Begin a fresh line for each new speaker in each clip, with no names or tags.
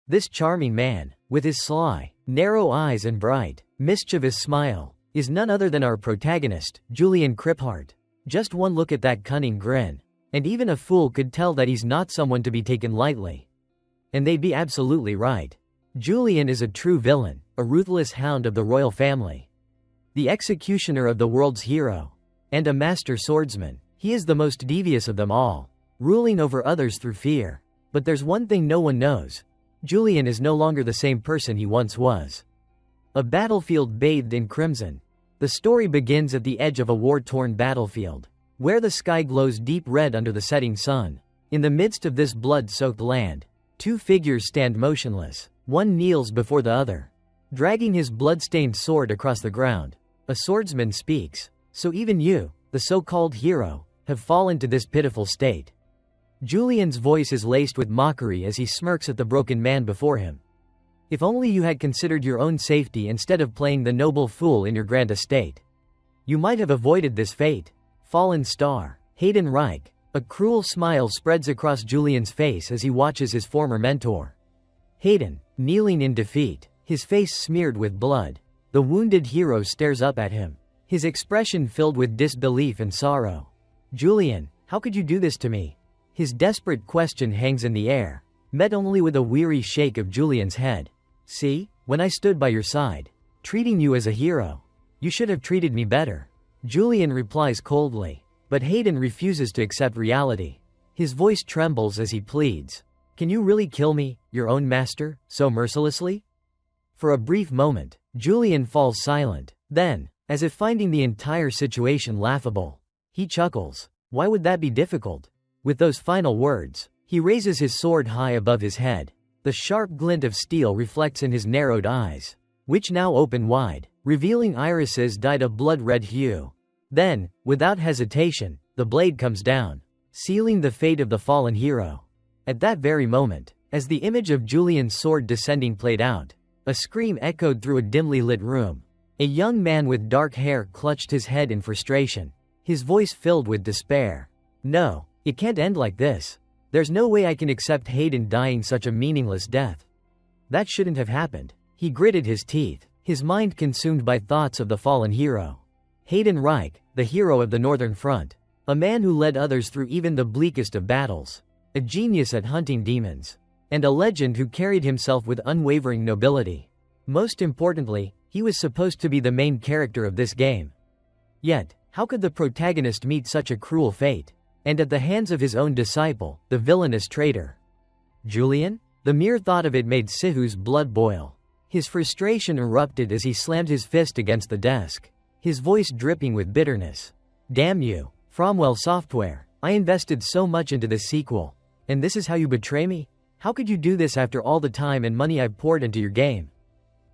This charming man, with his sly, narrow eyes and bright, mischievous smile, is none other than our protagonist, Julian Kriphart. Just one look at that cunning grin, and even a fool could tell that he's not someone to be taken lightly. And they'd be absolutely right. Julian is a true villain, a ruthless hound of the royal family. The executioner of the world's hero. And a master swordsman, he is the most devious of them all, ruling over others through fear. But there's one thing no one knows. Julian is no longer the same person he once was. A battlefield bathed in crimson. The story begins at the edge of a war-torn battlefield, where the sky glows deep red under the setting sun. In the midst of this blood-soaked land, two figures stand motionless. One kneels before the other, dragging his blood-stained sword across the ground. A swordsman speaks. So even you, the so-called hero, have fallen to this pitiful state. Julian's voice is laced with mockery as he smirks at the broken man before him. If only you had considered your own safety instead of playing the noble fool in your grand estate. You might have avoided this fate. Fallen star, Hayden Reich. A cruel smile spreads across Julian's face as he watches his former mentor. Hayden, kneeling in defeat, his face smeared with blood. The wounded hero stares up at him, his expression filled with disbelief and sorrow. Julian, how could you do this to me? His desperate question hangs in the air, met only with a weary shake of Julian's head. See, when I stood by your side, treating you as a hero, you should have treated me better. Julian replies coldly, but Hayden refuses to accept reality. His voice trembles as he pleads. Can you really kill me, your own master, so mercilessly? For a brief moment, Julian falls silent. Then, as if finding the entire situation laughable, he chuckles. Why would that be difficult? With those final words, he raises his sword high above his head. The sharp glint of steel reflects in his narrowed eyes, which now open wide, revealing irises dyed a blood-red hue. Then, without hesitation, the blade comes down, sealing the fate of the fallen hero. At that very moment, as the image of Julian's sword descending played out, a scream echoed through a dimly lit room. A young man with dark hair clutched his head in frustration, his voice filled with despair. No, it can't end like this. There's no way I can accept Hayden dying such a meaningless death. That shouldn't have happened. He gritted his teeth, his mind consumed by thoughts of the fallen hero. Hayden Reich, the hero of the Northern Front. A man who led others through even the bleakest of battles. A genius at hunting demons. And a legend who carried himself with unwavering nobility. Most importantly, he was supposed to be the main character of this game. Yet, how could the protagonist meet such a cruel fate? And at the hands of his own disciple, the villainous traitor. Julian? The mere thought of it made Sihu's blood boil. His frustration erupted as he slammed his fist against the desk, his voice dripping with bitterness. Damn you, Fromwell Software. I invested so much into this sequel. And this is how you betray me? How could you do this after all the time and money I've poured into your game?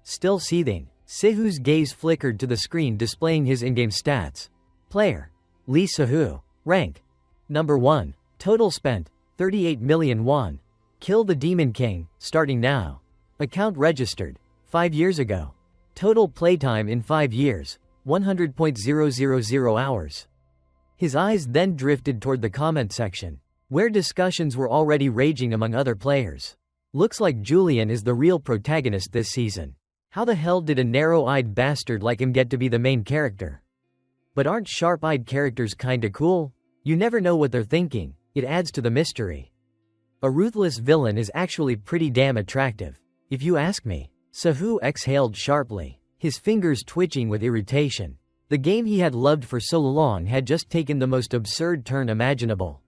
Still seething, Sihu's gaze flickered to the screen displaying his in-game stats. Player: Lee Sihu. Rank: Number 1. Total spent: 38 million won. Kill the Demon King, starting now. Account registered 5 years ago. Total playtime in 5 years: 100.000 hours. His eyes then drifted toward the comment section, where discussions were already raging among other players. Looks like Julian is the real protagonist this season. How the hell did a narrow-eyed bastard like him get to be the main character? But aren't sharp-eyed characters kinda cool? You never know what they're thinking. It adds to the mystery. A ruthless villain is actually pretty damn attractive, if you ask me. Sihu exhaled sharply, his fingers twitching with irritation. The game he had loved for so long had just taken the most absurd turn imaginable.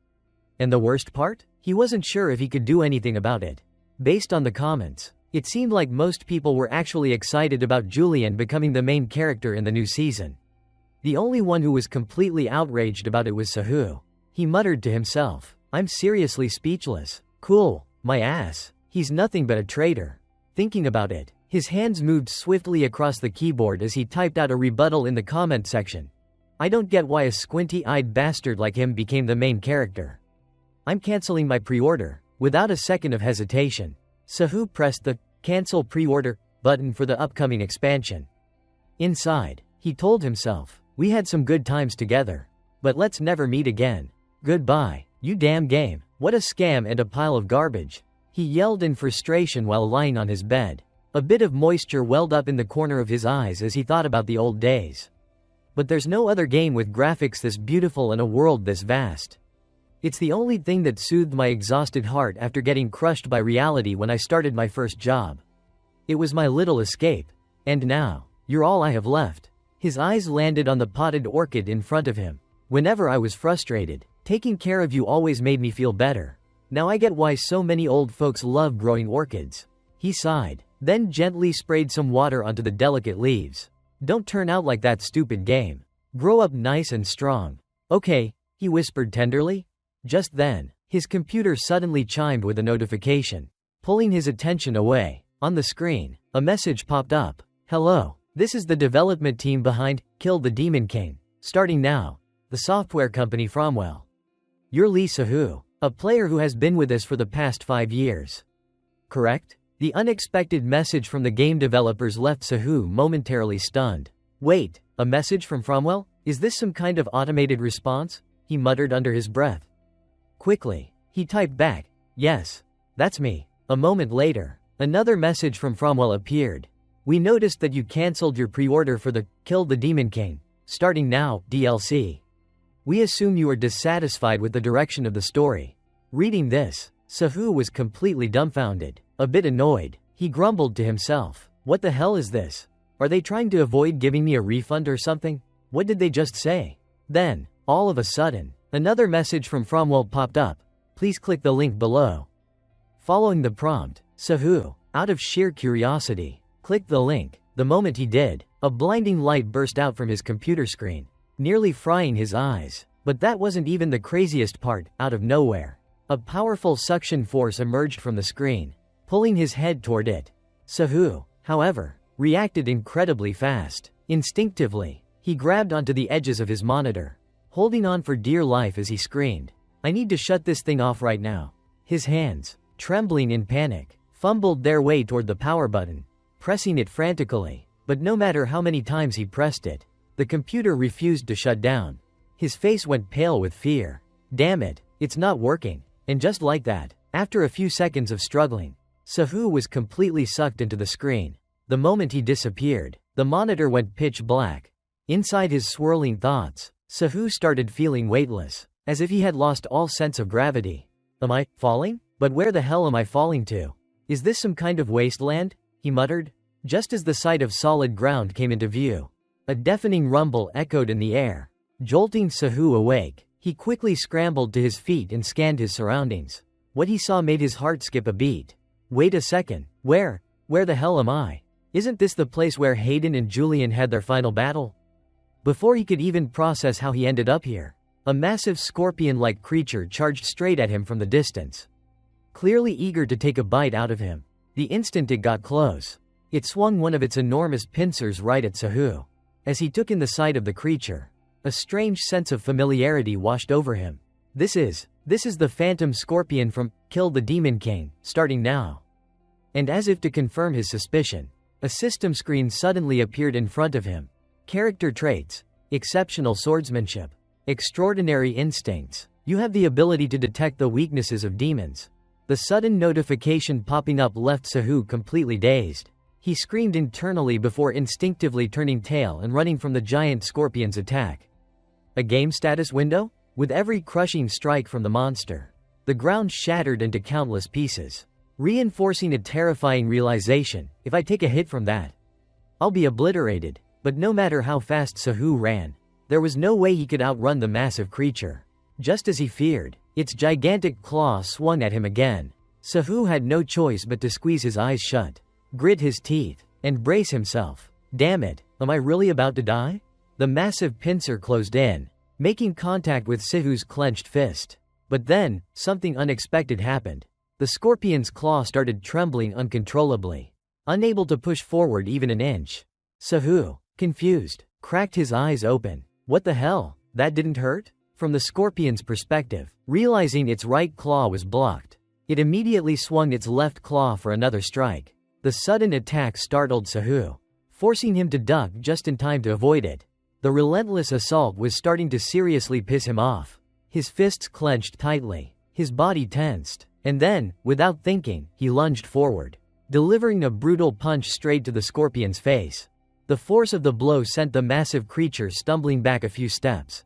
And the worst part? He wasn't sure if he could do anything about it. Based on the comments, it seemed like most people were actually excited about Julian becoming the main character in the new season. The only one who was completely outraged about it was Sihu. He muttered to himself, I'm seriously speechless. Cool, my ass. He's nothing but a traitor. Thinking about it, his hands moved swiftly across the keyboard as he typed out a rebuttal in the comment section. I don't get why a squinty-eyed bastard like him became the main character. I'm canceling my pre-order. Without a second of hesitation, Sihu pressed the cancel pre-order button for the upcoming expansion. Inside, he told himself, we had some good times together. But let's never meet again. Goodbye, you damn game. What a scam and a pile of garbage. he yelled in frustration while lying on his bed. A bit of moisture welled up in the corner of his eyes as he thought about the old days. But there's no other game with graphics this beautiful and a world this vast. It's the only thing that soothed my exhausted heart after getting crushed by reality when I started my first job. It was my little escape. And now, you're all I have left. His eyes landed on the potted orchid in front of him. Whenever I was frustrated, taking care of you always made me feel better. Now I get why so many old folks love growing orchids. He sighed, then gently sprayed some water onto the delicate leaves. Don't turn out like that stupid game. Grow up nice and strong. Okay, he whispered tenderly. Just then, his computer suddenly chimed with a notification, pulling his attention away. On the screen, a message popped up. Hello, this is the development team behind Kill the Demon King. Starting now, the software company Fromwell. You're Lee Soo, a player who has been with us for the past 5 years. Correct? The unexpected message from the game developers left Soo momentarily stunned. Wait, a message from Fromwell? Is this some kind of automated response? He muttered under his breath. Quickly, he typed back, yes, that's me. A moment later, another message from Fromwell appeared. We noticed that you cancelled your pre-order for the Kill the Demon King. Starting now, DLC. We assume you are dissatisfied with the direction of the story. Reading this, Soo was completely dumbfounded. A bit annoyed, he grumbled to himself. What the hell is this? Are they trying to avoid giving me a refund or something? What did they just say? Then, all of a sudden, another message from Fromwell popped up. Please click the link below. Following the prompt, Soo, out of sheer curiosity, clicked the link. The moment he did, a blinding light burst out from his computer screen, nearly frying his eyes. But that wasn't even the craziest part. Out of nowhere, a powerful suction force emerged from the screen, pulling his head toward it. Soo, however, reacted incredibly fast. Instinctively, he grabbed onto the edges of his monitor, holding on for dear life as he screamed, I need to shut this thing off right now. His hands, trembling in panic, fumbled their way toward the power button, pressing it frantically. But no matter how many times he pressed it, the computer refused to shut down. His face went pale with fear. Damn it, it's not working. And just like that, after a few seconds of struggling, Soo was completely sucked into the screen. The moment he disappeared, the monitor went pitch black. Inside his swirling thoughts, Soo started feeling weightless, as if he had lost all sense of gravity. Am I falling? But where the hell am I falling to? Is this some kind of wasteland? He muttered. Just as the sight of solid ground came into view, a deafening rumble echoed in the air, jolting Soo awake. He quickly scrambled to his feet and scanned his surroundings. What he saw made his heart skip a beat. Wait a second, where the hell am I? Isn't this the place where Hayden and Julian had their final battle? Before he could even process how he ended up here, a massive scorpion-like creature charged straight at him from the distance, clearly eager to take a bite out of him. The instant it got close, it swung one of its enormous pincers right at Soo. As he took in the sight of the creature, a strange sense of familiarity washed over him. This is the phantom scorpion from Kill the Demon King, starting now. And as if to confirm his suspicion, a system screen suddenly appeared in front of him. Character traits: exceptional swordsmanship, extraordinary instincts. You have the ability to detect the weaknesses of demons. The sudden notification popping up left Soo completely dazed. He screamed internally before instinctively turning tail and running from the giant scorpion's attack. A game status window? With every crushing strike from the monster, the ground shattered into countless pieces, reinforcing a terrifying realization: if I take a hit from that, I'll be obliterated. But no matter how fast Soo ran, there was no way he could outrun the massive creature. Just as he feared, its gigantic claw swung at him again. Soo had no choice but to squeeze his eyes shut, grit his teeth, and brace himself. Damn it, am I really about to die? The massive pincer closed in, making contact with Soo's clenched fist. But then, something unexpected happened. The scorpion's claw started trembling uncontrollably, unable to push forward even an inch. Soo, confused, cracked his eyes open. What the hell? That didn't hurt? From the scorpion's perspective, realizing its right claw was blocked, it immediately swung its left claw for another strike. The sudden attack startled Soo, forcing him to duck just in time to avoid it. The relentless assault was starting to seriously piss him off. His fists clenched tightly, his body tensed, And then, without thinking, he lunged forward, delivering a brutal punch straight to the scorpion's face. The force of the blow sent the massive creature stumbling back a few steps,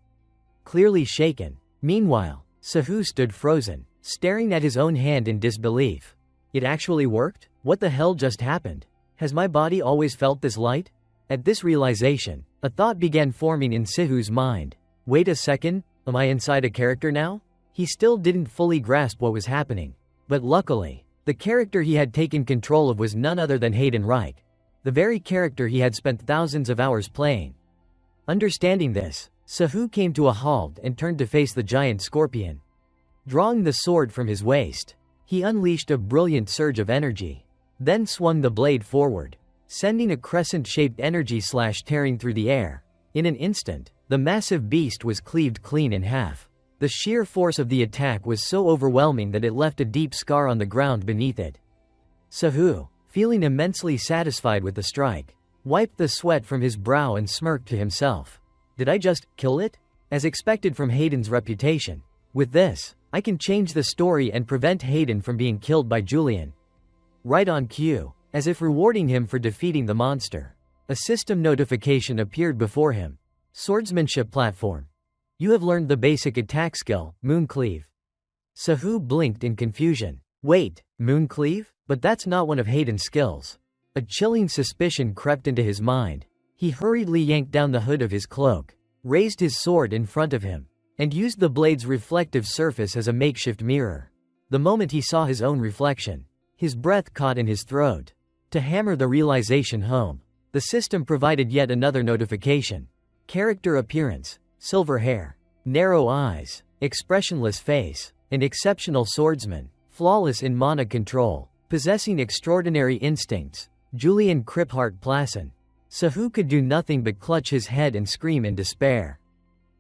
clearly shaken. Meanwhile, Sahu stood frozen, staring at his own hand in disbelief. It actually worked? What the hell just happened? Has my body always felt this light? At this realization, a thought began forming in Sahu's mind. Wait a second, am I inside a character now? He still didn't fully grasp what was happening. But luckily, the character he had taken control of was none other than Hayden Wright, the very character he had spent thousands of hours playing. Understanding this, Sahu came to a halt and turned to face the giant scorpion. Drawing the sword from his waist, he unleashed a brilliant surge of energy, then swung the blade forward, sending a crescent-shaped energy slash tearing through the air. In an instant, the massive beast was cleaved clean in half. The sheer force of the attack was so overwhelming that it left a deep scar on the ground beneath it. Sahu, feeling immensely satisfied with the strike, wiped the sweat from his brow and smirked to himself. Did I just kill it? As expected from Hayden's reputation. With this, I can change the story and prevent Hayden from being killed by Julian. Right on cue, as if rewarding him for defeating the monster, a system notification appeared before him. Swordsmanship platform. You have learned the basic attack skill, Mooncleave. Sahu blinked in confusion. Wait, Mooncleave? But that's not one of Hayden's skills. A chilling suspicion crept into his mind. He hurriedly yanked down the hood of his cloak, raised his sword in front of him, and used the blade's reflective surface as a makeshift mirror. The moment he saw his own reflection, his breath caught in his throat. To hammer the realization home, the system provided yet another notification. Character appearance: silver hair, narrow eyes, expressionless face, an exceptional swordsman, flawless in mana control, possessing extraordinary instincts, Julian Kriphart Plassen. Sahu could do nothing but clutch his head and scream in despair.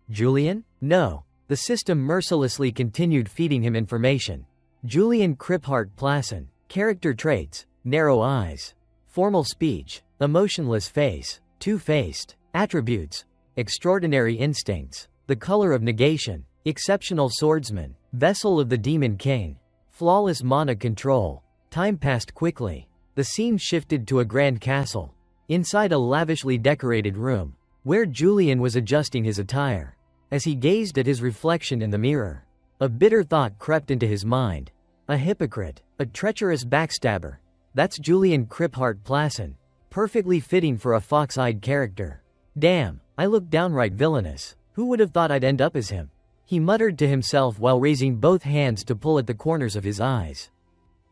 Julian? No. The system mercilessly continued feeding him information. Julian Kriphart Plassen. Character traits: narrow eyes, formal speech, emotionless face, two-faced. Attributes: extraordinary instincts, the color of negation, exceptional swordsman, vessel of the Demon King, flawless mana control. Time passed quickly. The scene shifted to a grand castle, inside a lavishly decorated room, where Julian was adjusting his attire. As he gazed at his reflection in the mirror, a bitter thought crept into his mind. A hypocrite, a treacherous backstabber. That's Julian Kriphart Plassen, perfectly fitting for a fox-eyed character. Damn, I look downright villainous. Who would have thought I'd end up as him? He muttered to himself while raising both hands to pull at the corners of his eyes,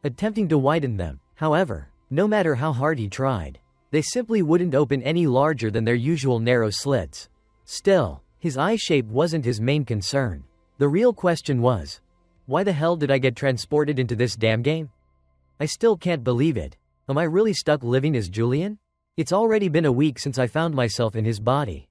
attempting to widen them. However, no matter how hard he tried, they simply wouldn't open any larger than their usual narrow slits. Still, his eye shape wasn't his main concern. The real question was, why the hell did I get transported into this damn game? I still can't believe it. Am I really stuck living as Julian? It's already been a week since I found myself in his body.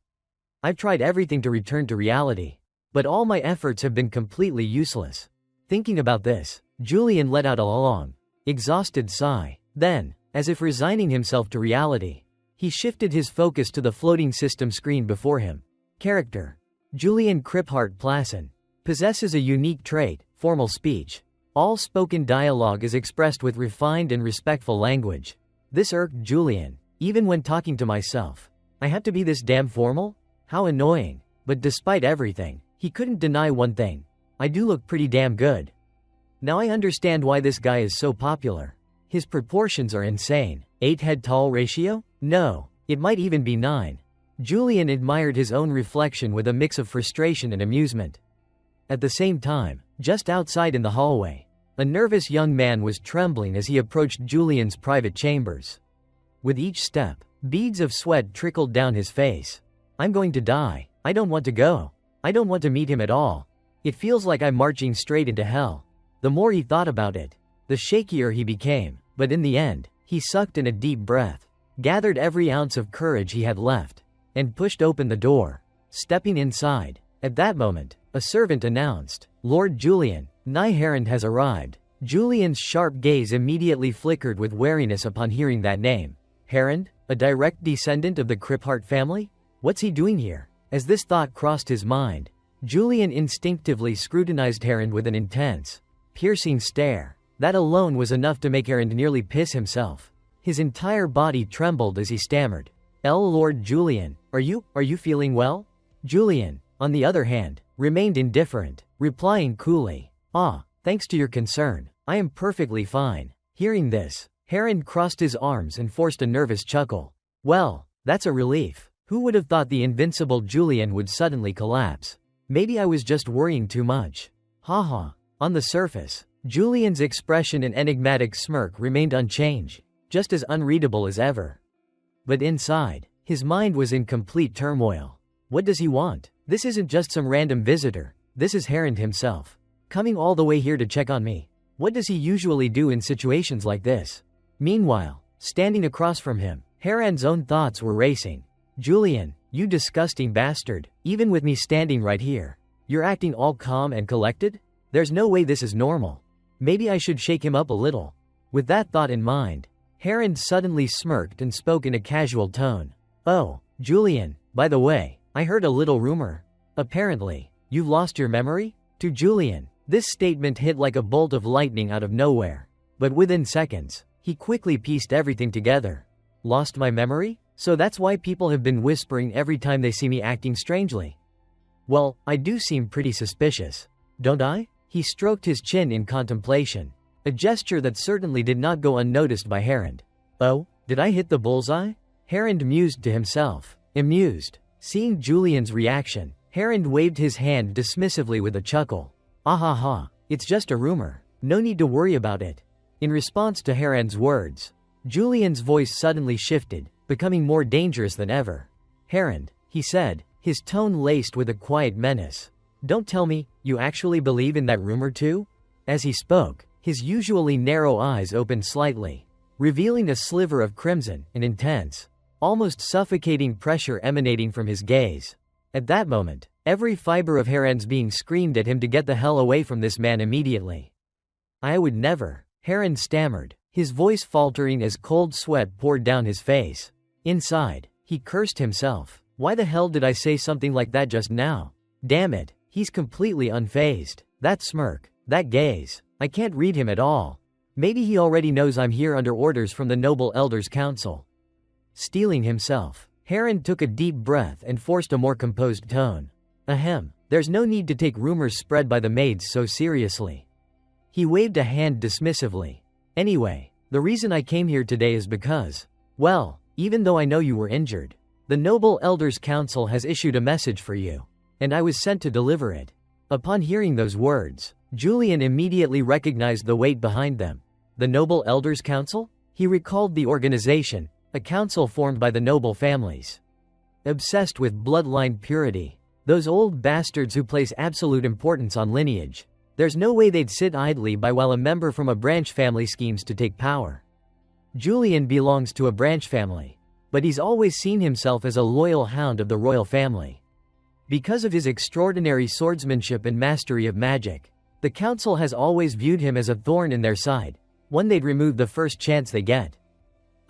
I've tried everything to return to reality, but all my efforts have been completely useless. Thinking about this, Julian let out a long, exhausted sigh. Then, as if resigning himself to reality, he shifted his focus to the floating system screen before him. Character: Julian Kriphart Plassen. Possesses a unique trait: formal speech. All spoken dialogue is expressed with refined and respectful language. This irked Julian. Even when talking to myself, I have to be this damn formal? How annoying. But despite everything, he couldn't deny one thing. I do look pretty damn good. Now I understand why this guy is so popular. His proportions are insane. 8 head tall ratio? No, it might even be 9. Julian admired his own reflection with a mix of frustration and amusement. At the same time, just outside in the hallway, a nervous young man was trembling as he approached Julian's private chambers. With each step, beads of sweat trickled down his face. I'm going to die. I don't want to go. I don't want to meet him at all. It feels like I'm marching straight into hell. The more he thought about it, the shakier he became, but in the end, he sucked in a deep breath, gathered every ounce of courage he had left, and pushed open the door. Stepping inside, at that moment, a servant announced, "Lord Julian, Nyharand has arrived." Julian's sharp gaze immediately flickered with wariness upon hearing that name. Harand, a direct descendant of the Kriphart family? What's he doing here? As this thought crossed his mind, Julian instinctively scrutinized Harand with an intense, piercing stare. That alone was enough to make Hound nearly piss himself. His entire body trembled as he stammered, Lord Julian, are you feeling well? Julian, on the other hand, remained indifferent, replying coolly, thanks to your concern, I am perfectly fine. Hearing this, Hound crossed his arms and forced a nervous chuckle. Well, that's a relief. Who would have thought the invincible Julian would suddenly collapse? Maybe I was just worrying too much. Haha. On the surface, Julian's expression and enigmatic smirk remained unchanged, just as unreadable as ever. But inside, his mind was in complete turmoil. What does he want? This isn't just some random visitor, this is Hound himself. Coming all the way here to check on me. What does he usually do in situations like this? Meanwhile, standing across from him, Hound's own thoughts were racing. Julian, you disgusting bastard, even with me standing right here, you're acting all calm and collected? There's no way this is normal. Maybe I should shake him up a little. With that thought in mind, Hound suddenly smirked and spoke in a casual tone. Oh, Julian, by the way, I heard a little rumor. Apparently, you've lost your memory? To Julian, this statement hit like a bolt of lightning out of nowhere. But within seconds, he quickly pieced everything together. Lost my memory? So that's why people have been whispering every time they see me acting strangely. Well, I do seem pretty suspicious, don't I? He stroked his chin in contemplation, a gesture that certainly did not go unnoticed by Hound. Oh, did I hit the bullseye? Hound mused to himself, amused. Seeing Julian's reaction, Hound waved his hand dismissively with a chuckle. Ahaha, it's just a rumor. No need to worry about it. In response to Hound's words, Julian's voice suddenly shifted, becoming more dangerous than ever. Hound, he said, his tone laced with a quiet menace. Don't tell me, you actually believe in that rumor too? As he spoke, his usually narrow eyes opened slightly, revealing a sliver of crimson, an intense, almost suffocating pressure emanating from his gaze. At that moment, every fiber of Hound's being screamed at him to get the hell away from this man immediately. I would never, Hound stammered, his voice faltering as cold sweat poured down his face. Inside, he cursed himself. Why the hell did I say something like that just now? Damn it, he's completely unfazed. That smirk, that gaze, I can't read him at all. Maybe he already knows I'm here under orders from the Noble Elders Council. Steeling himself, Hound took a deep breath and forced a more composed tone. Ahem, there's no need to take rumors spread by the maids so seriously. He waved a hand dismissively. Anyway, the reason I came here today is because, well, even though I know you were injured, the Noble Elders Council has issued a message for you, and I was sent to deliver it. Upon hearing those words, Julian immediately recognized the weight behind them. The Noble Elders Council? He recalled the organization, a council formed by the noble families. Obsessed with bloodline purity. Those old bastards who place absolute importance on lineage. There's no way they'd sit idly by while a member from a branch family schemes to take power. Julian belongs to a branch family, but he's always seen himself as a loyal hound of the royal family. Because of his extraordinary swordsmanship and mastery of magic, the council has always viewed him as a thorn in their side, one they'd remove the first chance they get.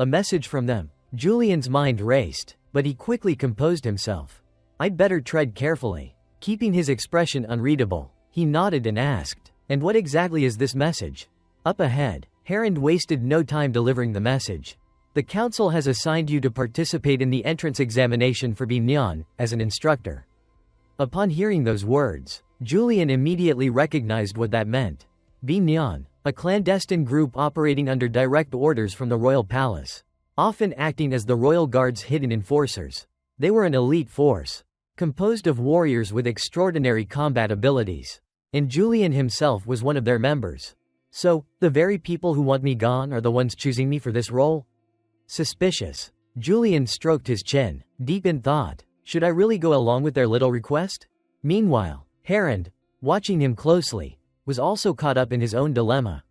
A message from them. Julian's mind raced, but he quickly composed himself. I'd better tread carefully. Keeping his expression unreadable, he nodded and asked, and what exactly is this message? Up ahead, Hound wasted no time delivering the message. The council has assigned you to participate in the entrance examination for Binyan, as an instructor. Upon hearing those words, Julian immediately recognized what that meant. Binyan, a clandestine group operating under direct orders from the royal palace, often acting as the royal guard's hidden enforcers. They were an elite force, composed of warriors with extraordinary combat abilities, and Julian himself was one of their members. So, the very people who want me gone are the ones choosing me for this role? Suspicious. Julian stroked his chin, deep in thought. Should I really go along with their little request? Meanwhile, Hound, watching him closely, was also caught up in his own dilemma.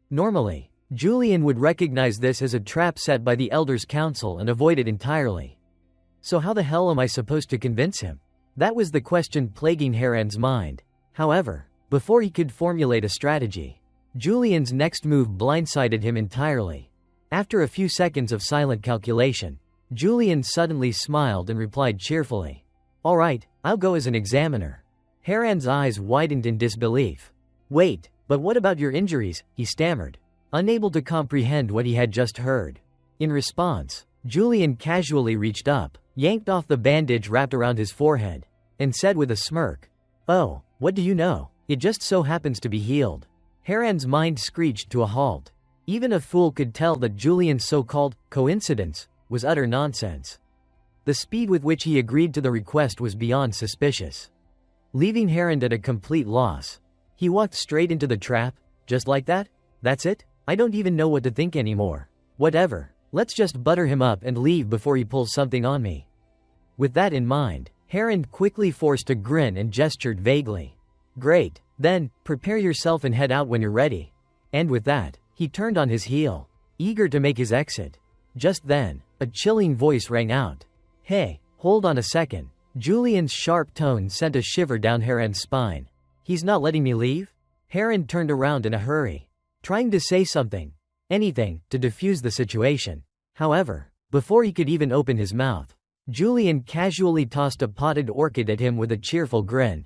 Normally, Julian would recognize this as a trap set by the Elders' Council and avoid it entirely. So how the hell am I supposed to convince him? That was the question plaguing Hound's mind. However, before he could formulate a strategy, Julian's next move blindsided him entirely. After a few seconds of silent calculation, Julian suddenly smiled and replied cheerfully, "All right, I'll go as an examiner." Hound's eyes widened in disbelief. Wait, But what about your injuries? He stammered, unable to comprehend what he had just heard. In response, Julian casually reached up, yanked off the bandage wrapped around his forehead, and said with a smirk, "Oh, what do you know? It just so happens to be healed." Haran's mind screeched to a halt. Even a fool could tell that Julian's so-called coincidence was utter nonsense. The speed with which he agreed to the request was beyond suspicious. Leaving Haran at a complete loss, he walked straight into the trap. Just like that? That's it? I don't even know what to think anymore. Whatever. Let's just butter him up and leave before he pulls something on me. With that in mind, Haran quickly forced a grin and gestured vaguely. Great. Then, prepare yourself and head out when you're ready. And with that, he turned on his heel, eager to make his exit. Just then, a chilling voice rang out. Hey, hold on a second. Julian's sharp tone sent a shiver down Haran's spine. He's not letting me leave? Haran turned around in a hurry, trying to say something, anything, to defuse the situation. However, before he could even open his mouth, Julian casually tossed a potted orchid at him with a cheerful grin.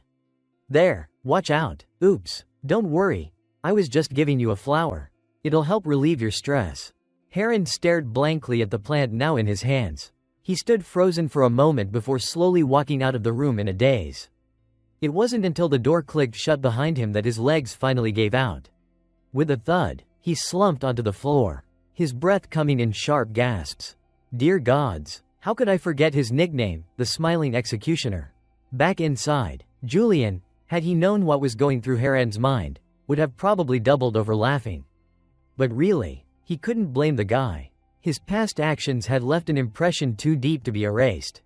There, watch out. Oops, don't worry. I was just giving you a flower. It'll help relieve your stress. Haran stared blankly at the plant now in his hands. He stood frozen for a moment before slowly walking out of the room in a daze. It wasn't until the door clicked shut behind him that his legs finally gave out. With a thud, he slumped onto the floor, his breath coming in sharp gasps. Dear gods, how could I forget his nickname, the Smiling Executioner? Back inside, Julian, had he known what was going through Haran's mind, would have probably doubled over laughing. But really, he couldn't blame the guy. His past actions had left an impression too deep to be erased.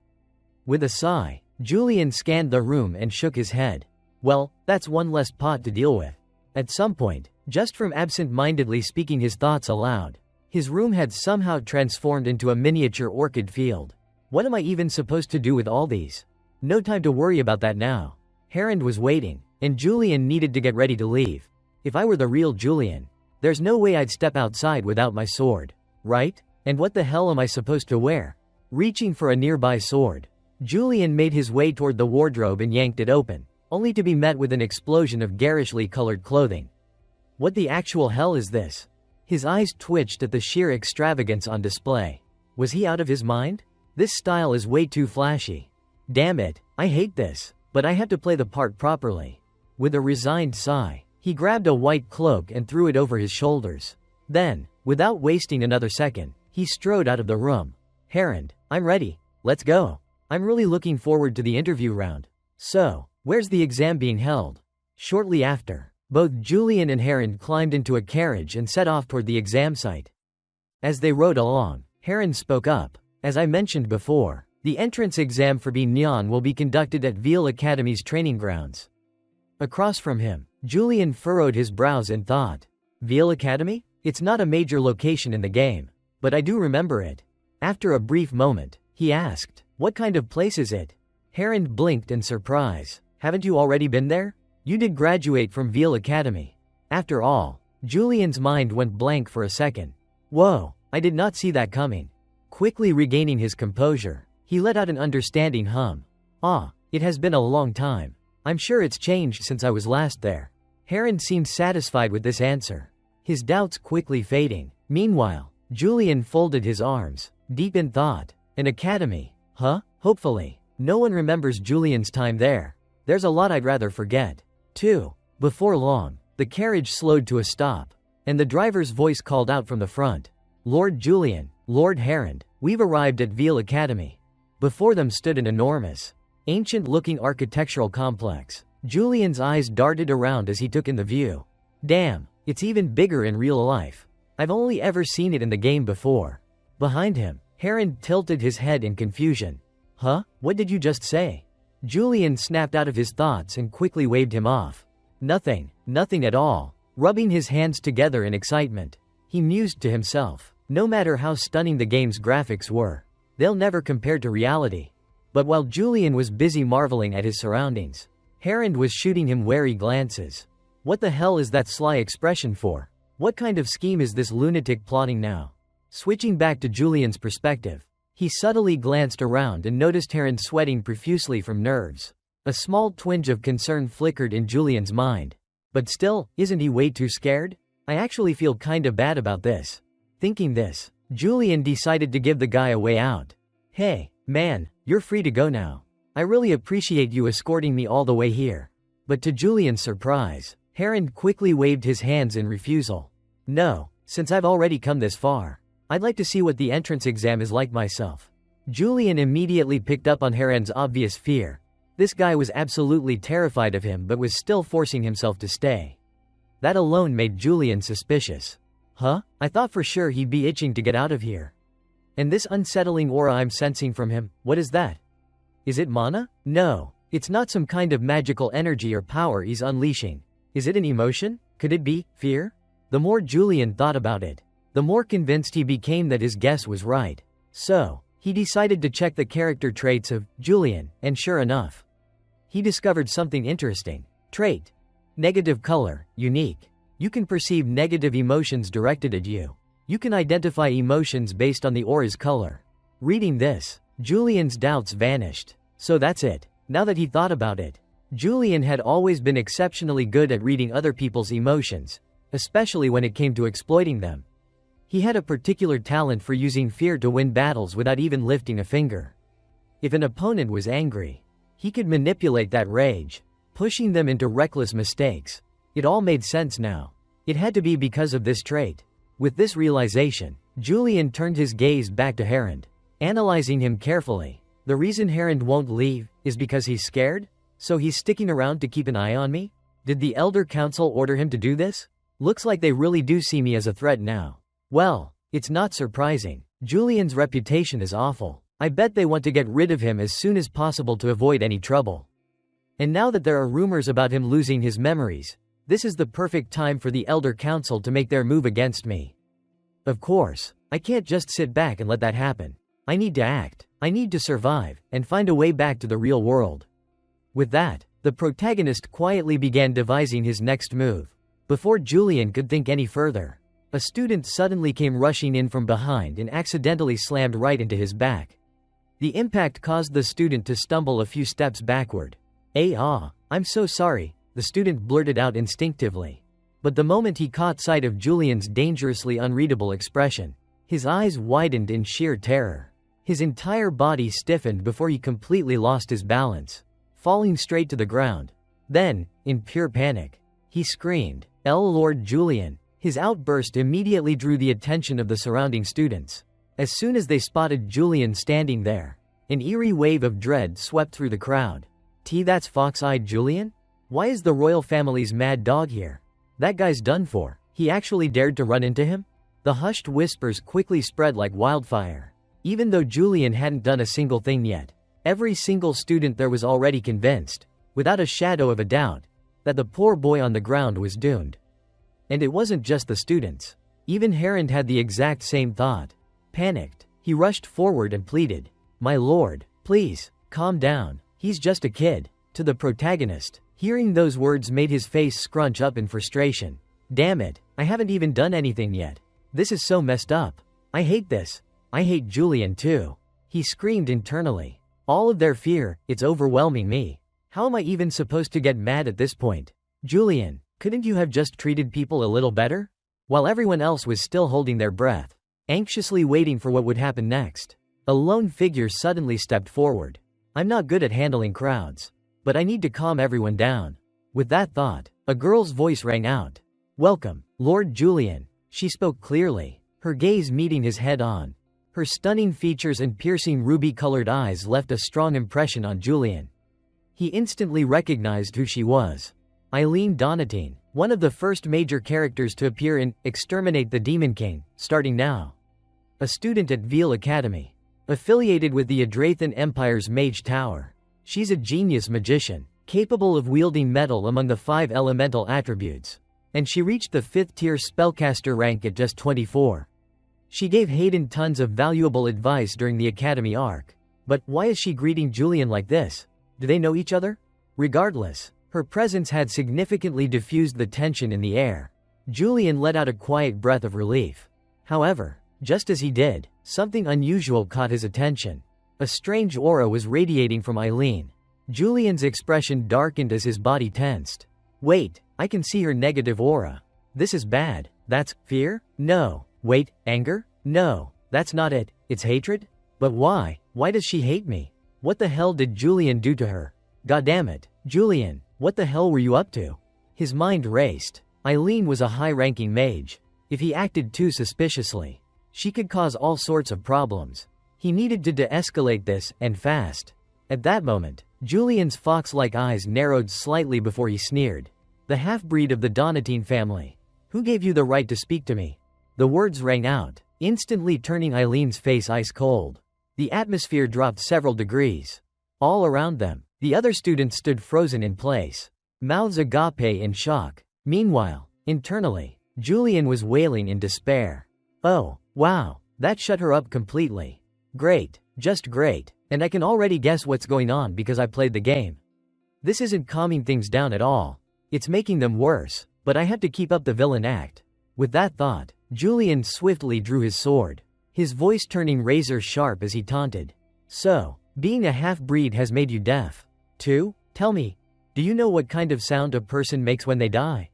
With a sigh, Julian scanned the room and shook his head. Well, that's one less pot to deal with. At some point, just from absent-mindedly speaking his thoughts aloud, his room had somehow transformed into a miniature orchid field. What am I even supposed to do with all these? No time to worry about that now. Haran was waiting, and Julian needed to get ready to leave. If I were the real Julian, there's no way I'd step outside without my sword. Right? And what the hell am I supposed to wear? Reaching for a nearby sword, Julian made his way toward the wardrobe and yanked it open, only to be met with an explosion of garishly colored clothing. What the actual hell is this? His eyes twitched at the sheer extravagance on display. Was he out of his mind? This style is way too flashy. Damn it, I hate this, but I have to play the part properly. With a resigned sigh, he grabbed a white cloak and threw it over his shoulders. Then, without wasting another second, he strode out of the room. Haran, I'm ready. Let's go. I'm really looking forward to the interview round. So, where's the exam being held? Shortly after, both Julian and Haran climbed into a carriage and set off toward the exam site. As they rode along, Haran spoke up. As I mentioned before, the entrance exam for Nyan will be conducted at Veal Academy's training grounds. Across from him, Julian furrowed his brows in thought. Veal Academy? It's not a major location in the game, but I do remember it. After a brief moment, he asked, what kind of place is it? Haran blinked in surprise. Haven't you already been there? You did graduate from Veal Academy. After all, Julian's mind went blank for a second. Whoa, I did not see that coming. Quickly regaining his composure, he let out an understanding hum. Ah, it has been a long time. I'm sure it's changed since I was last there. Haran seemed satisfied with this answer, his doubts quickly fading. Meanwhile, Julian folded his arms, deep in thought. An academy? Huh? Hopefully. No one remembers Julian's time there. There's a lot I'd rather forget. 2. Before long, the carriage slowed to a stop, and the driver's voice called out from the front. Lord Julian, Lord Haran, we've arrived at Veal Academy. Before them stood an enormous, ancient-looking architectural complex. Julian's eyes darted around as he took in the view. Damn, it's even bigger in real life. I've only ever seen it in the game before. Behind him, Haran tilted his head in confusion. Huh? What did you just say? Julian snapped out of his thoughts and quickly waved him off. Nothing at all. Rubbing his hands together in excitement, he mused to himself. No matter how stunning the game's graphics were, they'll never compare to reality. But while Julian was busy marveling at his surroundings, Haran was shooting him wary glances. What the hell is that sly expression for? What kind of scheme is this lunatic plotting now? Switching back to Julian's perspective, he subtly glanced around and noticed Haran sweating profusely from nerves. A small twinge of concern flickered in Julian's mind. But still, isn't he way too scared? I actually feel kinda bad about this. Thinking this, Julian decided to give the guy a way out. Hey, man, you're free to go now. I really appreciate you escorting me all the way here. But to Julian's surprise, Hound quickly waved his hands in refusal. No, since I've already come this far, I'd like to see what the entrance exam is like myself. Julian immediately picked up on Hound's obvious fear. This guy was absolutely terrified of him but was still forcing himself to stay. That alone made Julian suspicious. Huh? I thought for sure he'd be itching to get out of here. And this unsettling aura I'm sensing from him, what is that? Is it mana? No, it's not some kind of magical energy or power he's unleashing. Is it an emotion? Could it be fear? The more Julian thought about it, the more convinced he became that his guess was right. So, he decided to check the character traits of Julian, and sure enough, he discovered something interesting. Trait: negative color, unique. You can perceive negative emotions directed at you. You can identify emotions based on the aura's color. Reading this, Julian's doubts vanished. So that's it. Now that he thought about it, Julian had always been exceptionally good at reading other people's emotions, especially when it came to exploiting them. He had a particular talent for using fear to win battles without even lifting a finger. If an opponent was angry, he could manipulate that rage, pushing them into reckless mistakes. It all made sense now. It had to be because of this trait. With this realization, Julian turned his gaze back to Hound, analyzing him carefully. The reason Hound won't leave is because he's scared? So he's sticking around to keep an eye on me? Did the Elder Council order him to do this? Looks like they really do see me as a threat now. Well, it's not surprising. Julian's reputation is awful. I bet they want to get rid of him as soon as possible to avoid any trouble. And now that there are rumors about him losing his memories, this is the perfect time for the Elder Council to make their move against me. Of course, I can't just sit back and let that happen. I need to act. I need to survive, and find a way back to the real world. With that, the protagonist quietly began devising his next move. Before Julian could think any further, a student suddenly came rushing in from behind and accidentally slammed right into his back. The impact caused the student to stumble a few steps backward. I'm so sorry, the student blurted out instinctively. But the moment he caught sight of Julian's dangerously unreadable expression, his eyes widened in sheer terror. His entire body stiffened before he completely lost his balance, falling straight to the ground. Then, in pure panic, he screamed, Lord Julian! His outburst immediately drew the attention of the surrounding students. As soon as they spotted Julian standing there, an eerie wave of dread swept through the crowd. That's fox-eyed Julian? Why is the royal family's mad dog here? That guy's done for. He actually dared to run into him? The hushed whispers quickly spread like wildfire. Even though Julian hadn't done a single thing yet, every single student there was already convinced, without a shadow of a doubt, that the poor boy on the ground was doomed. And it wasn't just the students. Even Hound had the exact same thought. Panicked, he rushed forward and pleaded, My lord, please, calm down, he's just a kid. To the protagonist, hearing those words made his face scrunch up in frustration. Damn it, I haven't even done anything yet. This is so messed up. I hate this. I hate Julian too. He screamed internally. All of their fear, it's overwhelming me. How am I even supposed to get mad at this point? Julian, couldn't you have just treated people a little better? While everyone else was still holding their breath, anxiously waiting for what would happen next, a lone figure suddenly stepped forward. I'm not good at handling crowds, but I need to calm everyone down. With that thought, a girl's voice rang out. Welcome, Lord Julian. She spoke clearly, her gaze meeting his head on. Her stunning features and piercing ruby-colored eyes left a strong impression on Julian. He instantly recognized who she was. Eileen Donatine, one of the first major characters to appear in Exterminate the Demon King, starting now. A student at Veil Academy, affiliated with the Adrathan Empire's Mage Tower. She's a genius magician, capable of wielding metal among the 5 elemental attributes. And she reached the 5th tier spellcaster rank at just 24. She gave Hayden tons of valuable advice during the Academy arc. But why is she greeting Julian like this? Do they know each other? Regardless, her presence had significantly diffused the tension in the air. Julian let out a quiet breath of relief. However, just as he did, something unusual caught his attention. A strange aura was radiating from Eileen. Julian's expression darkened as his body tensed. Wait, I can see her negative aura. This is bad. That's fear? No. Wait, anger? No. That's not it. It's hatred? But why? Why does she hate me? What the hell did Julian do to her? Goddammit. Julian, what the hell were you up to? His mind raced. Eileen was a high-ranking mage. If he acted too suspiciously, she could cause all sorts of problems. He needed to de-escalate this, and fast. At that moment, Julian's fox-like eyes narrowed slightly before he sneered. The half-breed of the Donatine family. Who gave you the right to speak to me? The words rang out, instantly turning Eileen's face ice-cold. The atmosphere dropped several degrees. All around them, the other students stood frozen in place, mouths agape in shock. Meanwhile, internally, Julian was wailing in despair. Oh, wow, that shut her up completely. Great, just great, and I can already guess what's going on because I played the game. This isn't calming things down at all. It's making them worse, but I have to keep up the villain act. With that thought, Julian swiftly drew his sword, his voice turning razor-sharp as he taunted. So, being a half-breed has made you deaf, too? Tell me, do you know what kind of sound a person makes when they die?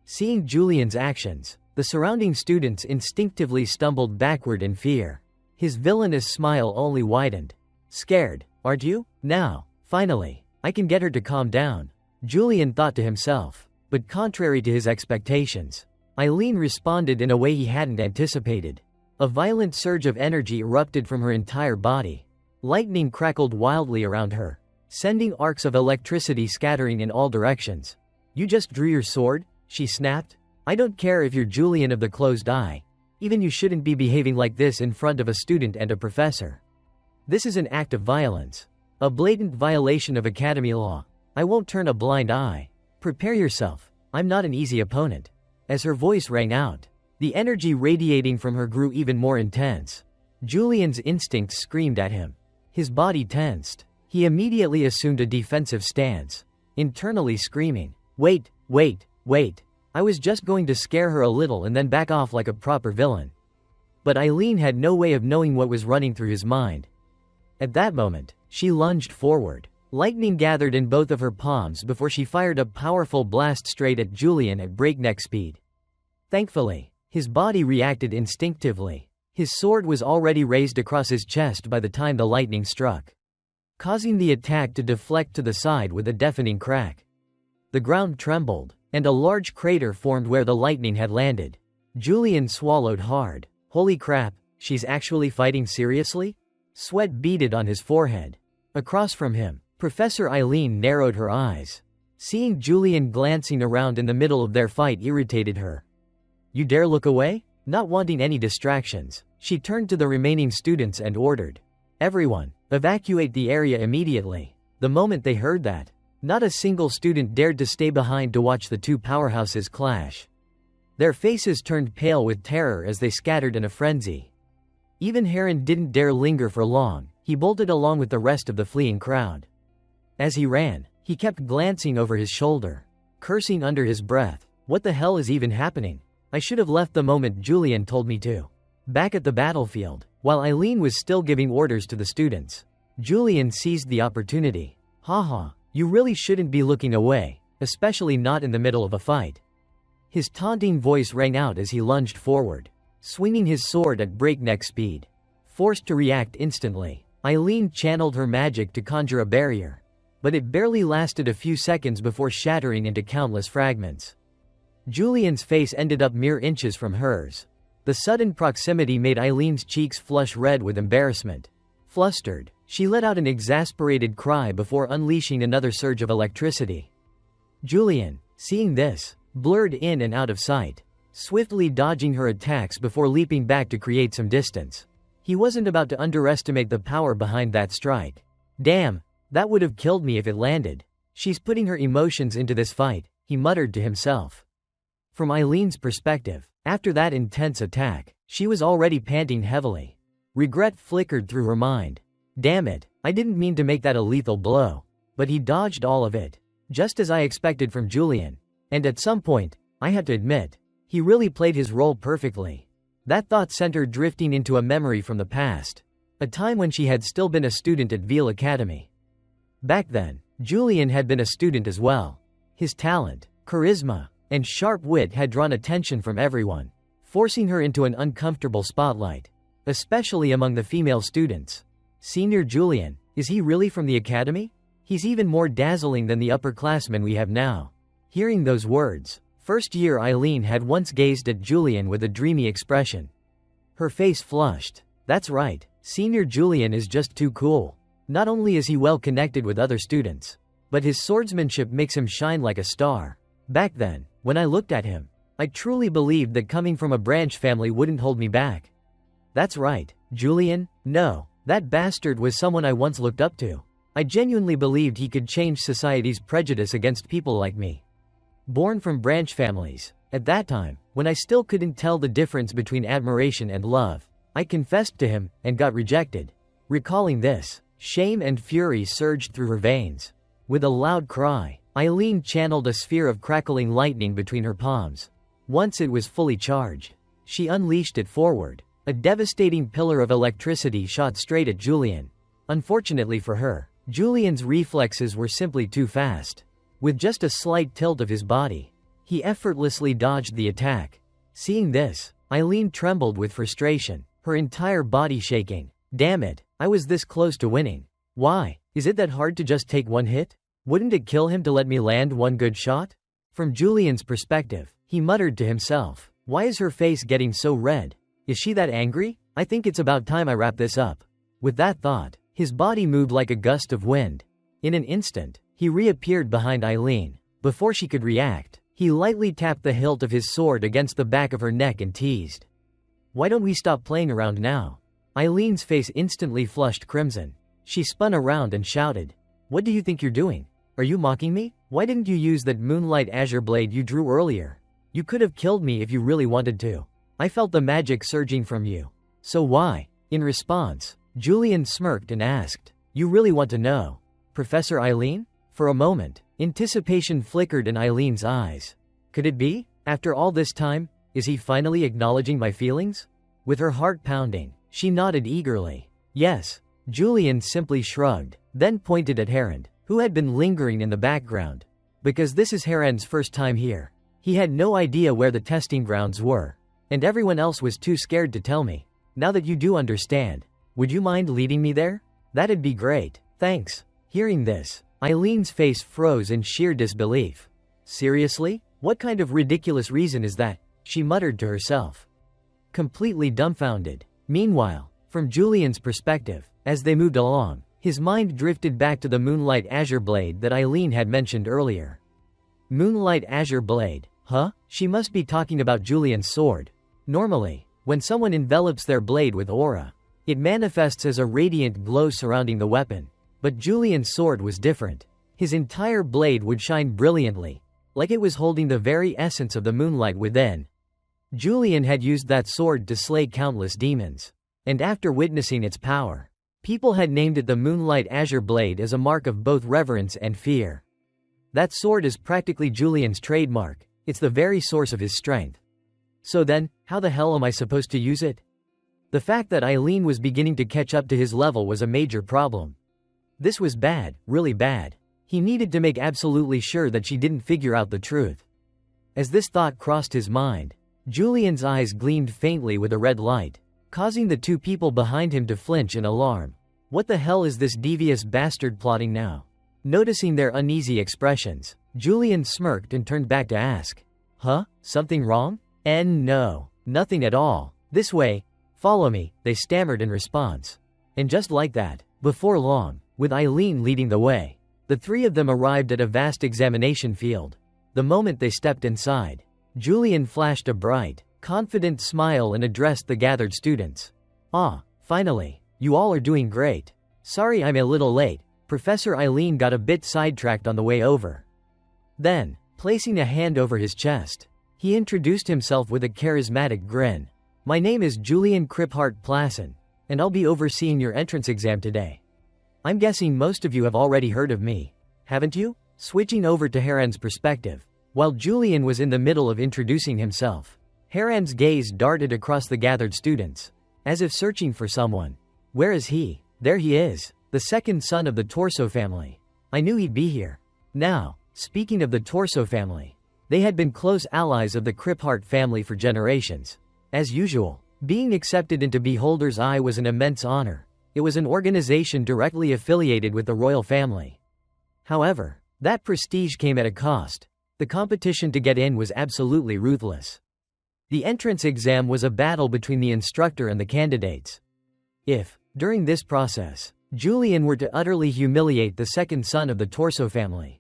Seeing Julian's actions, the surrounding students instinctively stumbled backward in fear. His villainous smile only widened. Scared, aren't you? Now, finally, I can get her to calm down, Julian thought to himself. But contrary to his expectations, Eileen responded in a way he hadn't anticipated. A violent surge of energy erupted from her entire body. Lightning crackled wildly around her, sending arcs of electricity scattering in all directions. You just drew your sword? She snapped. I don't care if you're Julian of the closed eye. Even you shouldn't be behaving like this in front of a student and a professor. This is an act of violence. A blatant violation of academy law. I won't turn a blind eye. Prepare yourself. I'm not an easy opponent. As her voice rang out, the energy radiating from her grew even more intense. Julian's instincts screamed at him. His body tensed. He immediately assumed a defensive stance, internally screaming, Wait, wait, wait. I was just going to scare her a little and then back off like a proper villain. But Eileen had no way of knowing what was running through his mind. At that moment, she lunged forward. Lightning gathered in both of her palms before she fired a powerful blast straight at Julian at breakneck speed. Thankfully, his body reacted instinctively. His sword was already raised across his chest by the time the lightning struck, causing the attack to deflect to the side with a deafening crack. The ground trembled, and a large crater formed where the lightning had landed. Julian swallowed hard. Holy crap, she's actually fighting seriously? Sweat beaded on his forehead. Across from him, Professor Eileen narrowed her eyes. Seeing Julian glancing around in the middle of their fight irritated her. You dare look away? Not wanting any distractions, she turned to the remaining students and ordered, Everyone, evacuate the area immediately. The moment they heard that, not a single student dared to stay behind to watch the two powerhouses clash. Their faces turned pale with terror as they scattered in a frenzy. Even Heron didn't dare linger for long. He bolted along with the rest of the fleeing crowd. As he ran, he kept glancing over his shoulder, cursing under his breath. What the hell is even happening? I should have left the moment Julian told me to. Back at the battlefield, while Eileen was still giving orders to the students, Julian seized the opportunity. Haha, you really shouldn't be looking away, especially not in the middle of a fight. His taunting voice rang out as he lunged forward, swinging his sword at breakneck speed. Forced to react instantly, Eileen channeled her magic to conjure a barrier, but it barely lasted a few seconds before shattering into countless fragments. Julian's face ended up mere inches from hers. The sudden proximity made Eileen's cheeks flush red with embarrassment. Flustered, she let out an exasperated cry before unleashing another surge of electricity. Julian, seeing this, blurred in and out of sight, swiftly dodging her attacks before leaping back to create some distance. He wasn't about to underestimate the power behind that strike. Damn, that would have killed me if it landed. She's putting her emotions into this fight, he muttered to himself. From Eileen's perspective, after that intense attack, she was already panting heavily. Regret flickered through her mind. Damn it, I didn't mean to make that a lethal blow. But he dodged all of it, just as I expected from Julian. And at some point, I had to admit, he really played his role perfectly. That thought sent her drifting into a memory from the past, a time when she had still been a student at Veal Academy. Back then, Julian had been a student as well. His talent, charisma, and sharp wit had drawn attention from everyone, forcing her into an uncomfortable spotlight, especially among the female students. Senior Julian, is he really from the academy? He's even more dazzling than the upperclassmen we have now. Hearing those words, first-year Eileen had once gazed at Julian with a dreamy expression. Her face flushed. That's right, Senior Julian is just too cool. Not only is he well connected with other students, but his swordsmanship makes him shine like a star. Back then, when I looked at him, I truly believed that coming from a branch family wouldn't hold me back. That's right, Julian, no, that bastard was someone I once looked up to. I genuinely believed he could change society's prejudice against people like me. Born from branch families, at that time, when I still couldn't tell the difference between admiration and love, I confessed to him, and got rejected. Recalling this, shame and fury surged through her veins. With a loud cry, Eileen channeled a sphere of crackling lightning between her palms. Once it was fully charged, she unleashed it forward. A devastating pillar of electricity shot straight at Julian. Unfortunately for her, Julian's reflexes were simply too fast. With just a slight tilt of his body, he effortlessly dodged the attack. Seeing this, Eileen trembled with frustration, her entire body shaking. Damn it, I was this close to winning. Why? Is it that hard to just take one hit? Wouldn't it kill him to let me land one good shot? From Julian's perspective, he muttered to himself, why is her face getting so red? Is she that angry? I think it's about time I wrap this up. With that thought, his body moved like a gust of wind. In an instant, he reappeared behind Eileen. Before she could react, he lightly tapped the hilt of his sword against the back of her neck and teased. Why don't we stop playing around now? Eileen's face instantly flushed crimson. She spun around and shouted, what do you think you're doing? Are you mocking me? Why didn't you use that moonlight azure blade you drew earlier? You could have killed me if you really wanted to. I felt the magic surging from you. So why? In response, Julian smirked and asked, you really want to know, Professor Eileen? For a moment, anticipation flickered in Eileen's eyes. Could it be? After all this time, is he finally acknowledging my feelings? With her heart pounding, she nodded eagerly. Yes. Julian simply shrugged, then pointed at Harand, who had been lingering in the background. Because this is Harand's first time here. He had no idea where the testing grounds were, and everyone else was too scared to tell me. Now that you do understand, would you mind leading me there? That'd be great, thanks. Hearing this, Eileen's face froze in sheer disbelief. Seriously? What kind of ridiculous reason is that? She muttered to herself, completely dumbfounded. Meanwhile, from Julian's perspective, as they moved along, his mind drifted back to the moonlight azure blade that Eileen had mentioned earlier. Moonlight azure blade, huh? She must be talking about Julian's sword. Normally, when someone envelops their blade with aura, it manifests as a radiant glow surrounding the weapon. But Julian's sword was different. His entire blade would shine brilliantly, like it was holding the very essence of the moonlight within. Julian had used that sword to slay countless demons. And after witnessing its power, people had named it the Moonlight Azure Blade as a mark of both reverence and fear. That sword is practically Julian's trademark. It's the very source of his strength. So then, how the hell am I supposed to use it? The fact that Eileen was beginning to catch up to his level was a major problem. This was bad, really bad. He needed to make absolutely sure that she didn't figure out the truth. As this thought crossed his mind, Julian's eyes gleamed faintly with a red light, causing the two people behind him to flinch in alarm. What the hell is this devious bastard plotting now? Noticing their uneasy expressions, Julian smirked and turned back to ask, huh? Something wrong? No, nothing at all. This way, follow me, they stammered in response. And just like that, before long, with Eileen leading the way, the three of them arrived at a vast examination field. The moment they stepped inside, Julian flashed a bright, confident smile and addressed the gathered students. Ah, finally, you all are doing great. Sorry I'm a little late, Professor Eileen got a bit sidetracked on the way over. Then, placing a hand over his chest, he introduced himself with a charismatic grin. My name is Julian Kriphart Plassen, and I'll be overseeing your entrance exam today. I'm guessing most of you have already heard of me, haven't you? Switching over to Harand's perspective, while Julian was in the middle of introducing himself, Harand's gaze darted across the gathered students, as if searching for someone. Where is he? There he is, the second son of the Torso family. I knew he'd be here. Now, speaking of the Torso family, They had been close allies of the Kriphart family for generations. As usual, being accepted into Beholder's Eye was an immense honor. It was an organization directly affiliated with the royal family. However, that prestige came at a cost. The competition to get in was absolutely ruthless. The entrance exam was a battle between the instructor and the candidates. If, during this process, Julian were to utterly humiliate the second son of the Torso family,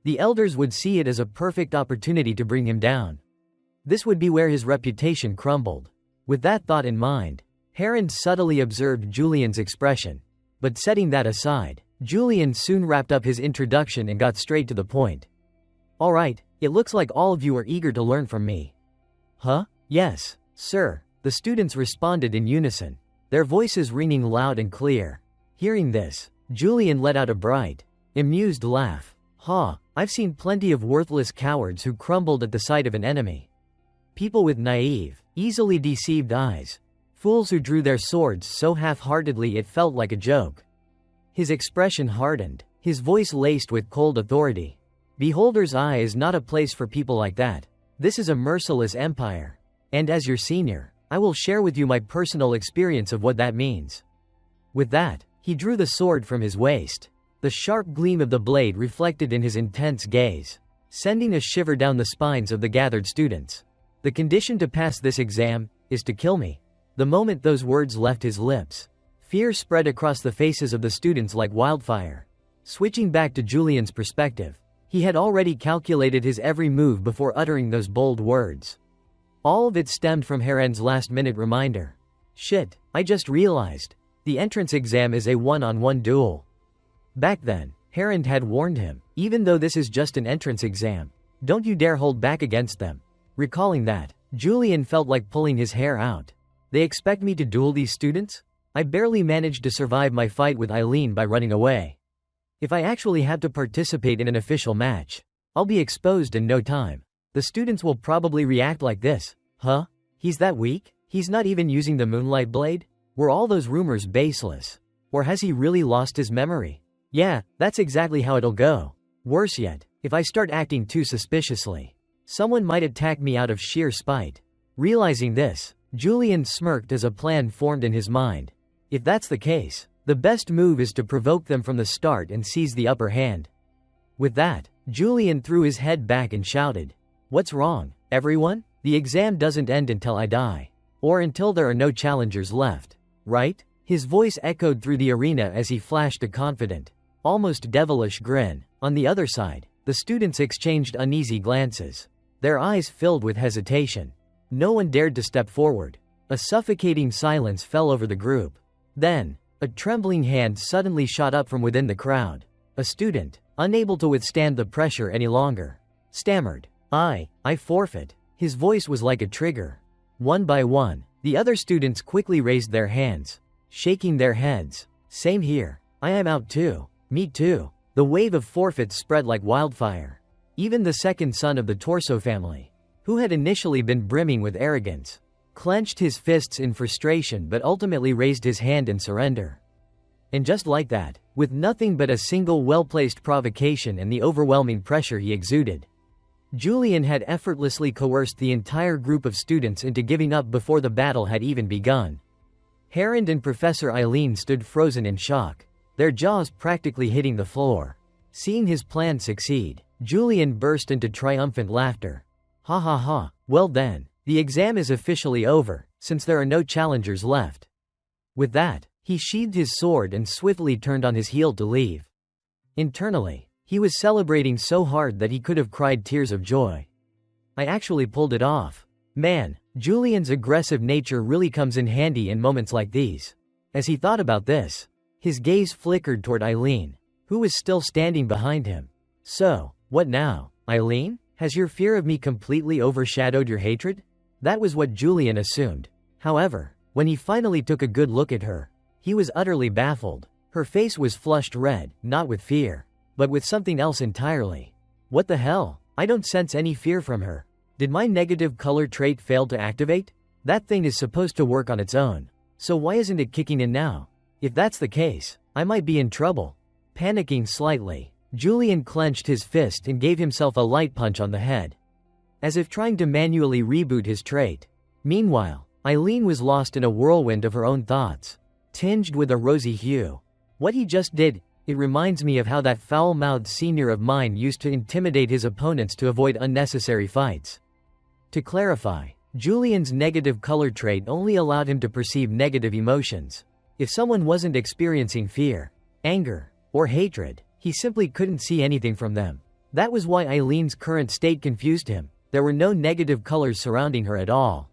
the elders would see it as a perfect opportunity to bring him down. This would be where his reputation crumbled. With that thought in mind, Heron subtly observed Julian's expression. But setting that aside, Julian soon wrapped up his introduction and got straight to the point. "All right, it looks like all of you are eager to learn from me." "Huh? Yes, sir," the students responded in unison, their voices ringing loud and clear. Hearing this, Julian let out a bright, amused laugh. I've seen plenty of worthless cowards who crumbled at the sight of an enemy. People with naive, easily deceived eyes. Fools who drew their swords so half-heartedly it felt like a joke." His expression hardened, his voice laced with cold authority. "Beholder's Eye is not a place for people like that. This is a merciless empire. And as your senior, I will share with you my personal experience of what that means." With that, he drew the sword from his waist. The sharp gleam of the blade reflected in his intense gaze, sending a shiver down the spines of the gathered students. "The condition to pass this exam is to kill me." The moment those words left his lips, fear spread across the faces of the students like wildfire. Switching back to Julian's perspective, he had already calculated his every move before uttering those bold words. All of it stemmed from Heron's last-minute reminder. "Shit, I just realized. The entrance exam is a one-on-one duel." Back then, Heron had warned him, "Even though this is just an entrance exam, don't you dare hold back against them." Recalling that, Julian felt like pulling his hair out. They expect me to duel these students? I barely managed to survive my fight with Eileen by running away. If I actually have to participate in an official match, I'll be exposed in no time. The students will probably react like this. "Huh? He's that weak? He's not even using the moonlight blade? Were all those rumors baseless? Or has he really lost his memory?" Yeah, that's exactly how it'll go. Worse yet, if I start acting too suspiciously, someone might attack me out of sheer spite. Realizing this, Julian smirked as a plan formed in his mind. If that's the case, the best move is to provoke them from the start and seize the upper hand. With that, Julian threw his head back and shouted, "What's wrong, everyone? The exam doesn't end until I die. Or until there are no challengers left. Right?" His voice echoed through the arena as he flashed a confident, almost devilish grin. On the other side, the students exchanged uneasy glances, their eyes filled with hesitation. No one dared to step forward. A suffocating silence fell over the group. Then, a trembling hand suddenly shot up from within the crowd. A student, unable to withstand the pressure any longer, stammered, I forfeit." His voice was like a trigger. One by one, the other students quickly raised their hands, shaking their heads. "Same here. I am out too. Me too." The wave of forfeits spread like wildfire. Even the second son of the Torso family, who had initially been brimming with arrogance, clenched his fists in frustration but ultimately raised his hand in surrender. And just like that, with nothing but a single well-placed provocation and the overwhelming pressure he exuded, Julian had effortlessly coerced the entire group of students into giving up before the battle had even begun. Heron and Professor Eileen stood frozen in shock, their jaws practically hitting the floor. Seeing his plan succeed, Julian burst into triumphant laughter. "Ha ha ha, well then, the exam is officially over, since there are no challengers left." With that, he sheathed his sword and swiftly turned on his heel to leave. Internally, he was celebrating so hard that he could have cried tears of joy. "I actually pulled it off. Man, Julian's aggressive nature really comes in handy in moments like these." As he thought about this, his gaze flickered toward Eileen, who was still standing behind him. "So, what now, Eileen? Has your fear of me completely overshadowed your hatred?" That was what Julian assumed. However, when he finally took a good look at her, he was utterly baffled. Her face was flushed red, not with fear, but with something else entirely. "What the hell? I don't sense any fear from her. Did my negative color trait fail to activate? That thing is supposed to work on its own. So why isn't it kicking in now? If that's the case, I might be in trouble." Panicking slightly, Julian clenched his fist and gave himself a light punch on the head. as if trying to manually reboot his trait. Meanwhile, Eileen was lost in a whirlwind of her own thoughts, tinged with a rosy hue. What he just did, it reminds me of how that foul-mouthed senior of mine used to intimidate his opponents to avoid unnecessary fights. To clarify, Julian's negative color trait only allowed him to perceive negative emotions. If someone wasn't experiencing fear, anger, or hatred, he simply couldn't see anything from them. That was why Eileen's current state confused him. There were no negative colors surrounding her at all.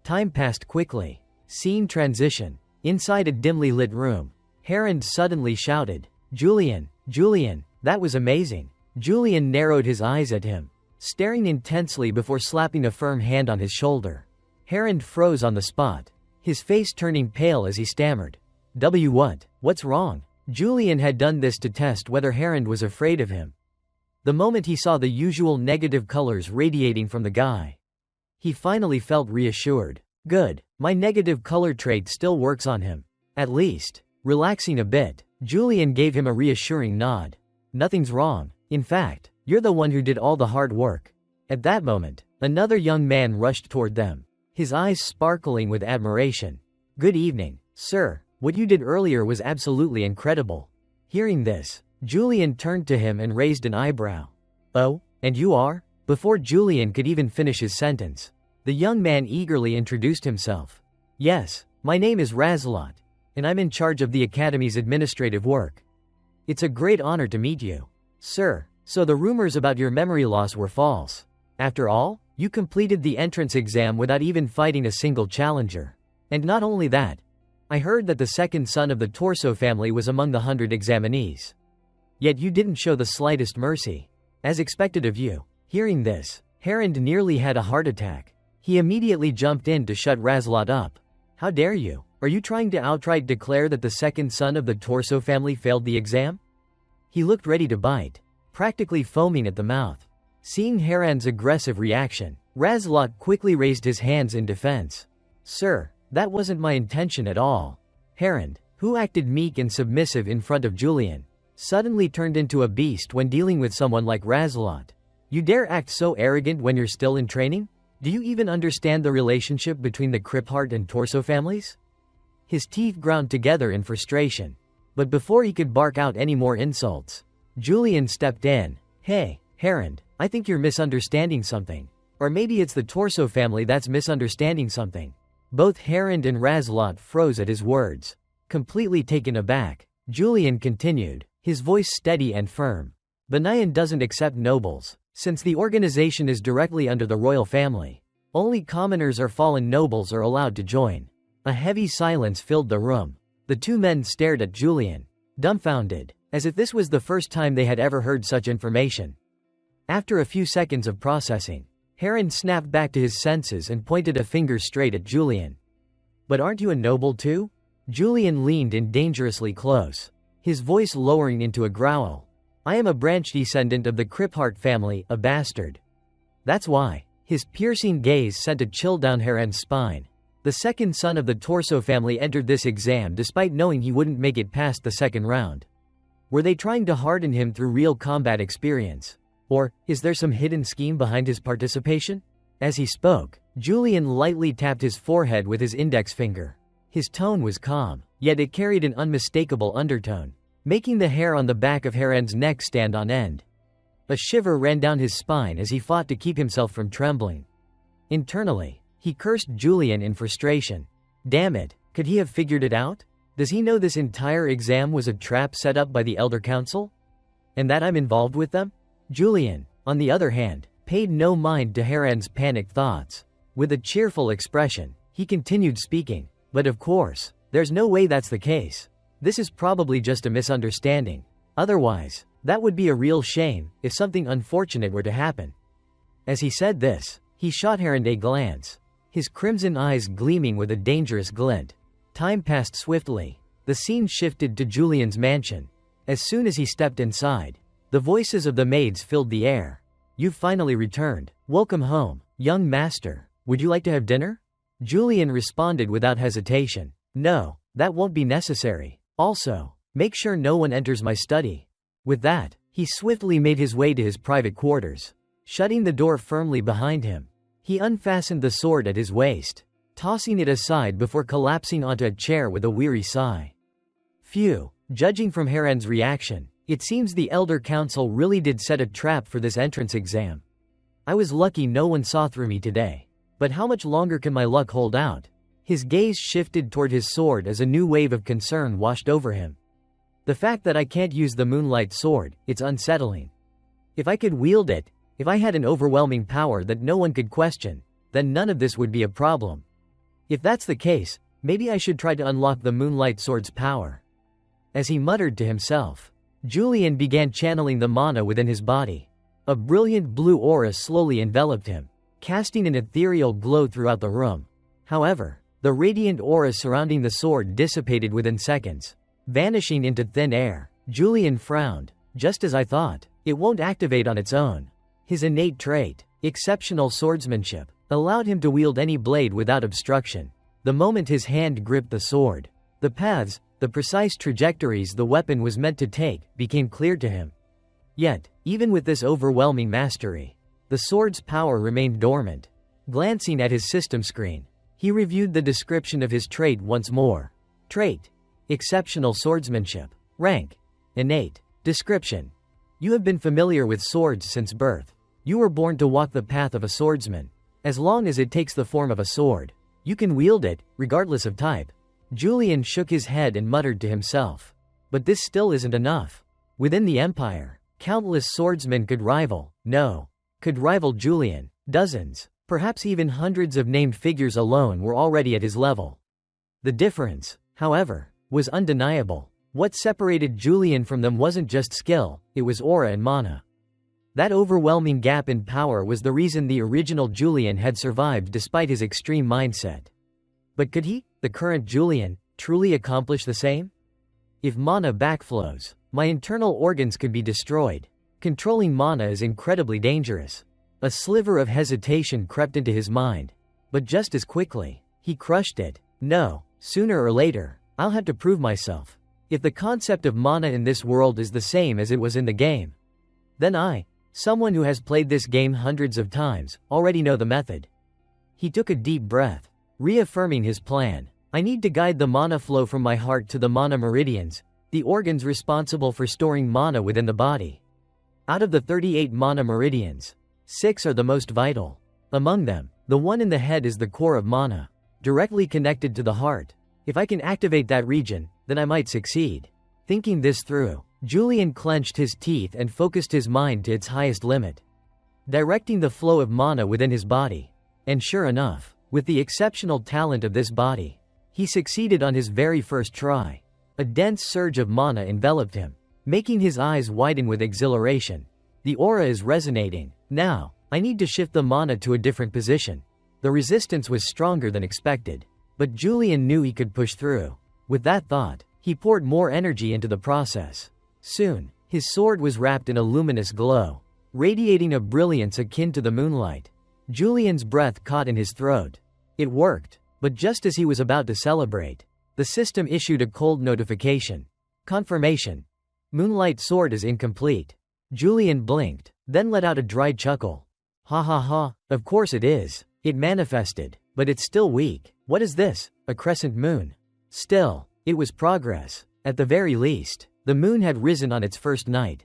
Time passed quickly. Scene transition. Inside a dimly lit room, Harand suddenly shouted, "Julian, Julian, that was amazing." Julian narrowed his eyes at him, staring intensely before slapping a firm hand on his shoulder. Harand froze on the spot, his face turning pale as he stammered, What's wrong?" Julian had done this to test whether Harand was afraid of him. The moment he saw the usual negative colors radiating from the guy, he finally felt reassured. Good, my negative color trait still works on him. At least. Relaxing a bit, Julian gave him a reassuring nod. Nothing's wrong. In fact, you're the one who did all the hard work. At that moment, another young man rushed toward them, his eyes sparkling with admiration. Good evening, sir. What you did earlier was absolutely incredible. Hearing this, Julian turned to him and raised an eyebrow. Oh, and you are? Before Julian could even finish his sentence, the young man eagerly introduced himself. Yes, my name is Razalot, and I'm in charge of the Academy's administrative work. It's a great honor to meet you, sir. So the rumors about your memory loss were false. After all, you completed the entrance exam without even fighting a single challenger. And not only that, I heard that the second son of the Torso family was among the 100 examinees. Yet you didn't show the slightest mercy. As expected of you. Hearing this, Harand nearly had a heart attack. He immediately jumped in to shut Razalot up. How dare you? Are you trying to outright declare that the second son of the Torso family failed the exam? He looked ready to bite, practically foaming at the mouth. Seeing Harand's aggressive reaction, Razalot quickly raised his hands in defense. Sir, that wasn't my intention at all. Harand, who acted meek and submissive in front of Julian, suddenly turned into a beast when dealing with someone like Razalot. You dare act so arrogant when you're still in training? Do you even understand the relationship between the Criphart and Torso families? His teeth ground together in frustration. But before he could bark out any more insults, Julian stepped in. Hey, Harand, I think you're misunderstanding something. Or maybe it's the Torso family that's misunderstanding something. Both Harand and Razalot froze at his words. Completely taken aback, Julian continued, his voice steady and firm. Banayan doesn't accept nobles. Since the organization is directly under the royal family, only commoners or fallen nobles are allowed to join. A heavy silence filled the room. The two men stared at Julian, dumbfounded, as if this was the first time they had ever heard such information. After a few seconds of processing, Harand snapped back to his senses and pointed a finger straight at Julian. But aren't you a noble too? Julian leaned in dangerously close, his voice lowering into a growl. I am a branch descendant of the Criphart family, a bastard. That's why. His piercing gaze sent a chill down Harand's spine. The second son of the Torso family entered this exam despite knowing he wouldn't make it past the second round. Were they trying to harden him through real combat experience? Or, is there some hidden scheme behind his participation? As he spoke, Julian lightly tapped his forehead with his index finger. His tone was calm, yet it carried an unmistakable undertone, making the hair on the back of Harand's neck stand on end. A shiver ran down his spine as he fought to keep himself from trembling. Internally, he cursed Julian in frustration. Damn it, could he have figured it out? Does he know this entire exam was a trap set up by the Elder Council? And that I'm involved with them? Julian, on the other hand, paid no mind to Harand's panicked thoughts. With a cheerful expression, he continued speaking. But of course, there's no way that's the case. This is probably just a misunderstanding. Otherwise, that would be a real shame if something unfortunate were to happen. As he said this, he shot Harand a glance, his crimson eyes gleaming with a dangerous glint. Time passed swiftly. The scene shifted to Julian's mansion. As soon as he stepped inside, the voices of the maids filled the air. You've finally returned. Welcome home, young master. Would you like to have dinner? Julian responded without hesitation. No, that won't be necessary. Also, make sure no one enters my study. With that, he swiftly made his way to his private quarters. shutting the door firmly behind him. He unfastened the sword at his waist, tossing it aside before collapsing onto a chair with a weary sigh. Phew, judging from Haran's reaction, it seems the Elder Council really did set a trap for this entrance exam. I was lucky no one saw through me today. But how much longer can my luck hold out? His gaze shifted toward his sword as a new wave of concern washed over him. The fact that I can't use the Moonlight Sword, it's unsettling. If I could wield it, if I had an overwhelming power that no one could question, then none of this would be a problem. If that's the case, maybe I should try to unlock the Moonlight Sword's power. As he muttered to himself, Julian began channeling the mana within his body. A brilliant blue aura slowly enveloped him, casting an ethereal glow throughout the room. However, the radiant aura surrounding the sword dissipated within seconds, vanishing into thin air. Julian frowned. Just as I thought, it won't activate on its own. His innate trait, exceptional swordsmanship, allowed him to wield any blade without obstruction. The moment his hand gripped the sword, the paths, the precise trajectories the weapon was meant to take, became clear to him. Yet, even with this overwhelming mastery, the sword's power remained dormant. Glancing at his system screen, he reviewed the description of his trait once more. Trait: exceptional swordsmanship. Rank: innate. Description: you have been familiar with swords since birth. You were born to walk the path of a swordsman. As long as it takes the form of a sword, you can wield it, regardless of type. Julian shook his head and muttered to himself. But this still isn't enough. Within the Empire, countless swordsmen could rival Julian. Dozens, perhaps even hundreds of named figures alone were already at his level. The difference, however, was undeniable. What separated Julian from them wasn't just skill, it was aura and mana. That overwhelming gap in power was the reason the original Julian had survived despite his extreme mindset. But could he, the current Julian, truly accomplish the same? If mana backflows, my internal organs could be destroyed. Controlling mana is incredibly dangerous. A sliver of hesitation crept into his mind. But just as quickly, he crushed it. No, sooner or later, I'll have to prove myself. If the concept of mana in this world is the same as it was in the game, then I, someone who has played this game hundreds of times, already know the method. He took a deep breath, reaffirming his plan. I need to guide the mana flow from my heart to the mana meridians, the organs responsible for storing mana within the body. Out of the 38 mana meridians, 6 are the most vital. Among them, the one in the head is the core of mana, directly connected to the heart. If I can activate that region, then I might succeed. Thinking this through, Julian clenched his teeth and focused his mind to its highest limit, directing the flow of mana within his body. And sure enough, with the exceptional talent of this body, he succeeded on his very first try. A dense surge of mana enveloped him, making his eyes widen with exhilaration. The aura is resonating. Now, I need to shift the mana to a different position. The resistance was stronger than expected, but Julian knew he could push through. With that thought, he poured more energy into the process. Soon, his sword was wrapped in a luminous glow, radiating a brilliance akin to the moonlight. Julian's breath caught in his throat. It worked, but just as he was about to celebrate, the system issued a cold notification. Confirmation: Moonlight Sword is incomplete. Julian blinked, then let out a dry chuckle. Ha ha ha, of course it is. It manifested, but it's still weak. What is this, a crescent moon? Still, it was progress. At the very least, the moon had risen on its first night.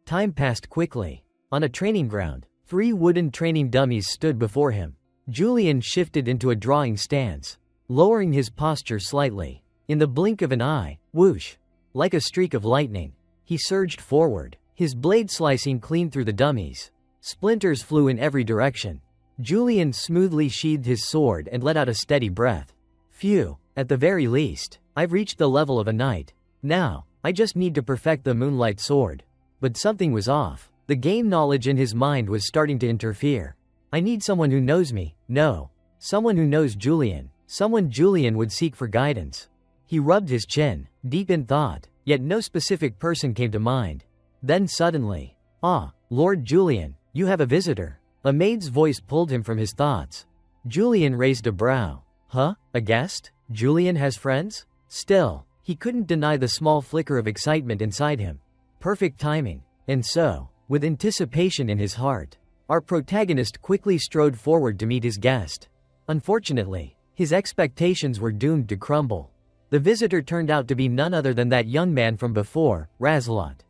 Time passed quickly. On a training ground, 3 wooden training dummies stood before him. Julian shifted into a drawing stance, lowering his posture slightly. In the blink of an eye, whoosh! Like a streak of lightning, he surged forward, his blade slicing clean through the dummies. Splinters flew in every direction. Julian smoothly sheathed his sword and let out a steady breath. Phew, at the very least, I've reached the level of a knight. Now, I just need to perfect the Moonlight Sword. But something was off. The game knowledge in his mind was starting to interfere. I need someone who knows me. No. Someone who knows Julian. Someone Julian would seek for guidance. He rubbed his chin, deep in thought, yet no specific person came to mind. Then suddenly, "Ah, Lord Julian, you have a visitor." A maid's voice pulled him from his thoughts. Julian raised a brow. Huh? A guest? Julian has friends? Still, he couldn't deny the small flicker of excitement inside him. Perfect timing. And so, with anticipation in his heart, Our protagonist quickly strode forward to meet his guest. Unfortunately, his expectations were doomed to crumble. The visitor turned out to be none other than that young man from before, Razalot.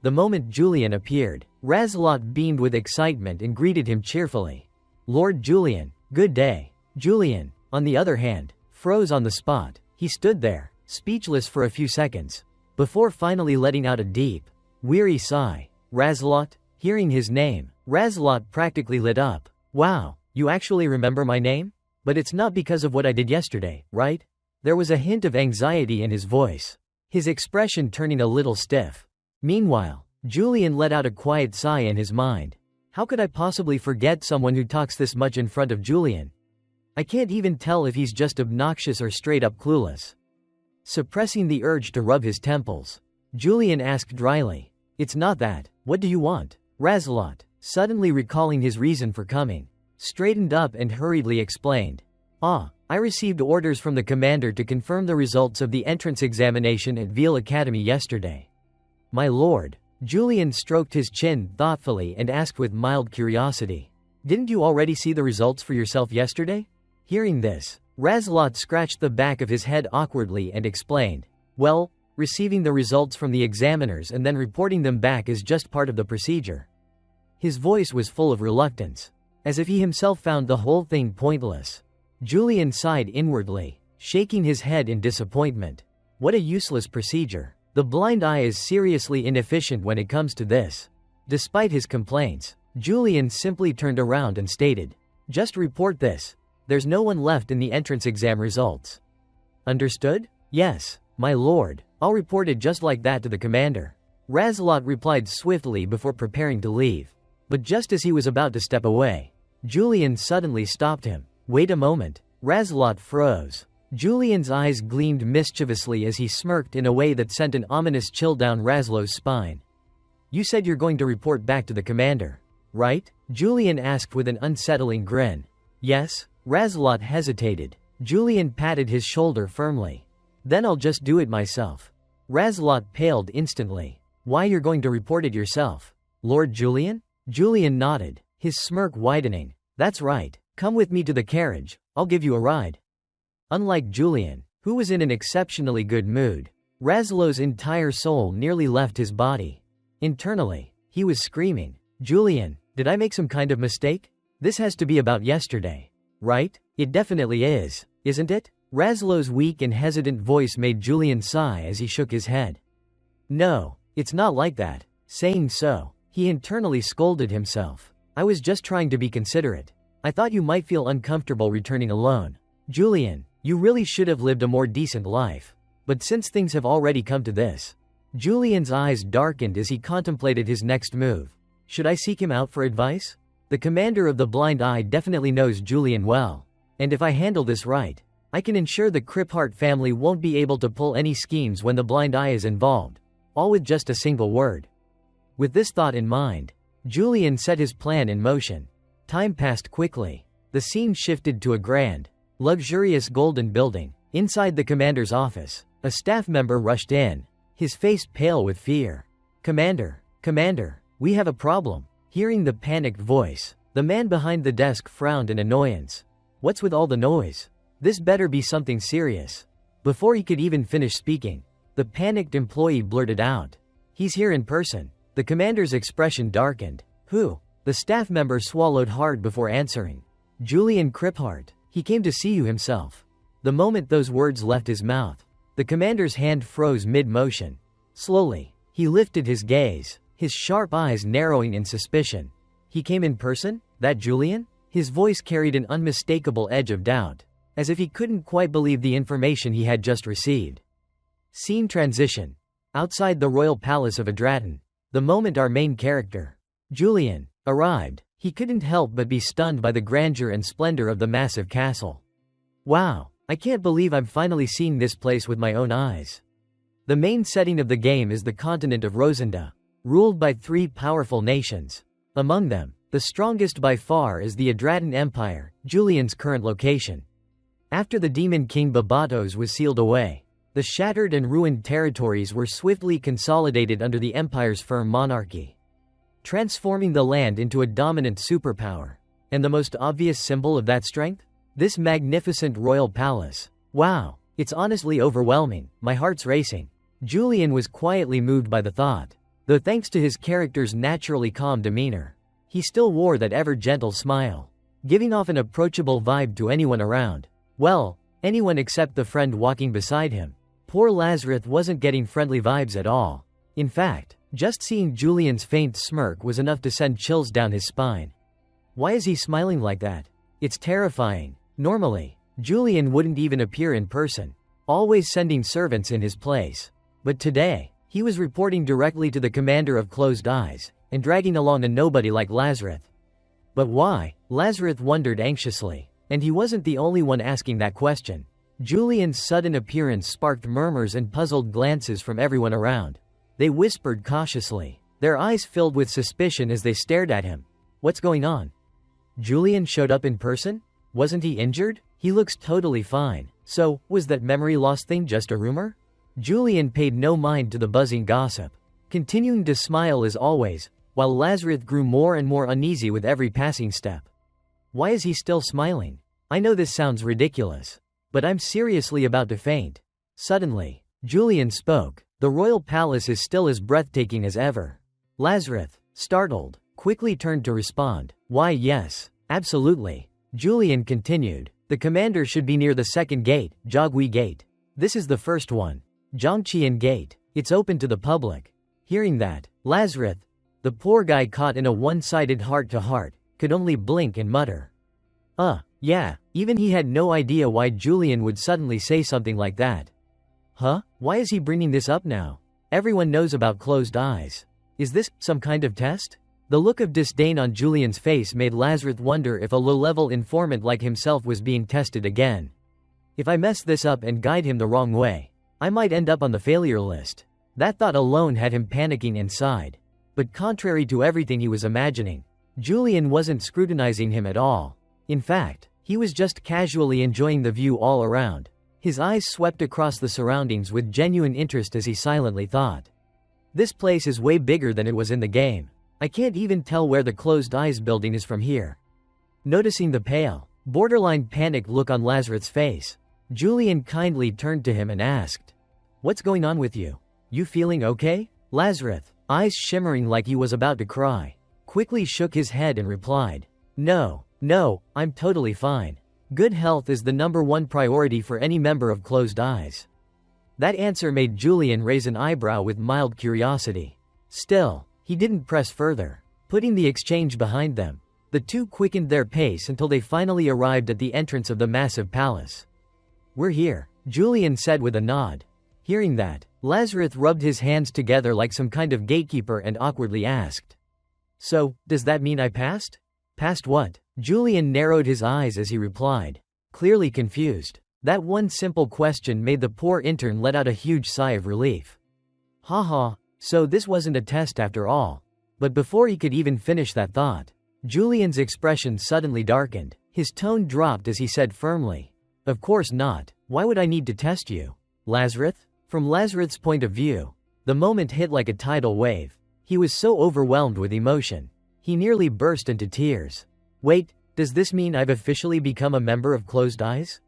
The moment Julian appeared, Razalot beamed with excitement and greeted him cheerfully. "Lord Julian, good day." Julian, on the other hand, froze on the spot. He stood there, speechless for a few seconds, before finally letting out a deep, weary sigh. "Razalot?" Hearing his name, Razalot practically lit up. "Wow, you actually remember my name? But it's not because of what I did yesterday, right?" There was a hint of anxiety in his voice, his expression turning a little stiff. Meanwhile, Julian let out a quiet sigh in his mind. How could I possibly forget someone who talks this much in front of Julian? I can't even tell if he's just obnoxious or straight up clueless. Suppressing the urge to rub his temples, Julian asked dryly, "It's not that. What do you want?" Razalot, suddenly recalling his reason for coming, straightened up and hurriedly explained. I received orders from the commander to confirm the results of the entrance examination at Veal Academy yesterday." "My lord." Julian stroked his chin thoughtfully and asked with mild curiosity, "Didn't you already see the results for yourself yesterday?" Hearing this, Razalot scratched the back of his head awkwardly and explained, "Well, receiving the results from the examiners and then reporting them back is just part of the procedure." His voice was full of reluctance, as if he himself found the whole thing pointless. Julian sighed inwardly, shaking his head in disappointment. What a useless procedure. The blind eye is seriously inefficient when it comes to this. Despite his complaints, Julian simply turned around and stated, "Just report this. There's no one left in the entrance exam results." "Understood? Yes, my lord. I'll report it just like that to the commander." Razalot replied swiftly before preparing to leave. But just as he was about to step away, Julian suddenly stopped him. "Wait a moment." Razalot froze. Julian's eyes gleamed mischievously as he smirked in a way that sent an ominous chill down Razalot's spine. "You said you're going to report back to the commander, right?" Julian asked with an unsettling grin. "Yes." Razalot hesitated. Julian patted his shoulder firmly. "Then I'll just do it myself." Razalot paled instantly. "Why, you're going to report it yourself? Lord Julian?" Julian nodded, his smirk widening. "That's right. Come with me to the carriage, I'll give you a ride." Unlike Julian, who was in an exceptionally good mood, Razalot's entire soul nearly left his body. Internally, he was screaming, "Julian, did I make some kind of mistake? This has to be about yesterday, right?" "It definitely is, isn't it?" Razalot's weak and hesitant voice made Julian sigh as he shook his head. "No, it's not like that." Saying so, he internally scolded himself. "I was just trying to be considerate. I thought you might feel uncomfortable returning alone. Julian, you really should have lived a more decent life. But since things have already come to this..." Julian's eyes darkened as he contemplated his next move. Should I seek him out for advice? The commander of the Blind Eye definitely knows Julian well. And if I handle this right, I can ensure the Criphart family won't be able to pull any schemes when the Blind Eye is involved. All with just a single word. With this thought in mind, Julian set his plan in motion. Time passed quickly. The scene shifted to a grand, luxurious golden building. Inside the commander's office, a staff member rushed in, his face pale with fear. Commander, we have a problem." Hearing the panicked voice, the man behind the desk frowned in annoyance. "What's with all the noise? This better be something serious." Before he could even finish speaking, the panicked employee blurted out, "He's here in person." The commander's expression darkened. "Who?" The staff member swallowed hard before answering. "Julian Criphart. He came to see you himself." The moment those words left his mouth, the commander's hand froze mid-motion. Slowly, he lifted his gaze, his sharp eyes narrowing in suspicion. "He came in person? That Julian?" His voice carried an unmistakable edge of doubt, as if he couldn't quite believe the information he had just received. Scene transition. Outside the royal palace of Adratin, the moment our main character, Julian, arrived, he couldn't help but be stunned by the grandeur and splendor of the massive castle. "Wow, I can't believe I'm finally seeing this place with my own eyes." The main setting of the game is the continent of Rosenda, ruled by 3 powerful nations. Among them, the strongest by far is the Adratin Empire, Julian's current location. After the demon king Babatos was sealed away, the shattered and ruined territories were swiftly consolidated under the empire's firm monarchy. transforming the land into a dominant superpower. And the most obvious symbol of that strength? This magnificent royal palace. Wow, it's honestly overwhelming, my heart's racing. Julian was quietly moved by the thought. Though thanks to his character's naturally calm demeanor, he still wore that ever-gentle smile, giving off an approachable vibe to anyone around. Well, anyone except the friend walking beside him. Poor Lazarus wasn't getting friendly vibes at all. In fact, just seeing Julian's faint smirk was enough to send chills down his spine. Why is he smiling like that? It's terrifying. Normally, Julian wouldn't even appear in person, always sending servants in his place. But today, he was reporting directly to the commander of Closed Eyes, and dragging along a nobody like Lazarus. But why? Lazarus wondered anxiously, and he wasn't the only one asking that question. Julian's sudden appearance sparked murmurs and puzzled glances from everyone around. They whispered cautiously, their eyes filled with suspicion as they stared at him. What's going on? Julian showed up in person? Wasn't he injured? He looks totally fine. So, was that memory loss thing just a rumor? Julian paid no mind to the buzzing gossip, continuing to smile as always, while Lazarus grew more and more uneasy with every passing step. Why is he still smiling? I know this sounds ridiculous, but I'm seriously about to faint. Suddenly, Julian spoke. The royal palace is still as breathtaking as ever. Lazarus, startled, quickly turned to respond. Why yes, absolutely. Julian continued. The commander should be near the second gate, Jogwi Gate. This is the first one. Zhongqian Gate. It's open to the public. Hearing that, Lazarus, the poor guy caught in a one-sided heart-to-heart, could only blink and mutter. Yeah, even he had no idea why Julian would suddenly say something like that. Huh? Why is he bringing this up now? Everyone knows about Closed Eyes. Is this some kind of test? The look of disdain on Julian's face made Lazarus wonder if a low-level informant like himself was being tested again. If I mess this up and guide him the wrong way, I might end up on the failure list. That thought alone had him panicking inside. But contrary to everything he was imagining, Julian wasn't scrutinizing him at all. In fact, he was just casually enjoying the view all around. His eyes swept across the surroundings with genuine interest as he silently thought. This place is way bigger than it was in the game. I can't even tell where the Closed Eyes building is from here. Noticing the pale, borderline panicked look on Lazarus' face, Julian kindly turned to him and asked, "What's going on with you? You feeling okay?" Lazarus, eyes shimmering like he was about to cry, quickly shook his head and replied, No, I'm totally fine. Good health is the #1 priority for any member of Closed Eyes." That answer made Julian raise an eyebrow with mild curiosity. Still, he didn't press further. Putting the exchange behind them, the two quickened their pace until they finally arrived at the entrance of the massive palace. "We're here," Julian said with a nod. Hearing that, Lazarus rubbed his hands together like some kind of gatekeeper and awkwardly asked, "So, does that mean I passed?" "Passed what?" Julian narrowed his eyes as he replied, clearly confused. That one simple question made the poor intern let out a huge sigh of relief. Haha, so this wasn't a test after all. But before he could even finish that thought, Julian's expression suddenly darkened. His tone dropped as he said firmly, "Of course not. Why would I need to test you?" Lazarus? From Lazarus' point of view, the moment hit like a tidal wave. He was so overwhelmed with emotion. He nearly burst into tears. Wait, does this mean I've officially become a member of Closed Eyes?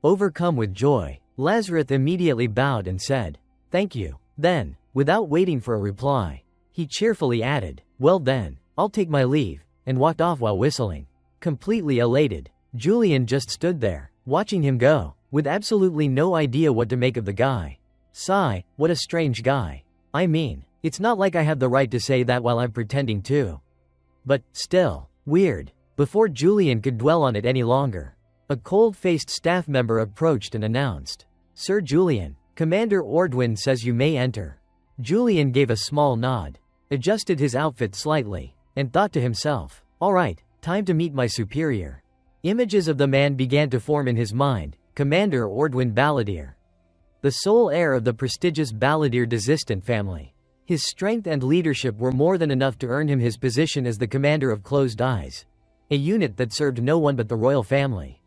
Overcome with joy, Lazarus immediately bowed and said, "Thank you." Then, without waiting for a reply, he cheerfully added, "Well then, I'll take my leave," and walked off while whistling. Completely elated, Julian just stood there, watching him go, with absolutely no idea what to make of the guy. Sigh, what a strange guy. I mean, it's not like I have the right to say that while I'm pretending to. But, still, weird. Before Julian could dwell on it any longer, a cold-faced staff member approached and announced, "Sir Julian, Commander Ordwin says you may enter." Julian gave a small nod, adjusted his outfit slightly, and thought to himself, "All right, time to meet my superior." Images of the man began to form in his mind, Commander Ordwin Balladeer, the sole heir of the prestigious Balladeer descendant family. His strength and leadership were more than enough to earn him his position as the commander of Closed Eyes, a unit that served no one but the royal family,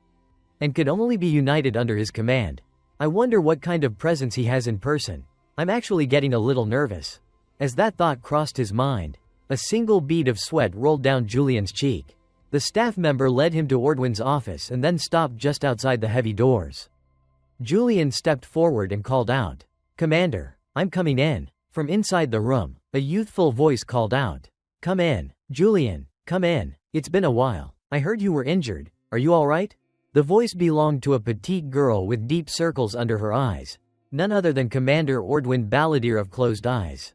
and could only be united under his command. I wonder what kind of presence he has in person. I'm actually getting a little nervous. As that thought crossed his mind, A single bead of sweat rolled down Julian's cheek. The staff member led him to Ordwin's office and then stopped just outside the heavy doors. Julian stepped forward and called out, "Commander, I'm coming in." From inside the room, a youthful voice called out, "Come in, Julian, come in. It's been a while. I heard you were injured. Are you all right?" The voice belonged to a petite girl with deep circles under her eyes, none other than Commander Ordwin Balladeer of Closed Eyes.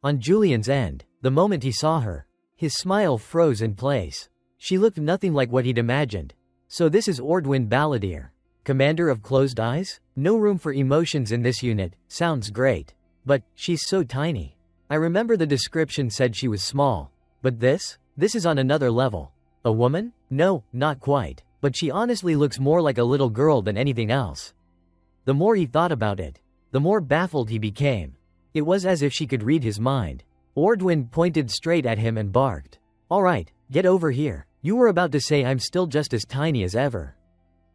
On Julian's end, the moment he saw her, his smile froze in place. She looked nothing like what he'd imagined. So this is Ordwin Balladeer, Commander of Closed Eyes? No room for emotions in this unit. Sounds great. But she's so tiny. I remember the description said she was small. But this is on another level. A woman? No, not quite. But she honestly looks more like a little girl than anything else. The more he thought about it, the more baffled he became. It was as if she could read his mind. Ordwin pointed straight at him and barked, "All right, get over here. You were about to say I'm still just as tiny as ever.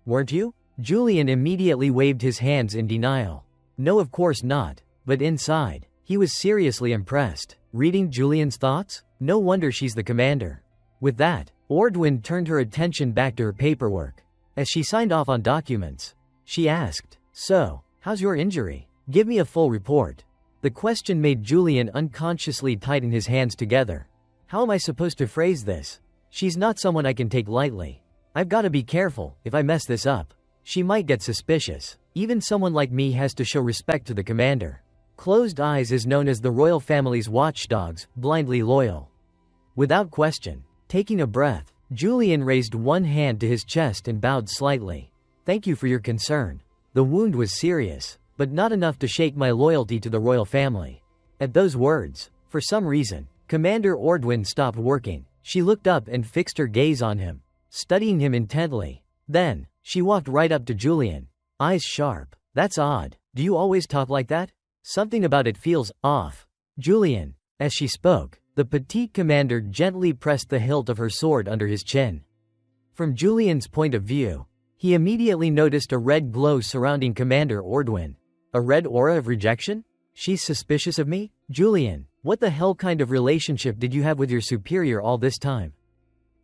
Weren't you?" Julian immediately waved his hands in denial. No, of course not. But inside, he was seriously impressed. Reading Julian's thoughts? No wonder she's the commander. With that, Ordwin turned her attention back to her paperwork. As she signed off on documents, she asked, "So, how's your injury? Give me a full report." The question made Julian unconsciously tighten his hands together. How am I supposed to phrase this? She's not someone I can take lightly. I've got to be careful. If I mess this up, she might get suspicious. Even someone like me has to show respect to the commander. Closed Eyes is known as the royal family's watchdogs, blindly loyal. Without question, taking a breath, Julian raised one hand to his chest and bowed slightly. "Thank you for your concern. The wound was serious, but not enough to shake my loyalty to the royal family." At those words, for some reason, Commander Ordwin stopped working. She looked up and fixed her gaze on him, studying him intently. Then, she walked right up to Julian, eyes sharp. "That's odd. Do you always talk like that? Something about it feels off." Julian. As she spoke, the petite commander gently pressed the hilt of her sword under his chin. From Julian's point of view, he immediately noticed a red glow surrounding Commander Ordwin. A red aura of rejection? She's suspicious of me? Julian, what the hell kind of relationship did you have with your superior all this time?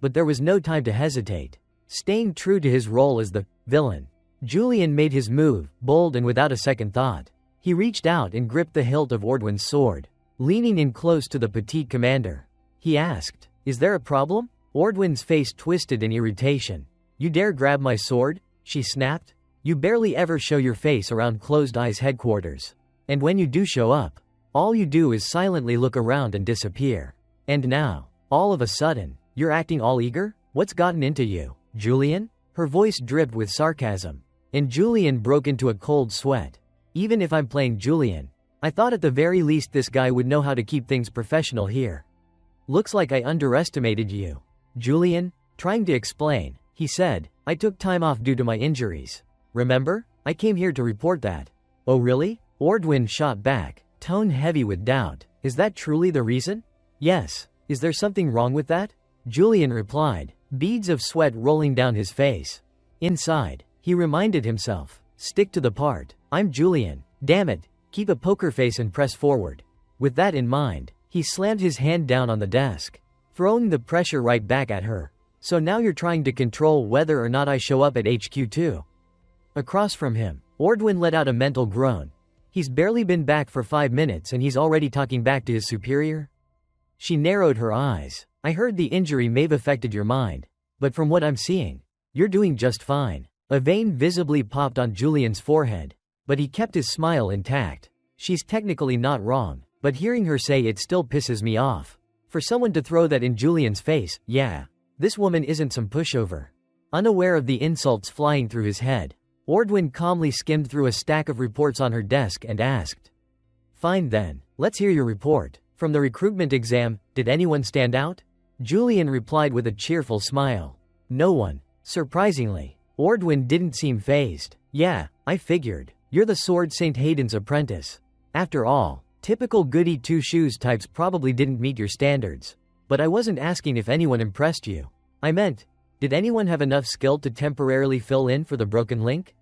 But there was no time to hesitate. Staying true to his role as the villain, Julian made his move, bold and without a second thought. He reached out and gripped the hilt of Ordwin's sword, leaning in close to the petite commander. He asked, "Is there a problem?" Ordwin's face twisted in irritation. "You dare grab my sword?" she snapped. "You barely ever show your face around Closed Eyes headquarters. And when you do show up, all you do is silently look around and disappear. And now, all of a sudden, you're acting all eager? What's gotten into you, Julian?" Her voice dripped with sarcasm, and Julian broke into a cold sweat. Even if I'm playing Julian, I thought at the very least this guy would know how to keep things professional here. "Looks like I underestimated you, Julian." Trying to explain, he said, "I took time off due to my injuries. Remember? I came here to report that." "Oh really?" Ordwin shot back, tone heavy with doubt. "Is that truly the reason?" "Yes. Is there something wrong with that?" Julian replied, beads of sweat rolling down his face. Inside, he reminded himself, "Stick to the part. I'm Julian. Damn it. Keep a poker face and press forward." With that in mind, he slammed his hand down on the desk, throwing the pressure right back at her. "So now you're trying to control whether or not I show up at HQ too?" Across from him, Ordwin let out a mental groan. He's barely been back for 5 minutes and he's already talking back to his superior? She narrowed her eyes. "I heard the injury may have affected your mind, but from what I'm seeing, you're doing just fine." A vein visibly popped on Julian's forehead, but he kept his smile intact. "She's technically not wrong, but hearing her say it still pisses me off. For someone to throw that in Julian's face, yeah. This woman isn't some pushover." Unaware of the insults flying through his head, Ordwin calmly skimmed through a stack of reports on her desk and asked, "Fine then, let's hear your report. From the recruitment exam, did anyone stand out?" Julian replied with a cheerful smile. "No one." Surprisingly, Ordwin didn't seem fazed. "Yeah, I figured. You're the Sword St. Hayden's apprentice. After all, typical goody two-shoes types probably didn't meet your standards. But I wasn't asking if anyone impressed you. I meant, did anyone have enough skill to temporarily fill in for the broken link?"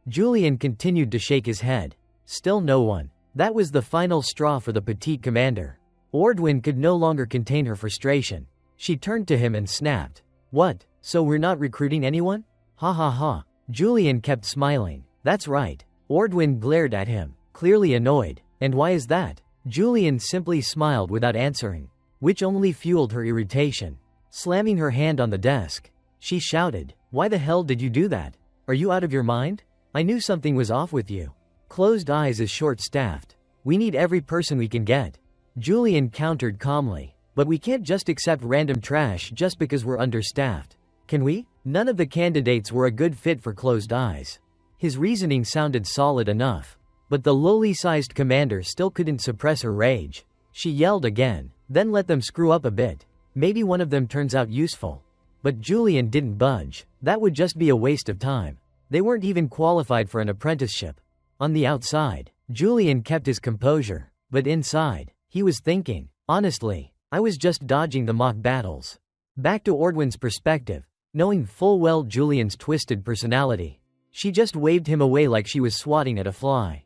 Julian continued to shake his head. Still no one. That was the final straw for the petite commander. Ordwin could no longer contain her frustration. She turned to him and snapped. What? So we're not recruiting anyone? Ha ha ha. Julian kept smiling. That's right. Ordwin glared at him, clearly annoyed. And why is that? Julian simply smiled without answering, which only fueled her irritation. Slamming her hand on the desk, she shouted, Why the hell did you do that? Are you out of your mind? I knew something was off with you. Closed Eyes is short-staffed. We need every person we can get. Julian countered calmly. But we can't just accept random trash just because we're understaffed. Can we? None of the candidates were a good fit for Closed Eyes. His reasoning sounded solid enough. But the lowly-sized commander still couldn't suppress her rage. She yelled again, then let them screw up a bit. Maybe one of them turns out useful. But Julian didn't budge. That would just be a waste of time. They weren't even qualified for an apprenticeship. On the outside, Julian kept his composure. But inside, he was thinking, honestly, I was just dodging the mock battles. Back to Ordwin's perspective, knowing full well Julian's twisted personality, she just waved him away like she was swatting at a fly.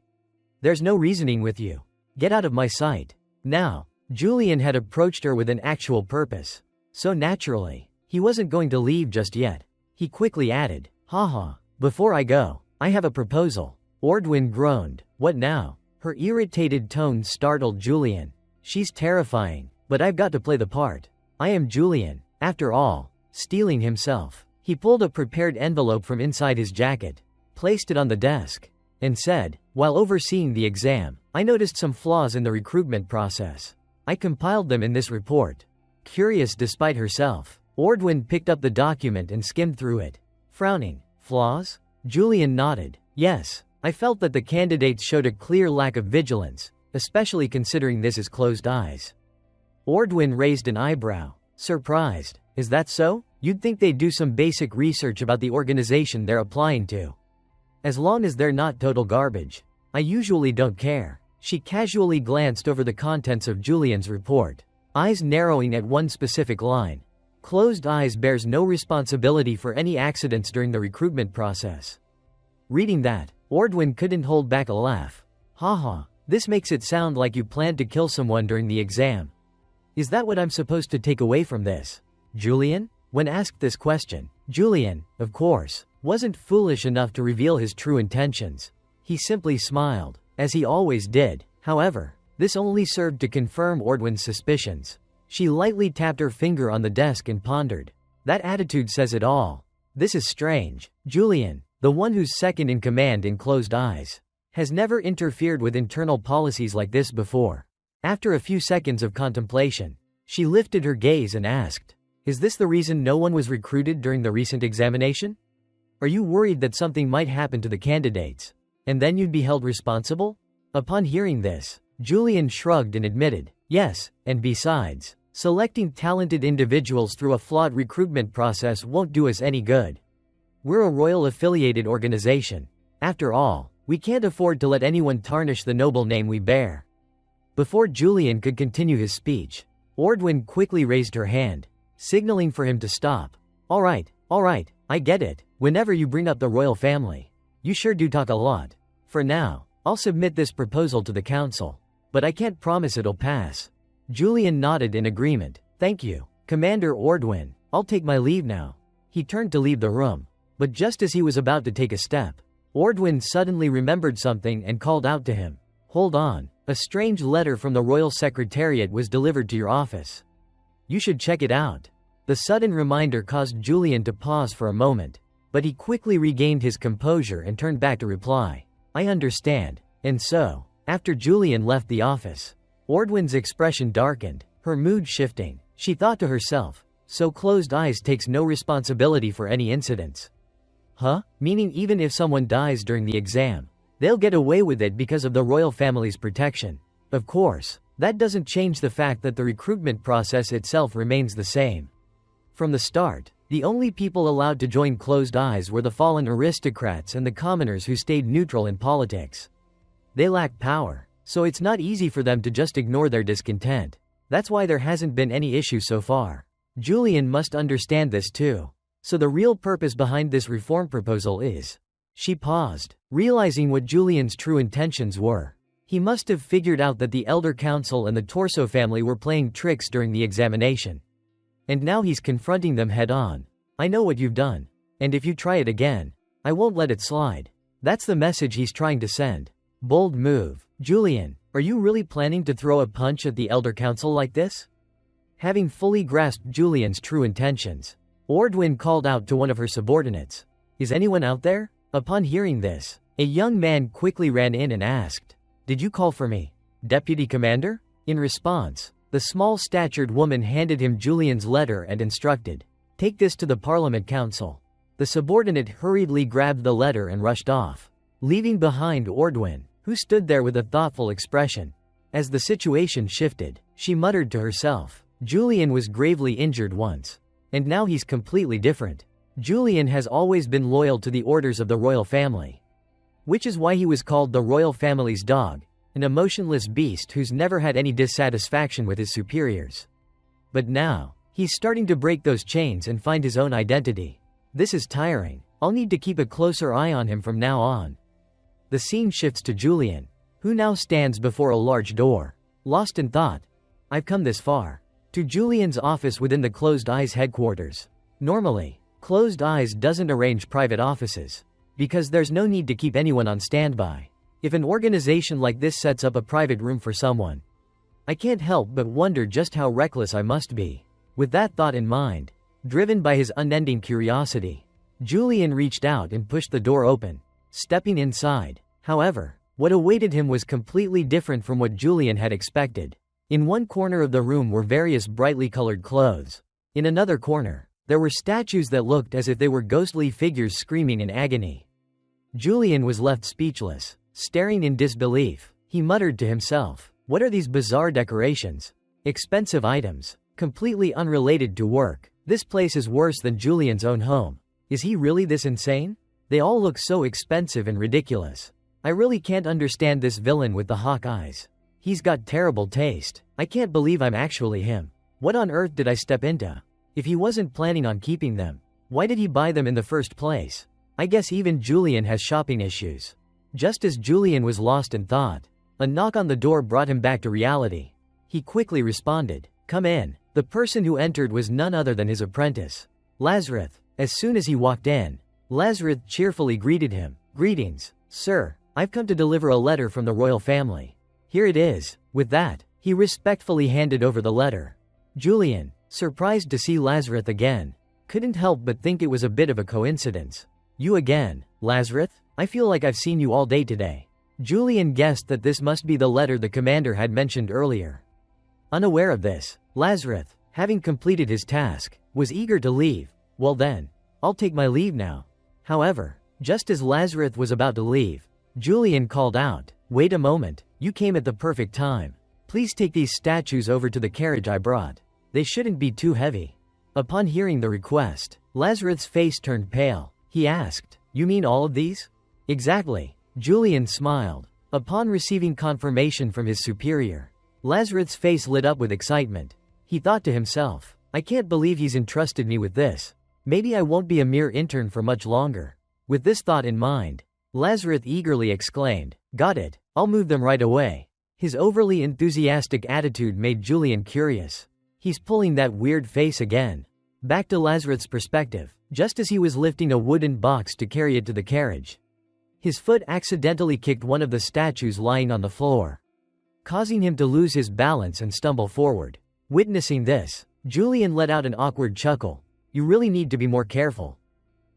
There's no reasoning with you. Get out of my sight. Now, Julian had approached her with an actual purpose. So naturally, he wasn't going to leave just yet. He quickly added, Haha, before I go, I have a proposal. Ordwin groaned. What now? Her irritated tone startled Julian. She's terrifying, but I've got to play the part. I am Julian, after all. Stealing himself, he pulled a prepared envelope from inside his jacket, placed it on the desk, and said, while overseeing the exam, I noticed some flaws in the recruitment process. I compiled them in this report. Curious despite herself, Ordwin picked up the document and skimmed through it. Frowning. Flaws? Julian nodded. Yes, I felt that the candidates showed a clear lack of vigilance, especially considering this is Closed Eyes. Ordwin raised an eyebrow, surprised. Is that so? You'd think they'd do some basic research about the organization they're applying to. As long as they're not total garbage. I usually don't care. She casually glanced over the contents of Julian's report, eyes narrowing at one specific line. Closed Eyes bears no responsibility for any accidents during the recruitment process. Reading that, Ordwin couldn't hold back a laugh. Haha, this makes it sound like you planned to kill someone during the exam. Is that what I'm supposed to take away from this? Julian? When asked this question, Julian, of course, wasn't foolish enough to reveal his true intentions. He simply smiled, as he always did. However, this only served to confirm Ordwin's suspicions. She lightly tapped her finger on the desk and pondered. That attitude says it all. This is strange. Julian, the one who's second in command in Closed Eyes, has never interfered with internal policies like this before. After a few seconds of contemplation, she lifted her gaze and asked, Is this the reason no one was recruited during the recent examination? Are you worried that something might happen to the candidates, and then you'd be held responsible? Upon hearing this, Julian shrugged and admitted, Yes, and besides, selecting talented individuals through a flawed recruitment process won't do us any good. We're a royal-affiliated organization. After all, we can't afford to let anyone tarnish the noble name we bear. Before Julian could continue his speech, Ordwin quickly raised her hand, signaling for him to stop. All right, I get it. Whenever you bring up the royal family, you sure do talk a lot. For now, I'll submit this proposal to the council, but I can't promise it'll pass. Julian nodded in agreement. Thank you, Commander Ordwin. I'll take my leave now. He turned to leave the room, but just as he was about to take a step, Ordwin suddenly remembered something and called out to him. Hold on, a strange letter from the Royal Secretariat was delivered to your office. You should check it out. The sudden reminder caused Julian to pause for a moment, but he quickly regained his composure and turned back to reply. I understand. And so, after Julian left the office, Ordwin's expression darkened, her mood shifting. She thought to herself, so Closed Eyes takes no responsibility for any incidents. Huh? Meaning even if someone dies during the exam, they'll get away with it because of the royal family's protection. Of course, that doesn't change the fact that the recruitment process itself remains the same. From the start, the only people allowed to join Closed Eyes were the fallen aristocrats and the commoners who stayed neutral in politics. They lack power, so it's not easy for them to just ignore their discontent. That's why there hasn't been any issue so far. Julian must understand this too. So the real purpose behind this reform proposal is... She paused, realizing what Julian's true intentions were. He must have figured out that the Elder Council and the Torso family were playing tricks during the examination. And now he's confronting them head-on. I know what you've done. And if you try it again, I won't let it slide. That's the message he's trying to send. Bold move. Julian, are you really planning to throw a punch at the Elder Council like this? Having fully grasped Julian's true intentions, Ordwin called out to one of her subordinates. Is anyone out there? Upon hearing this, a young man quickly ran in and asked, Did you call for me, Deputy Commander? In response, the small-statured woman handed him Julian's letter and instructed, Take this to the Parliament Council. The subordinate hurriedly grabbed the letter and rushed off, leaving behind Ordwin, who stood there with a thoughtful expression. As the situation shifted, she muttered to herself, Julian was gravely injured once. And now he's completely different. Julian has always been loyal to the orders of the royal family. Which is why he was called the royal family's dog, an emotionless beast who's never had any dissatisfaction with his superiors. But now, he's starting to break those chains and find his own identity. This is tiring. I'll need to keep a closer eye on him from now on. The scene shifts to Julian, who now stands before a large door, lost in thought. I've come this far. To Julian's office within the Closed Eyes headquarters. Normally, Closed Eyes doesn't arrange private offices, because there's no need to keep anyone on standby. If an organization like this sets up a private room for someone, I can't help but wonder just how reckless I must be. With that thought in mind, driven by his unending curiosity, Julian reached out and pushed the door open, stepping inside. However, what awaited him was completely different from what Julian had expected. In one corner of the room were various brightly colored clothes. In another corner, there were statues that looked as if they were ghostly figures screaming in agony. Julian was left speechless, staring in disbelief. He muttered to himself, What are these bizarre decorations? Expensive items, completely unrelated to work. This place is worse than Julian's own home. Is he really this insane? They all look so expensive and ridiculous. I really can't understand this villain with the hawk eyes. He's got terrible taste. I can't believe I'm actually him. What on earth did I step into? If he wasn't planning on keeping them, why did he buy them in the first place? I guess even Julian has shopping issues. Just as Julian was lost in thought, a knock on the door brought him back to reality. He quickly responded, Come in. The person who entered was none other than his apprentice, Lazarus. As soon as he walked in, Lazarus cheerfully greeted him. Greetings, sir. I've come to deliver a letter from the royal family. Here it is. With that, he respectfully handed over the letter. Julian, surprised to see Lazarus again, couldn't help but think it was a bit of a coincidence. You again, Lazarus? I feel like I've seen you all day today. Julian guessed that this must be the letter the commander had mentioned earlier. Unaware of this, Lazarus, having completed his task, was eager to leave. Well then, I'll take my leave now. However, just as Lazarus was about to leave, Julian called out, Wait a moment, you came at the perfect time. Please take these statues over to the carriage I brought. They shouldn't be too heavy. Upon hearing the request, Lazarus' face turned pale. He asked, You mean all of these? Exactly. Julian smiled. Upon receiving confirmation from his superior, Lazarus' face lit up with excitement. He thought to himself, I can't believe he's entrusted me with this. Maybe I won't be a mere intern for much longer. With this thought in mind, Lazarus eagerly exclaimed, Got it. I'll move them right away. His overly enthusiastic attitude made Julian curious. He's pulling that weird face again. Back to Lazarus' perspective, just as he was lifting a wooden box to carry it to the carriage, his foot accidentally kicked one of the statues lying on the floor, causing him to lose his balance and stumble forward. Witnessing this, Julian let out an awkward chuckle. You really need to be more careful,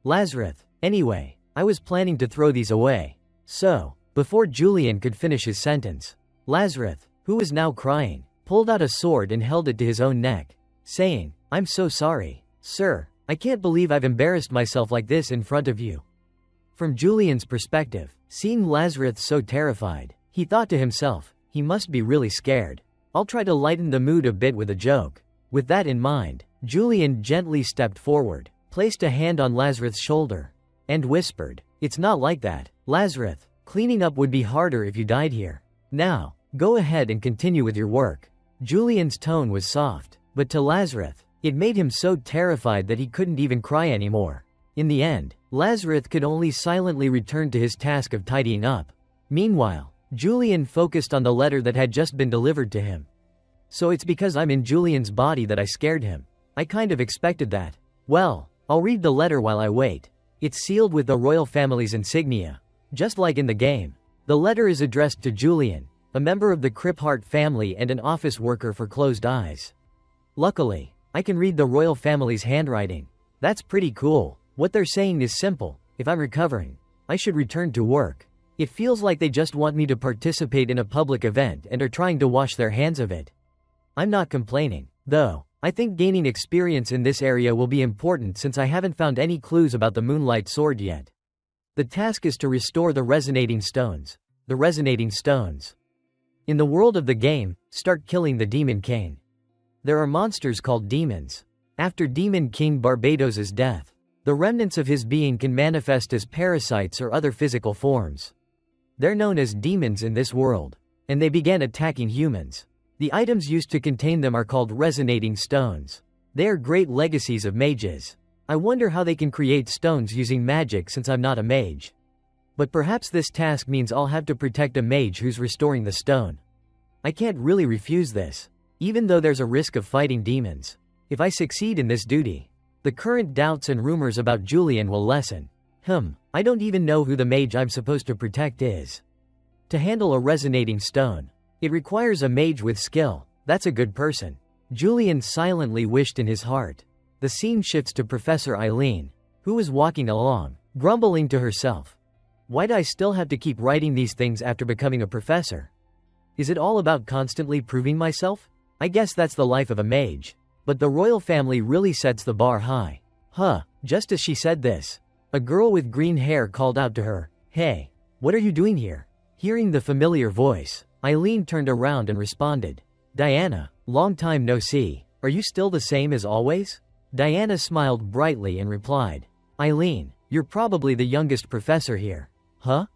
Lazarus. Anyway, I was planning to throw these away. So, before Julian could finish his sentence, Lazarus, who was now crying, pulled out a sword and held it to his own neck, saying, I'm so sorry, sir. I can't believe I've embarrassed myself like this in front of you. From Julian's perspective, seeing Lazarus so terrified, he thought to himself, he must be really scared. I'll try to lighten the mood a bit with a joke. With that in mind, Julian gently stepped forward, placed a hand on Lazarus' shoulder, and whispered, It's not like that, Lazarus. Cleaning up would be harder if you died here. Now, go ahead and continue with your work. Julian's tone was soft, but to Lazarus, it made him so terrified that he couldn't even cry anymore. In the end, Lazarus could only silently return to his task of tidying up. Meanwhile, Julian focused on the letter that had just been delivered to him. So it's because I'm in Julian's body that I scared him. I kind of expected that. Well, I'll read the letter while I wait. It's sealed with the royal family's insignia. Just like in the game. The letter is addressed to Julian, a member of the Kriphart family and an office worker for Closed Eyes. Luckily, I can read the royal family's handwriting. That's pretty cool. What they're saying is simple. If I'm recovering, I should return to work. It feels like they just want me to participate in a public event and are trying to wash their hands of it. I'm not complaining, though. I think gaining experience in this area will be important since I haven't found any clues about the Moonlight Sword yet. The task is to restore the resonating stones. The resonating stones. In the world of the game, start killing the Demon King. There are monsters called demons. After Demon King Barbados's death, the remnants of his being can manifest as parasites or other physical forms. They're known as demons in this world, and they began attacking humans. The items used to contain them are called resonating stones. They are great legacies of mages. I wonder how they can create stones using magic since I'm not a mage. But perhaps this task means I'll have to protect a mage who's restoring the stone. I can't really refuse this, even though there's a risk of fighting demons. If I succeed in this duty, the current doubts and rumors about Julian will lessen. I don't even know who the mage I'm supposed to protect is. To handle a resonating stone, it requires a mage with skill. That's a good person. Julian silently wished in his heart. The scene shifts to Professor Eileen, who was walking along, grumbling to herself. Why'd I still have to keep writing these things after becoming a professor? Is it all about constantly proving myself? I guess that's the life of a mage. But the royal family really sets the bar high. Just as she said this, a girl with green hair called out to her, "Hey, what are you doing here?" Hearing the familiar voice, Eileen turned around and responded, "Diana, long time no see. Are you still the same as always?" Diana smiled brightly and replied, "Eileen, you're probably the youngest professor here."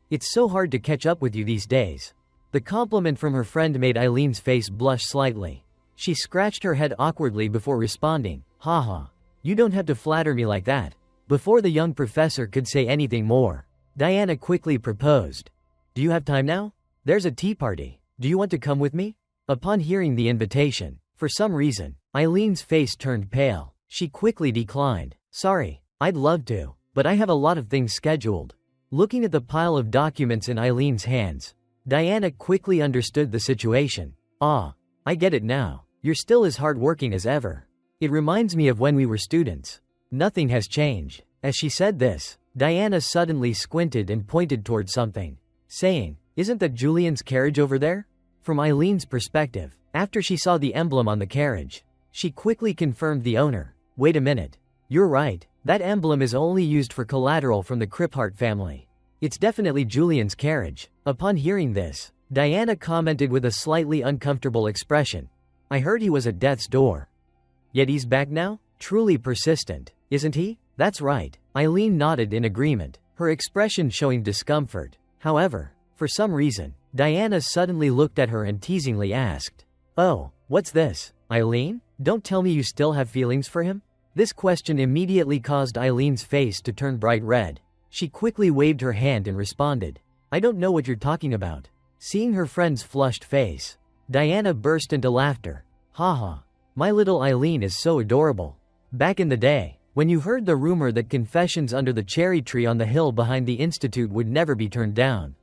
It's so hard to catch up with you these days. The compliment from her friend made Eileen's face blush slightly. She scratched her head awkwardly before responding, "Haha. You don't have to flatter me like that." Before the young professor could say anything more, Diana quickly proposed, "Do you have time now? There's a tea party. Do you want to come with me?" Upon hearing the invitation, for some reason, Eileen's face turned pale. She quickly declined. "Sorry, I'd love to, but I have a lot of things scheduled." Looking at the pile of documents in Eileen's hands, Diana quickly understood the situation. I get it now. You're still as hardworking as ever. It reminds me of when we were students. Nothing has changed." As she said this, Diana suddenly squinted and pointed toward something, saying, "Isn't that Julian's carriage over there?" From Eileen's perspective, after she saw the emblem on the carriage, she quickly confirmed the owner. "Wait a minute. You're right, that emblem is only used for collateral from the Kriphart family. It's definitely Julian's carriage." Upon hearing this, Diana commented with a slightly uncomfortable expression, "I heard he was at death's door. Yet he's back now? Truly persistent, isn't he?" "That's right." Eileen nodded in agreement, her expression showing discomfort. However, for some reason, Diana suddenly looked at her and teasingly asked, "Oh, what's this, Eileen? Don't tell me you still have feelings for him?" This question immediately caused Eileen's face to turn bright red. She quickly waved her hand and responded, "I don't know what you're talking about." Seeing her friend's flushed face, Diana burst into laughter. "Haha, my little Eileen is so adorable. Back in the day, when you heard the rumor that confessions under the cherry tree on the hill behind the institute would never be turned down,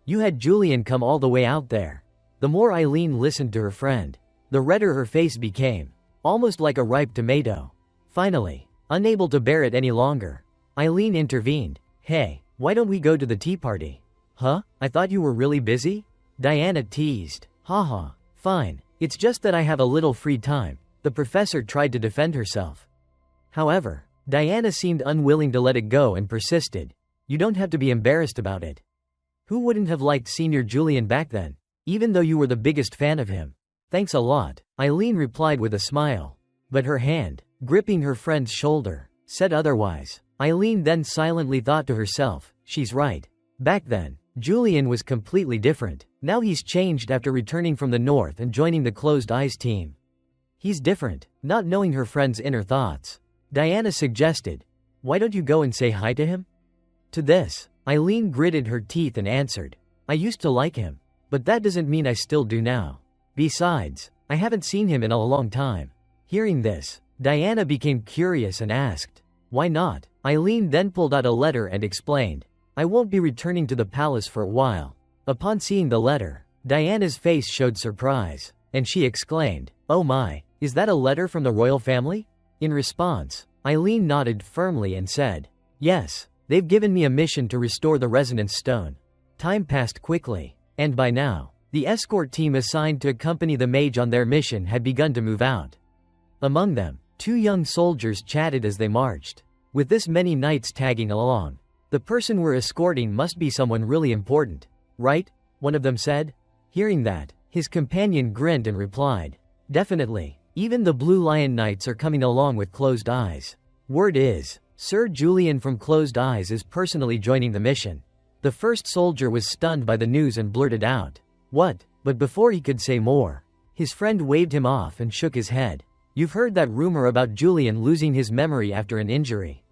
you had Julian come all the way out there." The more Eileen listened to her friend, the redder her face became, almost like a ripe tomato. Finally, unable to bear it any longer, Eileen intervened. "Hey, why don't we go to the tea party?" I thought you were really busy?" Diana teased. "Haha, fine. It's just that I have a little free time." The professor tried to defend herself. However, Diana seemed unwilling to let it go and persisted. "You don't have to be embarrassed about it. Who wouldn't have liked Senior Julian back then? Even though you were the biggest fan of him." "Thanks a lot," Eileen replied with a smile. But her hand, gripping her friend's shoulder, said otherwise. Eileen then silently thought to herself, she's right. Back then, Julian was completely different. Now he's changed after returning from the north and joining the Closed Eyes team. He's different. Not knowing her friend's inner thoughts, Diana suggested, "Why don't you go and say hi to him?" To this, Eileen gritted her teeth and answered, "I used to like him. But that doesn't mean I still do now. Besides, I haven't seen him in a long time. Hearing this, Diana became curious and asked, "Why not?" Eileen then pulled out a letter and explained, "I won't be returning to the palace for a while." Upon seeing the letter, Diana's face showed surprise, and she exclaimed, "Oh my, is that a letter from the royal family?" In response, Eileen nodded firmly and said, "Yes, they've given me a mission to restore the resonance stone." Time passed quickly, and by now, the escort team assigned to accompany the mage on their mission had begun to move out. Among them, 2 young soldiers chatted as they marched. With this many knights tagging along, the person we're escorting must be someone really important, right? One of them said. Hearing that, his companion grinned and replied, "Definitely. Even the Blue Lion Knights are coming along with Closed Eyes. Word is, Sir Julian from Closed Eyes is personally joining the mission." The first soldier was stunned by the news and blurted out, "What?" But before he could say more, his friend waved him off and shook his head. "You've heard that rumor about Julian losing his memory after an injury,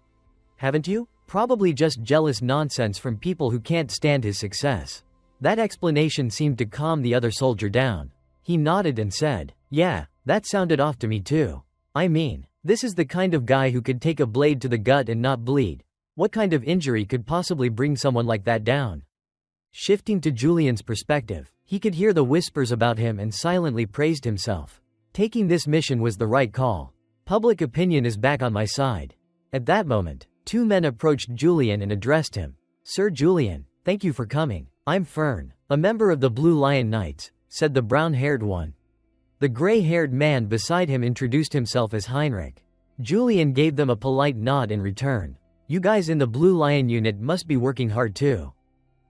haven't you? Probably just jealous nonsense from people who can't stand his success." That explanation seemed to calm the other soldier down. He nodded and said, "Yeah, that sounded off to me too. I mean, this is the kind of guy who could take a blade to the gut and not bleed. What kind of injury could possibly bring someone like that down?" Shifting to Julian's perspective, he could hear the whispers about him and silently praised himself. Taking this mission was the right call. Public opinion is back on my side. At that moment, 2 men approached Julian and addressed him. "Sir Julian, thank you for coming. I'm Fern, a member of the Blue Lion Knights," said the brown-haired one. The gray-haired man beside him introduced himself as Heinrich. Julian gave them a polite nod in return. "You guys in the Blue Lion unit must be working hard too.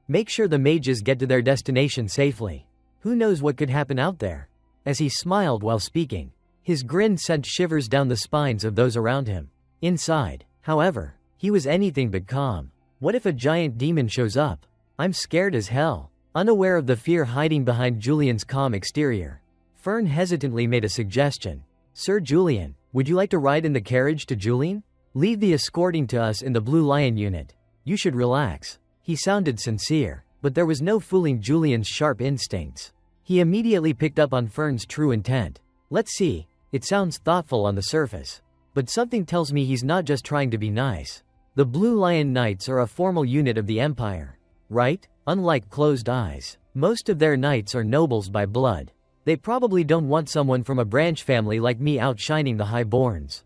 Make sure the mages get to their destination safely. Who knows what could happen out there?" As he smiled while speaking, his grin sent shivers down the spines of those around him. Inside, however, he was anything but calm. What if a giant demon shows up? I'm scared as hell. Unaware of the fear hiding behind Julian's calm exterior, Fern hesitantly made a suggestion. "Sir Julian, would you like to ride in the carriage to Julian? Leave the escorting to us in the Blue Lion unit. You should relax." He sounded sincere, but there was no fooling Julian's sharp instincts. He immediately picked up on Fern's true intent. "Let's see, it sounds thoughtful on the surface. But something tells me he's not just trying to be nice. The Blue Lion Knights are a formal unit of the Empire, right? Unlike Closed Eyes, most of their knights are nobles by blood. They probably don't want someone from a branch family like me outshining the highborns.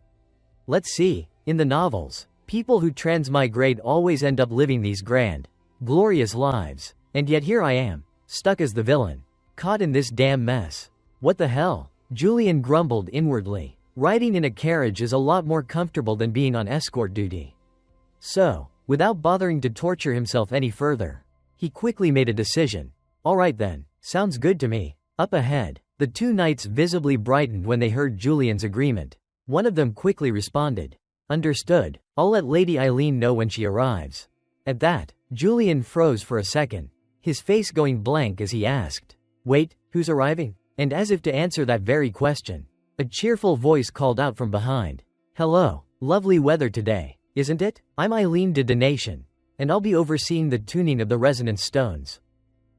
Let's see, in the novels, people who transmigrate always end up living these grand, glorious lives, and yet here I am, stuck as the villain, caught in this damn mess. What the hell?" Julian grumbled inwardly. Riding in a carriage is a lot more comfortable than being on escort duty. So, without bothering to torture himself any further, he quickly made a decision. "All right then, sounds good to me." Up ahead, the 2 knights visibly brightened when they heard Julian's agreement. One of them quickly responded, "Understood. I'll let Lady Eileen know when she arrives." At that, Julian froze for a second, his face going blank as he asked, "Wait, who's arriving?" And as if to answer that very question, a cheerful voice called out from behind, "Hello, lovely weather today, isn't it? I'm Eileen de Donation, and I'll be overseeing the tuning of the resonance stones."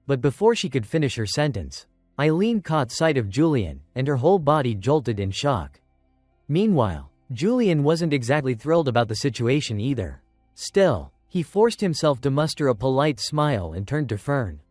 But before she could finish her sentence, Eileen caught sight of Julian, and her whole body jolted in shock. Meanwhile, Julian wasn't exactly thrilled about the situation either. Still, he forced himself to muster a polite smile and turned to Fern.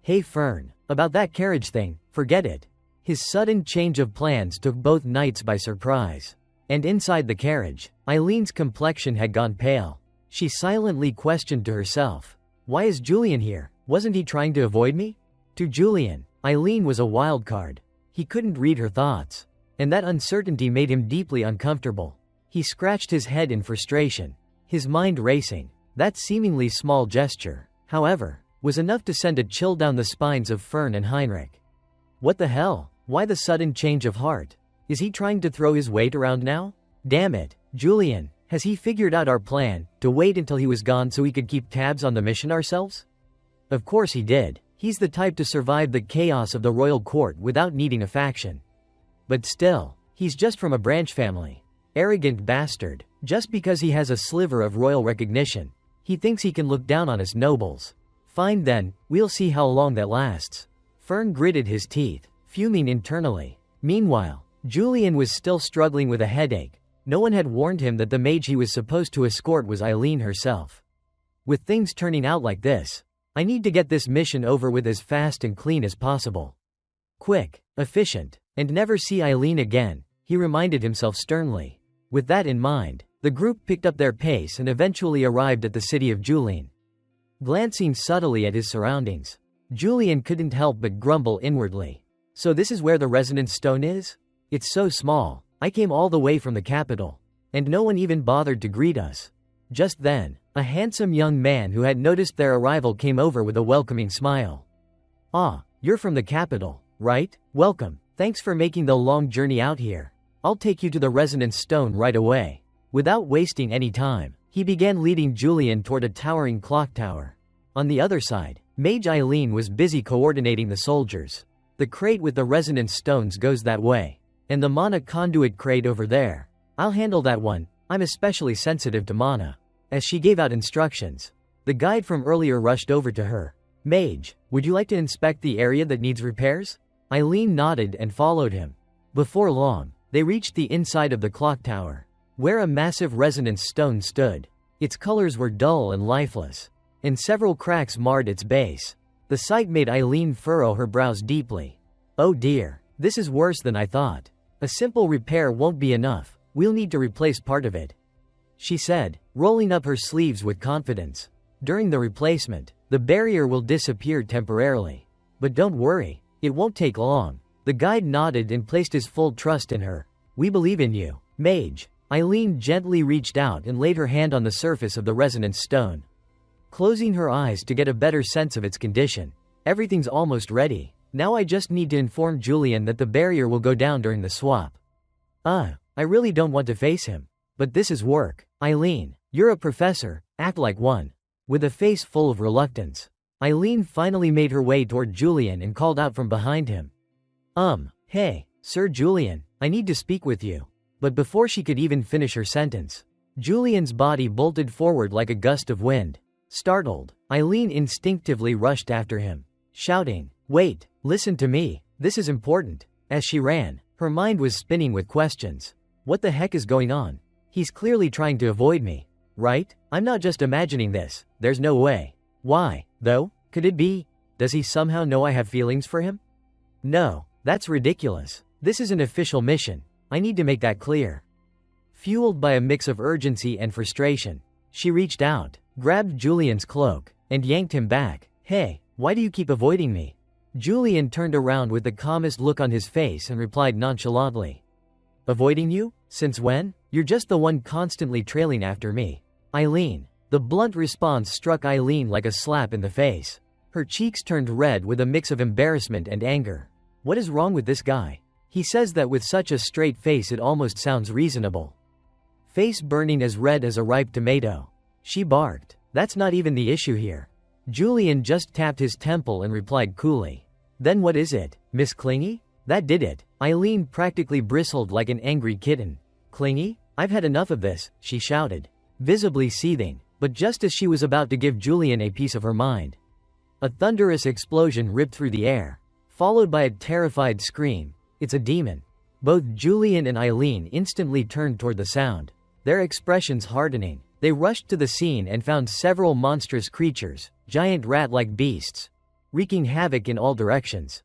"Hey Fern, about that carriage thing, forget it." His sudden change of plans took both knights by surprise. And inside the carriage, Eileen's complexion had gone pale. She silently questioned to herself, "Why is Julian here? Wasn't he trying to avoid me?" To Julian, Eileen was a wild card. He couldn't read her thoughts, and that uncertainty made him deeply uncomfortable. He scratched his head in frustration, his mind racing. That seemingly small gesture, however, was enough to send a chill down the spines of Fern and Heinrich. What the hell? Why the sudden change of heart? Is he trying to throw his weight around now? Damn it, Julian, has he figured out our plan, to wait until he was gone so we could keep tabs on the mission ourselves? Of course he did. He's the type to survive the chaos of the royal court without needing a faction. But still, he's just from a branch family. Arrogant bastard. Just because he has a sliver of royal recognition, he thinks he can look down on us nobles. Fine then, we'll see how long that lasts. Fern gritted his teeth, fuming internally. Meanwhile, Julian was still struggling with a headache. No one had warned him that the mage he was supposed to escort was Eileen herself. With things turning out like this, I need to get this mission over with as fast and clean as possible. Quick, efficient, and never see Eileen again, he reminded himself sternly. With that in mind, the group picked up their pace and eventually arrived at the city of Julian. Glancing subtly at his surroundings, Julian couldn't help but grumble inwardly. So this is where the resonance stone is? It's so small. I came all the way from the capital, and no one even bothered to greet us. Just then, a handsome young man who had noticed their arrival came over with a welcoming smile. Ah, you're from the capital, right? Welcome. Thanks for making the long journey out here. I'll take you to the resonance stone right away. Without wasting any time, he began leading Julian toward a towering clock tower. On the other side, Mage Eileen was busy coordinating the soldiers. The crate with the resonance stones goes that way, and the mana conduit crate over there. I'll handle that one. I'm especially sensitive to mana. As she gave out instructions, the guide from earlier rushed over to her. Mage, would you like to inspect the area that needs repairs? Eileen nodded and followed him. Before long, they reached the inside of the clock tower, where a massive resonance stone stood. Its colors were dull and lifeless, and several cracks marred its base. The sight made Eileen furrow her brows deeply. Oh dear, this is worse than I thought. A simple repair won't be enough. We'll need to replace part of it, she said, rolling up her sleeves with confidence. During the replacement, the barrier will disappear temporarily. But don't worry, it won't take long. The guide nodded and placed his full trust in her. We believe in you, Mage. Eileen gently reached out and laid her hand on the surface of the resonance stone, closing her eyes to get a better sense of its condition. Everything's almost ready. Now I just need to inform Julian that the barrier will go down during the swap. I really don't want to face him. But this is work. Eileen, you're a professor, act like one. With a face full of reluctance, Eileen finally made her way toward Julian and called out from behind him. Hey, Sir Julian, I need to speak with you. But before she could even finish her sentence, Julian's body bolted forward like a gust of wind. Startled, Eileen instinctively rushed after him, shouting, Wait, listen to me, this is important. As she ran, her mind was spinning with questions. What the heck is going on? He's clearly trying to avoid me, right? I'm not just imagining this, there's no way. Why, though? Could it be? Does he somehow know I have feelings for him? No, that's ridiculous. This is an official mission. I need to make that clear. Fueled by a mix of urgency and frustration, she reached out, grabbed Julian's cloak, and yanked him back. Hey, why do you keep avoiding me? Julian turned around with the calmest look on his face and replied nonchalantly. Avoiding you? Since when? You're just the one constantly trailing after me. Eileen. The blunt response struck Eileen like a slap in the face. Her cheeks turned red with a mix of embarrassment and anger. What is wrong with this guy? He says that with such a straight face it almost sounds reasonable. Face burning as red as a ripe tomato. She barked. That's not even the issue here. Julian just tapped his temple and replied coolly. Then what is it, Miss Clingy? That did it. Eileen practically bristled like an angry kitten. Clingy? I've had enough of this, she shouted, visibly seething. But just as she was about to give Julian a piece of her mind, a thunderous explosion ripped through the air, followed by a terrified scream. It's a demon. Both Julian and Eileen instantly turned toward the sound, their expressions hardening. They rushed to the scene and found several monstrous creatures, giant rat-like beasts, wreaking havoc in all directions.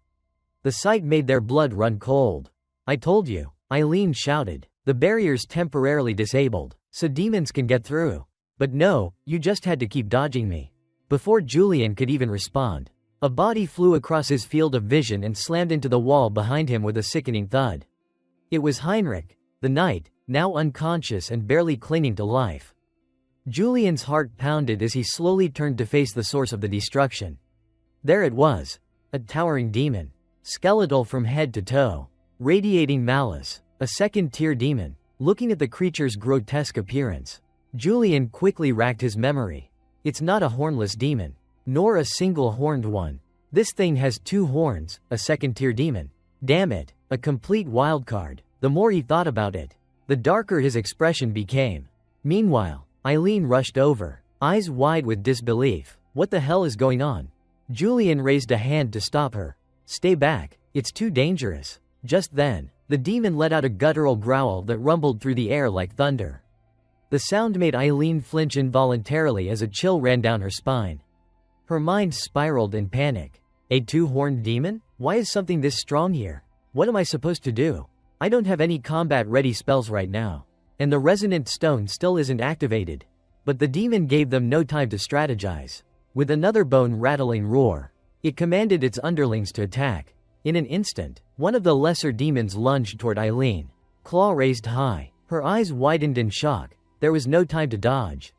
The sight made their blood run cold. I told you, Eileen shouted. The barrier's temporarily disabled, so demons can get through. But no, you just had to keep dodging me. Before Julian could even respond, a body flew across his field of vision and slammed into the wall behind him with a sickening thud. It was Heinrich, the knight, now unconscious and barely clinging to life. Julian's heart pounded as he slowly turned to face the source of the destruction. There it was, a towering demon, skeletal from head to toe, radiating malice, a second-tier demon. Looking at the creature's grotesque appearance, Julian quickly racked his memory. It's not a hornless demon, nor a single horned one. This thing has 2 horns, a second-tier demon. Damn it, a complete wildcard. The more he thought about it, the darker his expression became. Meanwhile, Eileen rushed over, eyes wide with disbelief. What the hell is going on? Julian raised a hand to stop her. Stay back, it's too dangerous. Just then, the demon let out a guttural growl that rumbled through the air like thunder. The sound made Eileen flinch involuntarily as a chill ran down her spine. Her mind spiraled in panic. A two-horned demon? Why is something this strong here? What am I supposed to do? I don't have any combat-ready spells right now. And the resonant stone still isn't activated. But the demon gave them no time to strategize. With another bone-rattling roar, it commanded its underlings to attack. In an instant, one of the lesser demons lunged toward Eileen. Claw raised high. Her eyes widened in shock. There was no time to dodge.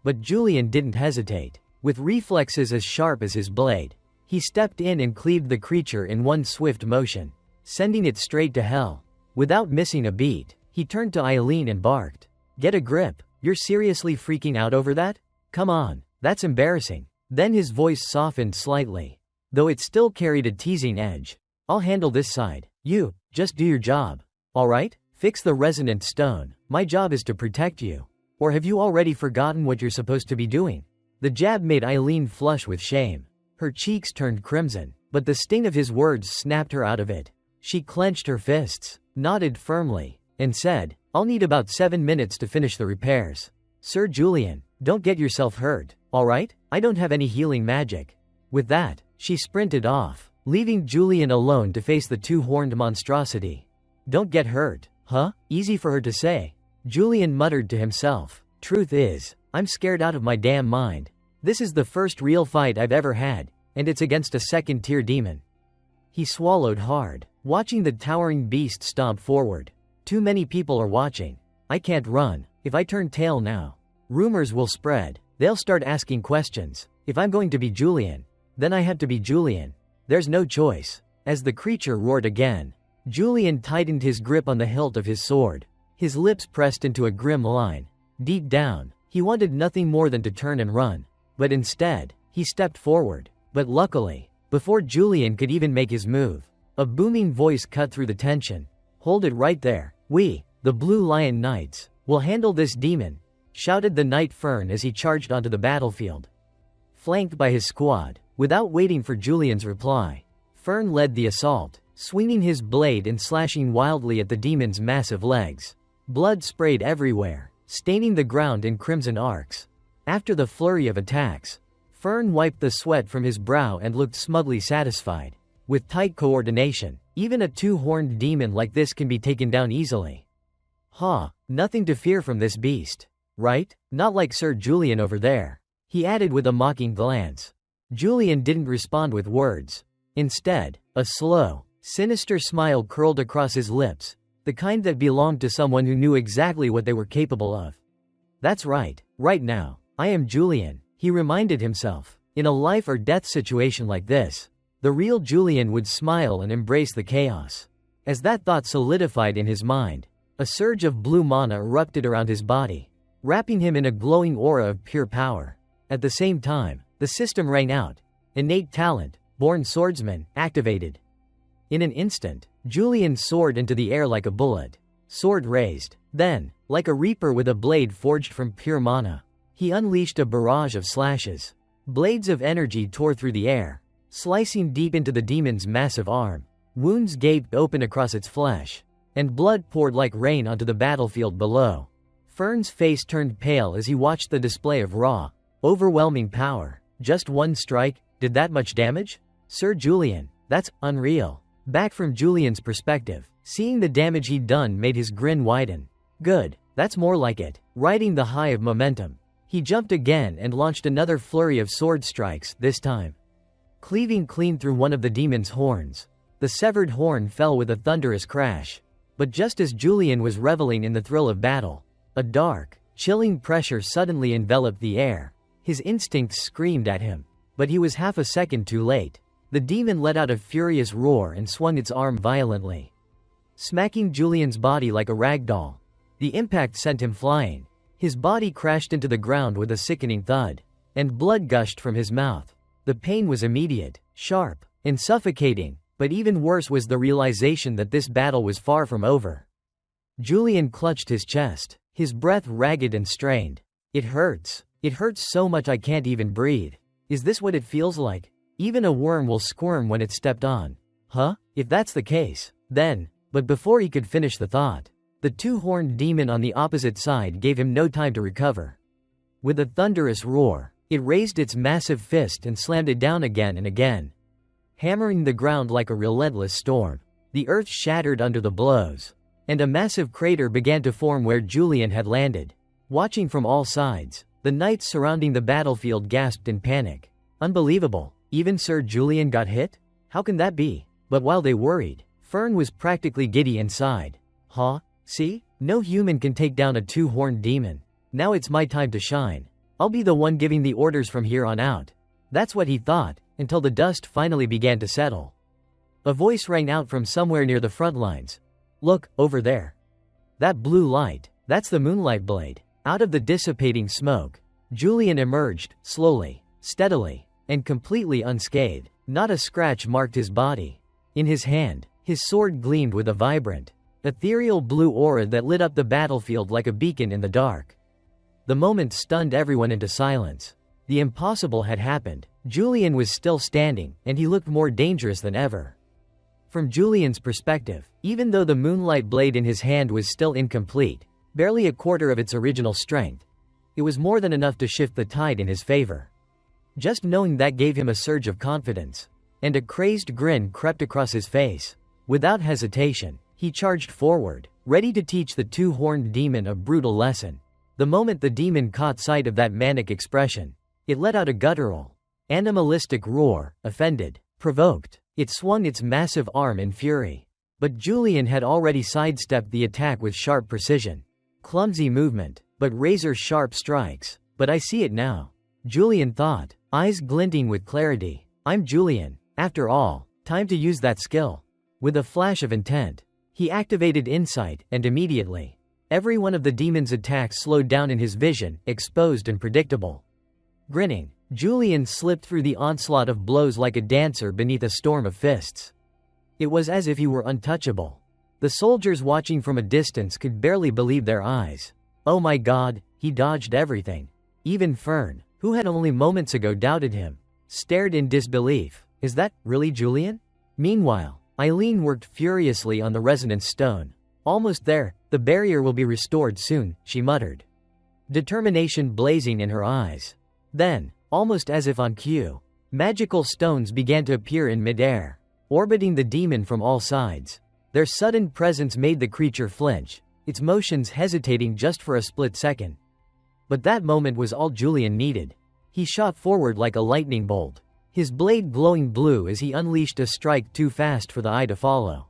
But Julian didn't hesitate. With reflexes as sharp as his blade, he stepped in and cleaved the creature in one swift motion, sending it straight to hell. Without missing a beat, he turned to Eileen and barked, "Get a grip. You're seriously freaking out over that? Come on, that's embarrassing." Then his voice softened slightly, though it still carried a teasing edge. "I'll handle this side. You, just do your job. All right? Fix the resonant stone. My job is to protect you. Or have you already forgotten what you're supposed to be doing?" The jab made Eileen flush with shame. Her cheeks turned crimson, but the sting of his words snapped her out of it. She clenched her fists, nodded firmly, and said, "I'll need about 7 minutes to finish the repairs. Sir Julian, don't get yourself hurt, all right? I don't have any healing magic." With that, she sprinted off, leaving Julian alone to face the two-horned monstrosity. "Don't get hurt, huh? Easy for her to say." Julian muttered to himself. "Truth is, I'm scared out of my damn mind. This is the first real fight I've ever had, and it's against a second-tier demon." He swallowed hard, watching the towering beast stomp forward. "Too many people are watching. I can't run. If I turn tail now, rumors will spread. They'll start asking questions. If I'm going to be Julian, then I have to be Julian. There's no choice." As the creature roared again, Julian tightened his grip on the hilt of his sword. His lips pressed into a grim line. Deep down, he wanted nothing more than to turn and run. But instead, he stepped forward. But luckily, before Julian could even make his move, a booming voice cut through the tension. "Hold it right there. We, the Blue Lion Knights, will handle this demon," shouted the Knight Fern as he charged onto the battlefield. Flanked by his squad, without waiting for Julian's reply, Fern led the assault, swinging his blade and slashing wildly at the demon's massive legs. Blood sprayed everywhere, staining the ground in crimson arcs. After the flurry of attacks, Fern wiped the sweat from his brow and looked smugly satisfied. With tight coordination, even a two-horned demon like this can be taken down easily. Nothing to fear from this beast. Right? Not like Sir Julian over there," he added with a mocking glance. Julian didn't respond with words. Instead, a slow, sinister smile curled across his lips, the kind that belonged to someone who knew exactly what they were capable of. "That's right. Right now, I am Julian," he reminded himself. In a life-or-death situation like this, the real Julian would smile and embrace the chaos. As that thought solidified in his mind, a surge of blue mana erupted around his body, wrapping him in a glowing aura of pure power. At the same time, the system rang out. Innate talent, born swordsman, activated. In an instant, Julian soared into the air like a bullet. Sword raised. Then, like a reaper with a blade forged from pure mana, he unleashed a barrage of slashes. Blades of energy tore through the air, slicing deep into the demon's massive arm. Wounds gaped open across its flesh, and blood poured like rain onto the battlefield below. Fern's face turned pale as he watched the display of raw, overwhelming power. Just one strike, did that much damage? Sir Julian, that's unreal. Back from Julian's perspective, seeing the damage he'd done made his grin widen. Good, that's more like it. Riding the high of momentum, he jumped again and launched another flurry of sword strikes, this time cleaving clean through one of the demon's horns. The severed horn fell with a thunderous crash. But just as Julian was reveling in the thrill of battle, a dark, chilling pressure suddenly enveloped the air. His instincts screamed at him, but he was half a second too late. The demon let out a furious roar and swung its arm violently, smacking Julian's body like a rag doll. The impact sent him flying. His body crashed into the ground with a sickening thud, and blood gushed from his mouth. The pain was immediate, sharp, and suffocating, but even worse was the realization that this battle was far from over. Julian clutched his chest, his breath ragged and strained. It hurts. It hurts so much I can't even breathe. Is this what it feels like? Even a worm will squirm when it's stepped on. Huh? If that's the case, then. But before he could finish the thought, the two-horned demon on the opposite side gave him no time to recover. With a thunderous roar, it raised its massive fist and slammed it down again and again, hammering the ground like a relentless storm. The earth shattered under the blows, and a massive crater began to form where Julian had landed. Watching from all sides, the knights surrounding the battlefield gasped in panic. Unbelievable, even Sir Julian got hit? How can that be? But while they worried, Fern was practically giddy inside. Huh? See? No human can take down a two-horned demon. Now it's my time to shine. I'll be the one giving the orders from here on out. That's what he thought, until the dust finally began to settle. A voice rang out from somewhere near the front lines. Look, over there. That blue light, that's the moonlight blade. Out of the dissipating smoke, Julian emerged, slowly, steadily, and completely unscathed. Not a scratch marked his body. In his hand, his sword gleamed with a vibrant, ethereal blue aura that lit up the battlefield like a beacon in the dark. The moment stunned everyone into silence. The impossible had happened. Julian was still standing, and he looked more dangerous than ever. From Julian's perspective, even though the moonlight blade in his hand was still incomplete, barely a quarter of its original strength, it was more than enough to shift the tide in his favor. Just knowing that gave him a surge of confidence, and a crazed grin crept across his face. Without hesitation, he charged forward, ready to teach the two-horned demon a brutal lesson. The moment the demon caught sight of that manic expression, it let out a guttural, animalistic roar, offended, provoked. It swung its massive arm in fury. But Julian had already sidestepped the attack with sharp precision. Clumsy movement, but razor-sharp strikes. But I see it now, Julian thought, eyes glinting with clarity. I'm Julian, after all. Time to use that skill. With a flash of intent, he activated insight, and immediately, every one of the demon's attacks slowed down in his vision, exposed and predictable. Grinning, Julian slipped through the onslaught of blows like a dancer beneath a storm of fists. It was as if he were untouchable. The soldiers watching from a distance could barely believe their eyes. Oh my God, he dodged everything. Even Fern, who had only moments ago doubted him, stared in disbelief. Is that really Julian? Meanwhile, Eileen worked furiously on the resonance stone. Almost there, the barrier will be restored soon, she muttered, determination blazing in her eyes. Then, almost as if on cue, magical stones began to appear in midair, orbiting the demon from all sides. Their sudden presence made the creature flinch, its motions hesitating just for a split second. But that moment was all Julian needed. He shot forward like a lightning bolt, his blade glowing blue as he unleashed a strike too fast for the eye to follow.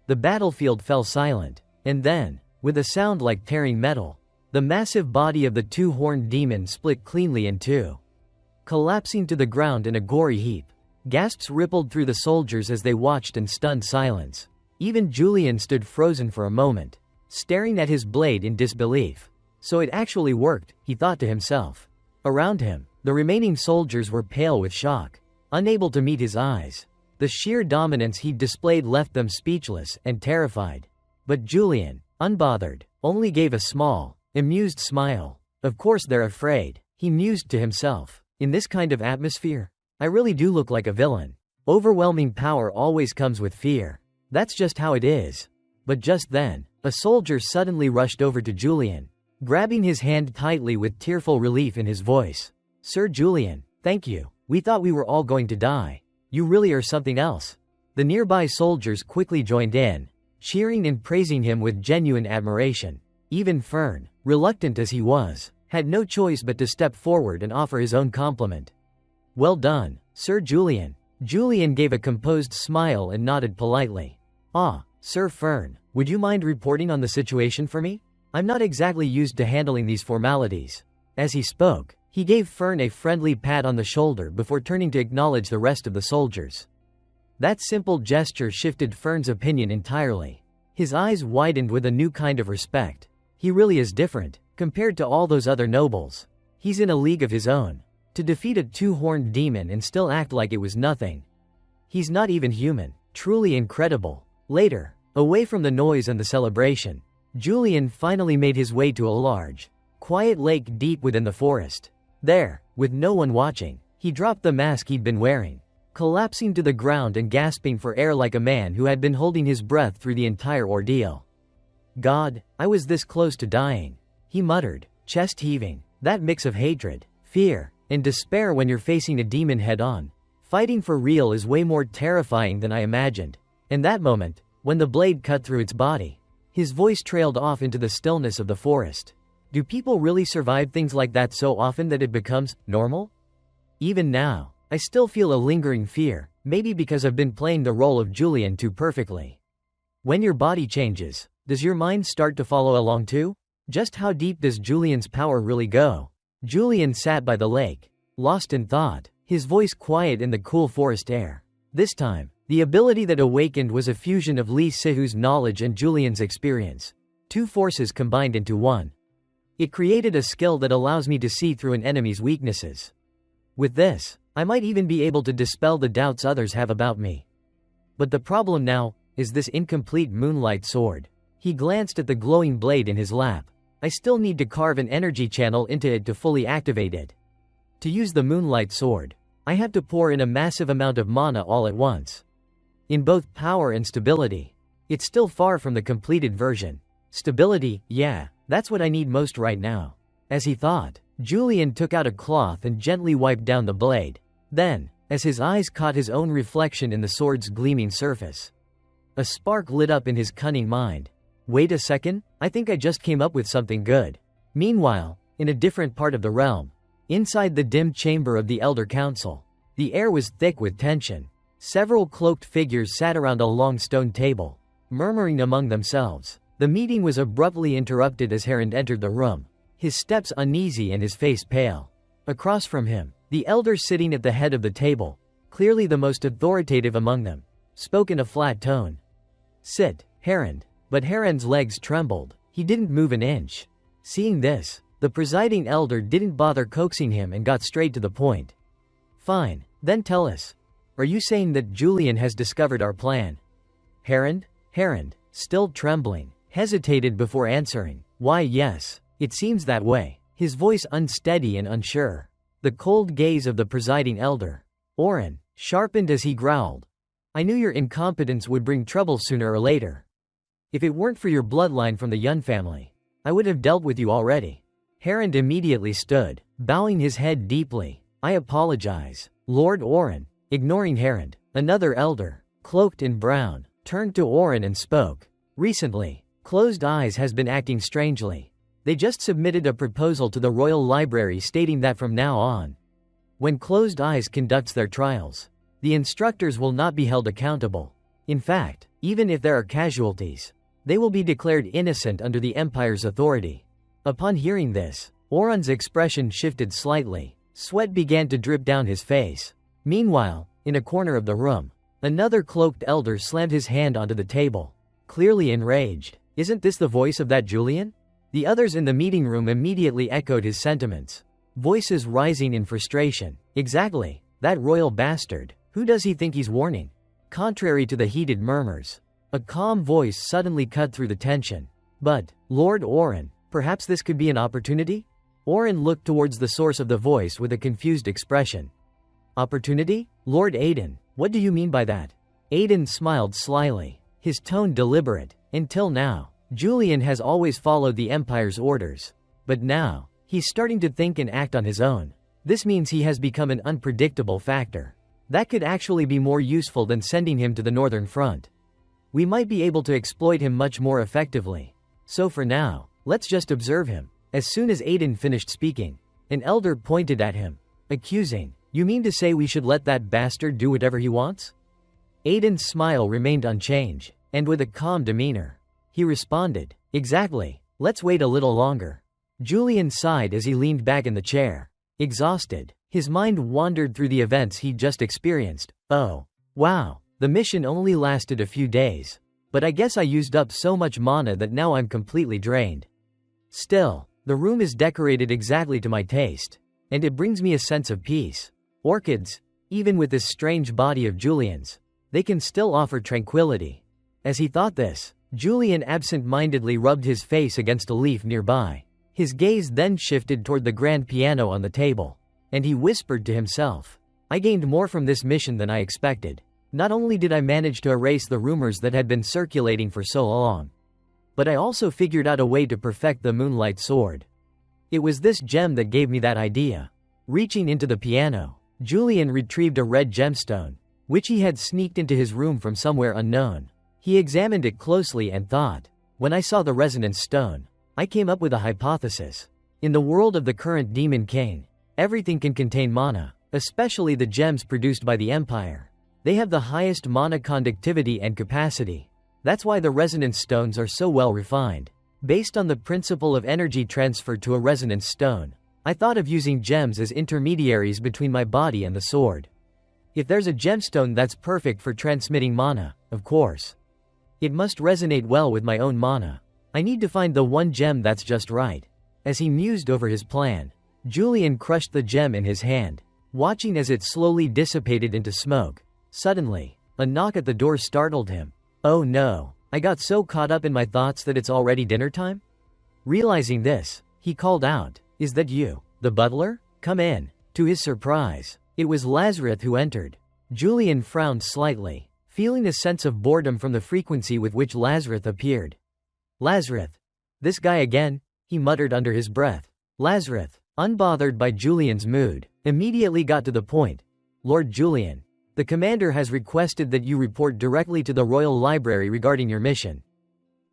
The battlefield fell silent, and then, with a sound like tearing metal, the massive body of the two-horned demon split cleanly in two, collapsing to the ground in a gory heap. Gasps rippled through the soldiers as they watched in stunned silence. Even Julian stood frozen for a moment, staring at his blade in disbelief. So it actually worked, he thought to himself. Around him, the remaining soldiers were pale with shock, unable to meet his eyes. The sheer dominance he'd displayed left them speechless and terrified. But Julian, unbothered, only gave a small, amused smile. Of course they're afraid, he mused to himself. In this kind of atmosphere, I really do look like a villain. Overwhelming power always comes with fear. That's just how it is. But just then, a soldier suddenly rushed over to Julian, grabbing his hand tightly with tearful relief in his voice. Sir Julian, thank you. We thought we were all going to die. You really are something else. The nearby soldiers quickly joined in, cheering and praising him with genuine admiration. Even Fern, reluctant as he was, had no choice but to step forward and offer his own compliment. Well done, Sir Julian. Julian gave a composed smile and nodded politely. Ah, Sir Fern, would you mind reporting on the situation for me? I'm not exactly used to handling these formalities. As he spoke, he gave Fern a friendly pat on the shoulder before turning to acknowledge the rest of the soldiers. That simple gesture shifted Fern's opinion entirely. His eyes widened with a new kind of respect. He really is different, compared to all those other nobles. He's in a league of his own. To defeat a two-horned demon and still act like it was nothing. He's not even human. Truly incredible. Later, away from the noise and the celebration, Julian finally made his way to a large, quiet lake deep within the forest. There, with no one watching, he dropped the mask he'd been wearing. collapsing to the ground and gasping for air like a man who had been holding his breath through the entire ordeal. God, I was this close to dying, he muttered, chest heaving. That mix of hatred, fear, and despair when you're facing a demon head-on. Fighting for real is way more terrifying than I imagined. In that moment, when the blade cut through its body, his voice trailed off into the stillness of the forest. Do people really survive things like that so often that it becomes normal? Even now, I still feel a lingering fear, maybe because I've been playing the role of Julian too perfectly. When your body changes, does your mind start to follow along too? Just how deep does Julian's power really go? Julian sat by the lake, lost in thought, his voice quiet in the cool forest air. This time, the ability that awakened was a fusion of Li Sihu's knowledge and Julian's experience. Two forces combined into one. It created a skill that allows me to see through an enemy's weaknesses. With this, I might even be able to dispel the doubts others have about me. But the problem now is this incomplete moonlight sword. He glanced at the glowing blade in his lap. I still need to carve an energy channel into it to fully activate it. To use the moonlight sword, I have to pour in a massive amount of mana all at once. In both power and stability. It's still far from the completed version. Stability, yeah, that's what I need most right now. As he thought, Julian took out a cloth and gently wiped down the blade. Then, as his eyes caught his own reflection in the sword's gleaming surface, a spark lit up in his cunning mind. Wait a second, I think I just came up with something good. Meanwhile, in a different part of the realm, inside the dim chamber of the Elder Council, the air was thick with tension. Several cloaked figures sat around a long stone table, murmuring among themselves. The meeting was abruptly interrupted as Hound entered the room, his steps uneasy and his face pale. Across from him, the elder sitting at the head of the table, clearly the most authoritative among them, spoke in a flat tone. Sit, Hound. But Hound's legs trembled. He didn't move an inch. Seeing this, the presiding elder didn't bother coaxing him and got straight to the point. Fine, then tell us. Are you saying that Julian has discovered our plan? Hound, still trembling, hesitated before answering. Why yes, it seems that way. His voice unsteady and unsure. The cold gaze of the presiding elder, Oren, sharpened as he growled. I knew your incompetence would bring trouble sooner or later. If it weren't for your bloodline from the Yun family, I would have dealt with you already. Hound immediately stood, bowing his head deeply. I apologize, Lord Oren. Ignoring Hound, another elder, cloaked in brown, turned to Oren and spoke. Recently, Closed Eyes has been acting strangely. They just submitted a proposal to the Royal Library stating that from now on, when Closed Eyes conducts their trials, the instructors will not be held accountable. In fact, even if there are casualties, they will be declared innocent under the Empire's authority. Upon hearing this, Oren's expression shifted slightly. Sweat began to drip down his face. Meanwhile, in a corner of the room, another cloaked elder slammed his hand onto the table, clearly enraged. Isn't this the voice of that Julian? The others in the meeting room immediately echoed his sentiments, voices rising in frustration. Exactly, that royal bastard. Who does he think he's warning? Contrary to the heated murmurs, a calm voice suddenly cut through the tension. But, Lord Oren, perhaps this could be an opportunity? Oren looked towards the source of the voice with a confused expression. Opportunity? Lord Aiden, what do you mean by that? Aiden smiled slyly, his tone deliberate. Until now, Julian has always followed the Empire's orders. But now, he's starting to think and act on his own. This means he has become an unpredictable factor. That could actually be more useful than sending him to the Northern Front. We might be able to exploit him much more effectively. So for now, let's just observe him. As soon as Aiden finished speaking, an elder pointed at him, accusing, You mean to say we should let that bastard do whatever he wants? Aiden's smile remained unchanged, and with a calm demeanor, he responded, Exactly, let's wait a little longer. Julian sighed as he leaned back in the chair. Exhausted, his mind wandered through the events he'd just experienced. Oh, wow. The mission only lasted a few days, but I guess I used up so much mana that now I'm completely drained. Still, the room is decorated exactly to my taste, and it brings me a sense of peace. Orchids, even with this strange body of Julian's, they can still offer tranquility. As he thought this, Julian absent-mindedly rubbed his face against a leaf nearby. His gaze then shifted toward the grand piano on the table, and he whispered to himself, I gained more from this mission than I expected. Not only did I manage to erase the rumors that had been circulating for so long, but I also figured out a way to perfect the Moonlight Sword. It was this gem that gave me that idea. Reaching into the piano, Julian retrieved a red gemstone, which he had sneaked into his room from somewhere unknown. He examined it closely and thought. When I saw the resonance stone, I came up with a hypothesis. In the world of the current Demon King, everything can contain mana, especially the gems produced by the Empire. They have the highest mana conductivity and capacity. That's why the resonance stones are so well refined. Based on the principle of energy transfer to a resonance stone, I thought of using gems as intermediaries between my body and the sword. If there's a gemstone that's perfect for transmitting mana, of course, it must resonate well with my own mana. I need to find the one gem that's just right. As he mused over his plan, Julian crushed the gem in his hand, watching as it slowly dissipated into smoke. Suddenly, a knock at the door startled him. Oh no, I got so caught up in my thoughts that it's already dinner time? Realizing this, he called out, "Is that you, the butler? Come in." To his surprise, it was Lazarus who entered. Julian frowned slightly, feeling a sense of boredom from the frequency with which Lazarus appeared. "Lazarus? This guy again?" he muttered under his breath. Lazarus, unbothered by Julian's mood, immediately got to the point. "Lord Julian, the commander has requested that you report directly to the Royal Library regarding your mission."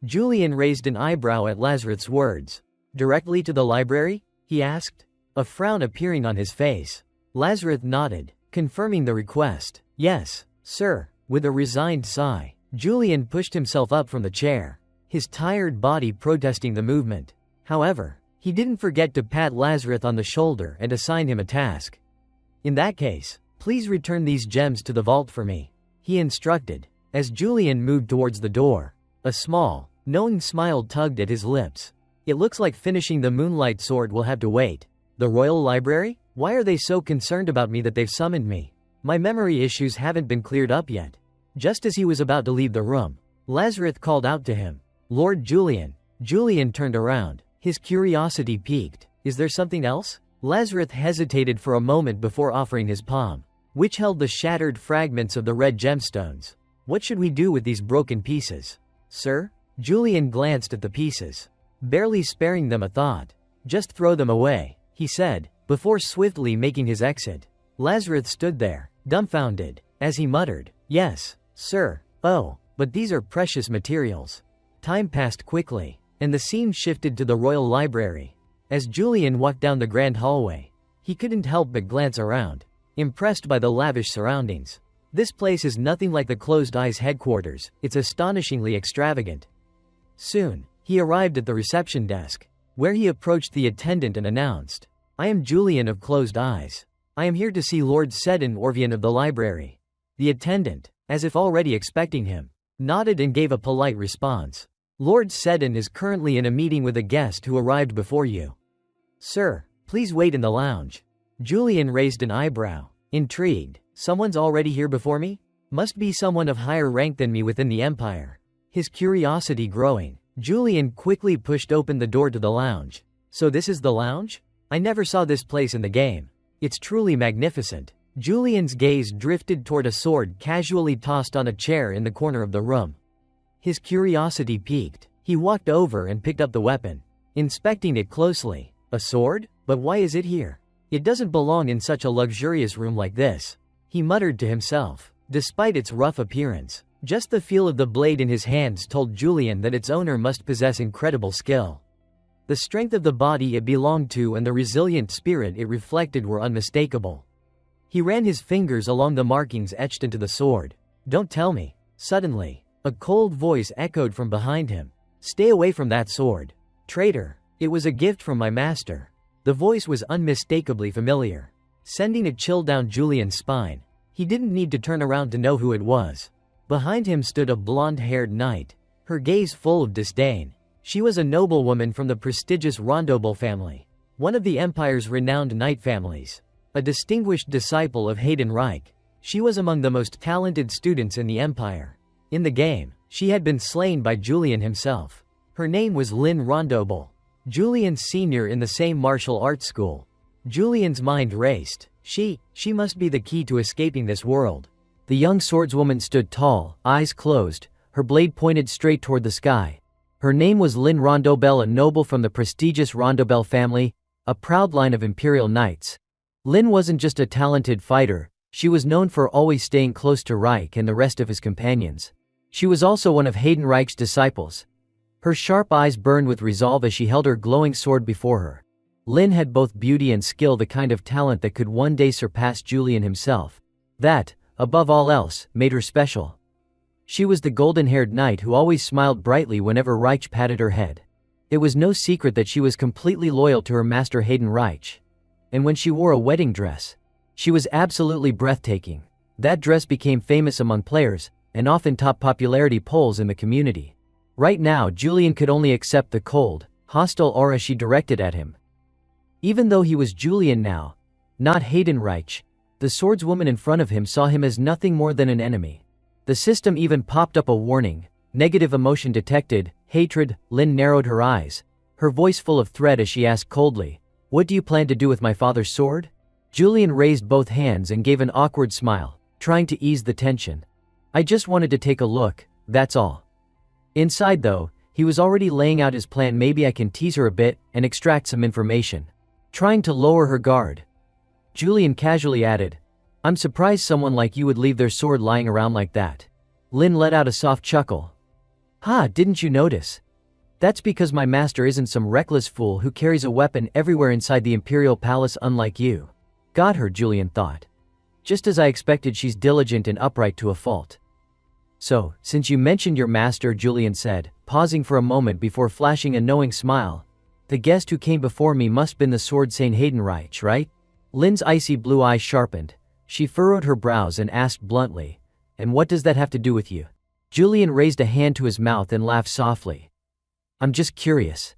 Julian raised an eyebrow at Lazarus' words. "Directly to the library?" he asked, a frown appearing on his face. Lazarus nodded, confirming the request. "Yes, sir." With a resigned sigh, Julian pushed himself up from the chair, his tired body protesting the movement. However, he didn't forget to pat Lazarus on the shoulder and assign him a task. "In that case, please return these gems to the vault for me," he instructed. As Julian moved towards the door, a small, knowing smile tugged at his lips. "It looks like finishing the Moonlight Sword will have to wait. The Royal Library? Why are they so concerned about me that they've summoned me? My memory issues haven't been cleared up yet." Just as he was about to leave the room, Lazarus called out to him, "Lord Julian." Julian turned around, his curiosity piqued. "Is there something else?" Lazarus hesitated for a moment before offering his palm, which held the shattered fragments of the red gemstones. "What should we do with these broken pieces, sir?" Julian glanced at the pieces, barely sparing them a thought. "Just throw them away," he said, before swiftly making his exit. Lazarus stood there, dumbfounded, as he muttered, "Yes, sir. Oh, but these are precious materials." Time passed quickly, and the scene shifted to the Royal Library. As Julian walked down the grand hallway, he couldn't help but glance around, impressed by the lavish surroundings. This place is nothing like the Closed Eyes headquarters, it's astonishingly extravagant. Soon, he arrived at the reception desk, where he approached the attendant and announced, "I am Julian of Closed Eyes. I am here to see Lord Seddon Orvian of the library." The attendant, as if already expecting him, nodded and gave a polite response. "Lord Seddon is currently in a meeting with a guest who arrived before you. Sir, please wait in the lounge." Julian raised an eyebrow, intrigued. "Someone's already here before me? Must be someone of higher rank than me within the Empire." His curiosity growing, Julian quickly pushed open the door to the lounge. "So this is the lounge? I never saw this place in the game. It's truly magnificent." Julian's gaze drifted toward a sword casually tossed on a chair in the corner of the room. His curiosity piqued. He walked over and picked up the weapon, inspecting it closely. "A sword? But why is it here? It doesn't belong in such a luxurious room like this," he muttered to himself. Despite its rough appearance, just the feel of the blade in his hands told Julian that its owner must possess incredible skill. The strength of the body it belonged to and the resilient spirit it reflected were unmistakable. He ran his fingers along the markings etched into the sword. "Don't tell me." Suddenly, a cold voice echoed from behind him. "Stay away from that sword, traitor. It was a gift from my master." The voice was unmistakably familiar, sending a chill down Julian's spine. He didn't need to turn around to know who it was. Behind him stood a blonde-haired knight, her gaze full of disdain. She was a noblewoman from the prestigious Rondoble family, one of the Empire's renowned knight families. A distinguished disciple of Hayden Reich, she was among the most talented students in the Empire. In the game, she had been slain by Julian himself. Her name was Lynn Rondoble, Julian's senior in the same martial arts school. Julian's mind raced. She must be the key to escaping this world. The young swordswoman stood tall, eyes closed, her blade pointed straight toward the sky. Her name was Lin Rondobel, a noble from the prestigious Rondobel family, a proud line of imperial knights. Lin wasn't just a talented fighter, she was known for always staying close to Reich and the rest of his companions. She was also one of Hayden Reich's disciples. Her sharp eyes burned with resolve as she held her glowing sword before her. Lin had both beauty and skill, the kind of talent that could one day surpass Julian himself. That, above all else, made her special. She was the golden-haired knight who always smiled brightly whenever Reich patted her head. It was no secret that she was completely loyal to her master Hayden Reich. And when she wore a wedding dress, she was absolutely breathtaking. That dress became famous among players, and often topped popularity polls in the community. Right now, Julian could only accept the cold, hostile aura she directed at him. Even though he was Julian now, not Hayden Reich, the swordswoman in front of him saw him as nothing more than an enemy. The system even popped up a warning, negative emotion detected, hatred. Lin narrowed her eyes, her voice full of threat as she asked coldly, "What do you plan to do with my father's sword?" Julian raised both hands and gave an awkward smile, trying to ease the tension. "I just wanted to take a look, that's all." Inside though, he was already laying out his plan. "Maybe I can tease her a bit and extract some information." Trying to lower her guard, Julian casually added, "I'm surprised someone like you would leave their sword lying around like that." Lin let out a soft chuckle. "Ha, didn't you notice? That's because my master isn't some reckless fool who carries a weapon everywhere inside the Imperial Palace, unlike you." Got her, Julian thought. Just as I expected, she's diligent and upright to a fault. "So, since you mentioned your master," Julian said, pausing for a moment before flashing a knowing smile, "the guest who came before me must have been the sword saint Hayden Reich, right?" Lin's icy blue eyes sharpened. She furrowed her brows and asked bluntly, "And what does that have to do with you?" Julian raised a hand to his mouth and laughed softly. "I'm just curious.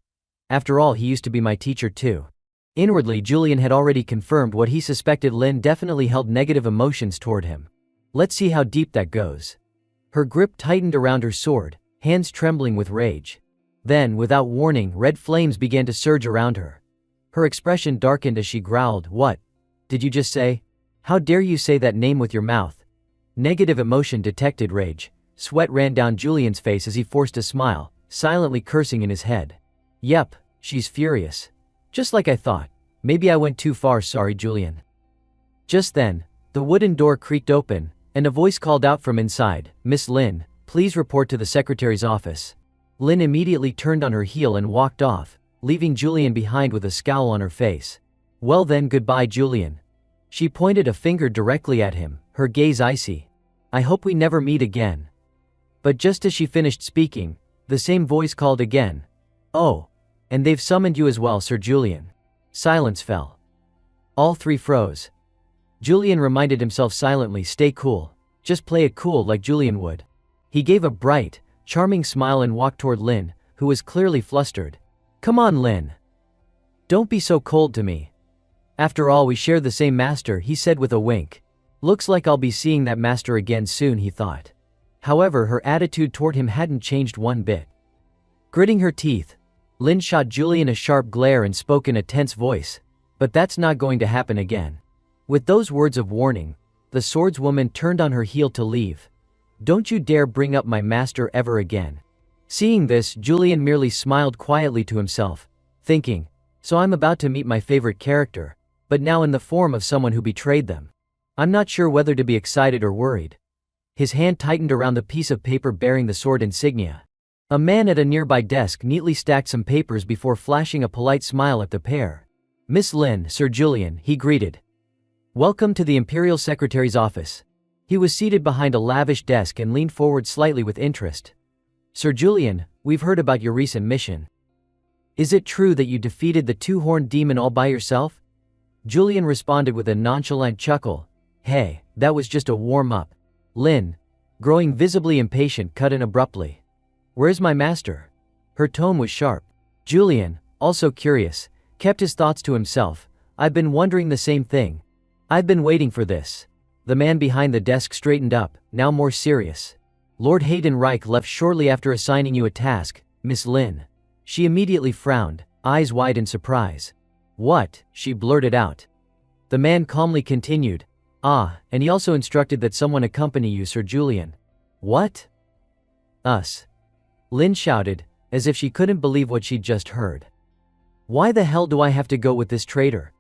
After all, he used to be my teacher too." Inwardly, Julian had already confirmed what he suspected. Lin definitely held negative emotions toward him. Let's see how deep that goes. Her grip tightened around her sword, hands trembling with rage. Then, without warning, red flames began to surge around her. Her expression darkened as she growled, "What did you just say? How dare you say that name with your mouth?" Negative emotion detected. Rage. Sweat ran down Julian's face as he forced a smile, silently cursing in his head. "Yep, she's furious. Just like I thought. Maybe I went too far, sorry, Julian." Just then, the wooden door creaked open, and a voice called out from inside, "Miss Lin, please report to the secretary's office." Lin immediately turned on her heel and walked off, leaving Julian behind with a scowl on her face. "Well then, goodbye, Julian." She pointed a finger directly at him, her gaze icy. "I hope we never meet again." But just as she finished speaking, the same voice called again, "Oh, and they've summoned you as well, Sir Julian." Silence fell. All three froze. Julian reminded himself silently, "Stay cool. Just play it cool like Julian would." He gave a bright, charming smile and walked toward Lin, who was clearly flustered. "Come on, Lin. Don't be so cold to me. After all, we share the same master," he said with a wink. "Looks like I'll be seeing that master again soon," he thought. However, her attitude toward him hadn't changed one bit. Gritting her teeth, Lin shot Julian a sharp glare and spoke in a tense voice. "But that's not going to happen again." With those words of warning, the swordswoman turned on her heel to leave. "Don't you dare bring up my master ever again." Seeing this, Julian merely smiled quietly to himself, thinking, "So I'm about to meet my favorite character, but now in the form of someone who betrayed them. I'm not sure whether to be excited or worried." His hand tightened around the piece of paper bearing the sword insignia. A man at a nearby desk neatly stacked some papers before flashing a polite smile at the pair. "Miss Lin, Sir Julian," he greeted. "Welcome to the Imperial Secretary's office." He was seated behind a lavish desk and leaned forward slightly with interest. "Sir Julian, we've heard about your recent mission. Is it true that you defeated the two-horned demon all by yourself?" Julian responded with a nonchalant chuckle. "Hey, that was just a warm-up." Lin, growing visibly impatient, cut in abruptly. "Where's my master?" Her tone was sharp. Julian, also curious, kept his thoughts to himself. "I've been wondering the same thing. I've been waiting for this." The man behind the desk straightened up, now more serious. "Lord Hayden Reich left shortly after assigning you a task, Miss Lin." She immediately frowned, eyes wide in surprise. "What?" she blurted out. The man calmly continued, "Ah, and he also instructed that someone accompany you, Sir Julian." "What?" "Us," Lin shouted, as if she couldn't believe what she'd just heard. "Why the hell do I have to go with this traitor?"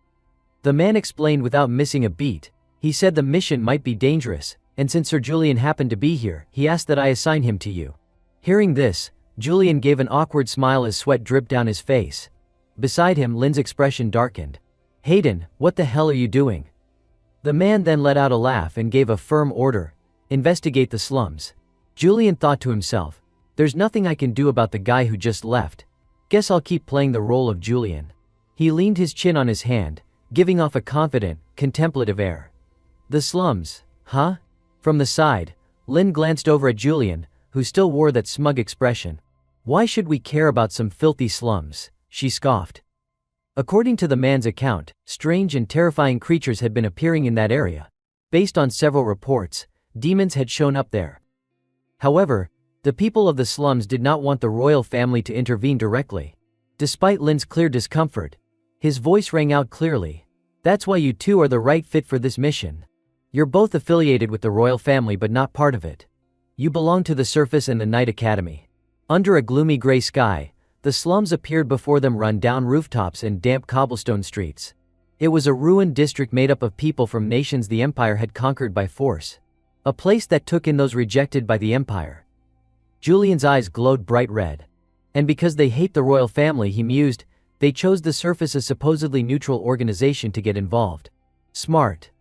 The man explained without missing a beat. He said the mission might be dangerous, and since Sir Julian happened to be here, he asked that I assign him to you. Hearing this, Julian gave an awkward smile as sweat dripped down his face. Beside him, Lin's expression darkened. "Hayden, what the hell are you doing?" The man then let out a laugh and gave a firm order, "Investigate the slums." Julian thought to himself, "There's nothing I can do about the guy who just left. Guess I'll keep playing the role of Julian." He leaned his chin on his hand, giving off a confident, contemplative air. "The slums, huh?" From the side, Lin glanced over at Julian, who still wore that smug expression. "Why should we care about some filthy slums?" she scoffed. According to the man's account, strange and terrifying creatures had been appearing in that area. Based on several reports, demons had shown up there. However, the people of the slums did not want the royal family to intervene directly. Despite Lin's clear discomfort, his voice rang out clearly. "That's why you two are the right fit for this mission. You're both affiliated with the royal family but not part of it. You belong to the Surface and the Night Academy." Under a gloomy gray sky, the slums appeared before them, run-down rooftops and damp cobblestone streets. It was a ruined district made up of people from nations the Empire had conquered by force. A place that took in those rejected by the Empire. Julian's eyes glowed bright red. And because they hate the royal family, he mused, they chose the Surface, a supposedly neutral organization, to get involved. Smart.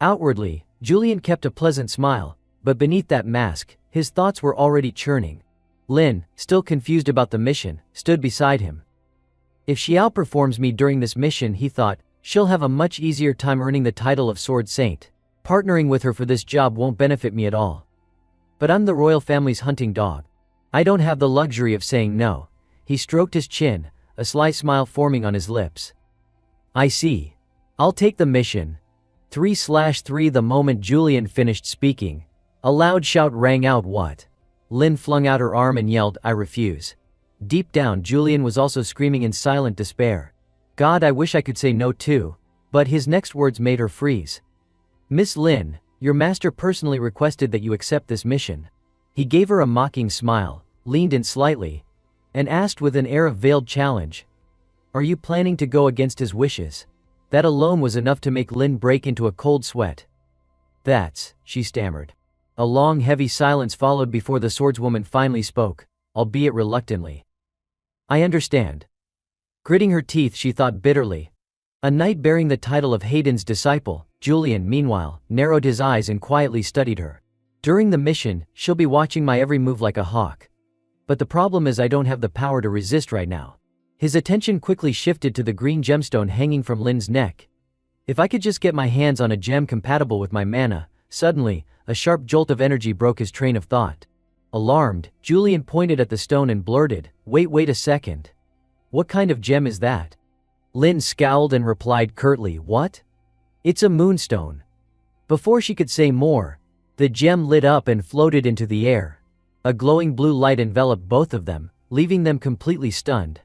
Outwardly, Julian kept a pleasant smile, but beneath that mask, his thoughts were already churning. Lin, still confused about the mission, stood beside him. If she outperforms me during this mission, he thought, she'll have a much easier time earning the title of Sword Saint. Partnering with her for this job won't benefit me at all. But I'm the royal family's hunting dog. I don't have the luxury of saying no. He stroked his chin, a sly smile forming on his lips. "I see. I'll take the mission." 3/3 The moment Julian finished speaking, a loud shout rang out. "What?" Lin flung out her arm and yelled, "I refuse." Deep down, Julian was also screaming in silent despair. "God, I wish I could say no too." But his next words made her freeze. "Miss Lin, your master personally requested that you accept this mission." He gave her a mocking smile, leaned in slightly, and asked with an air of veiled challenge, "Are you planning to go against his wishes?" That alone was enough to make Lin break into a cold sweat. "That's," she stammered. A long, heavy silence followed before the swordswoman finally spoke, albeit reluctantly. "I understand." Gritting her teeth, she thought bitterly. A knight bearing the title of Hayden's disciple. Julian, meanwhile, narrowed his eyes and quietly studied her. "During the mission, she'll be watching my every move like a hawk. But the problem is I don't have the power to resist right now." His attention quickly shifted to the green gemstone hanging from Lin's neck. "If I could just get my hands on a gem compatible with my mana." Suddenly, a sharp jolt of energy broke his train of thought. Alarmed, Julian pointed at the stone and blurted, wait a second. What kind of gem is that?" Lin scowled and replied curtly, "What?" "It's a moonstone." Before she could say more, the gem lit up and floated into the air. A glowing blue light enveloped both of them, leaving them completely stunned.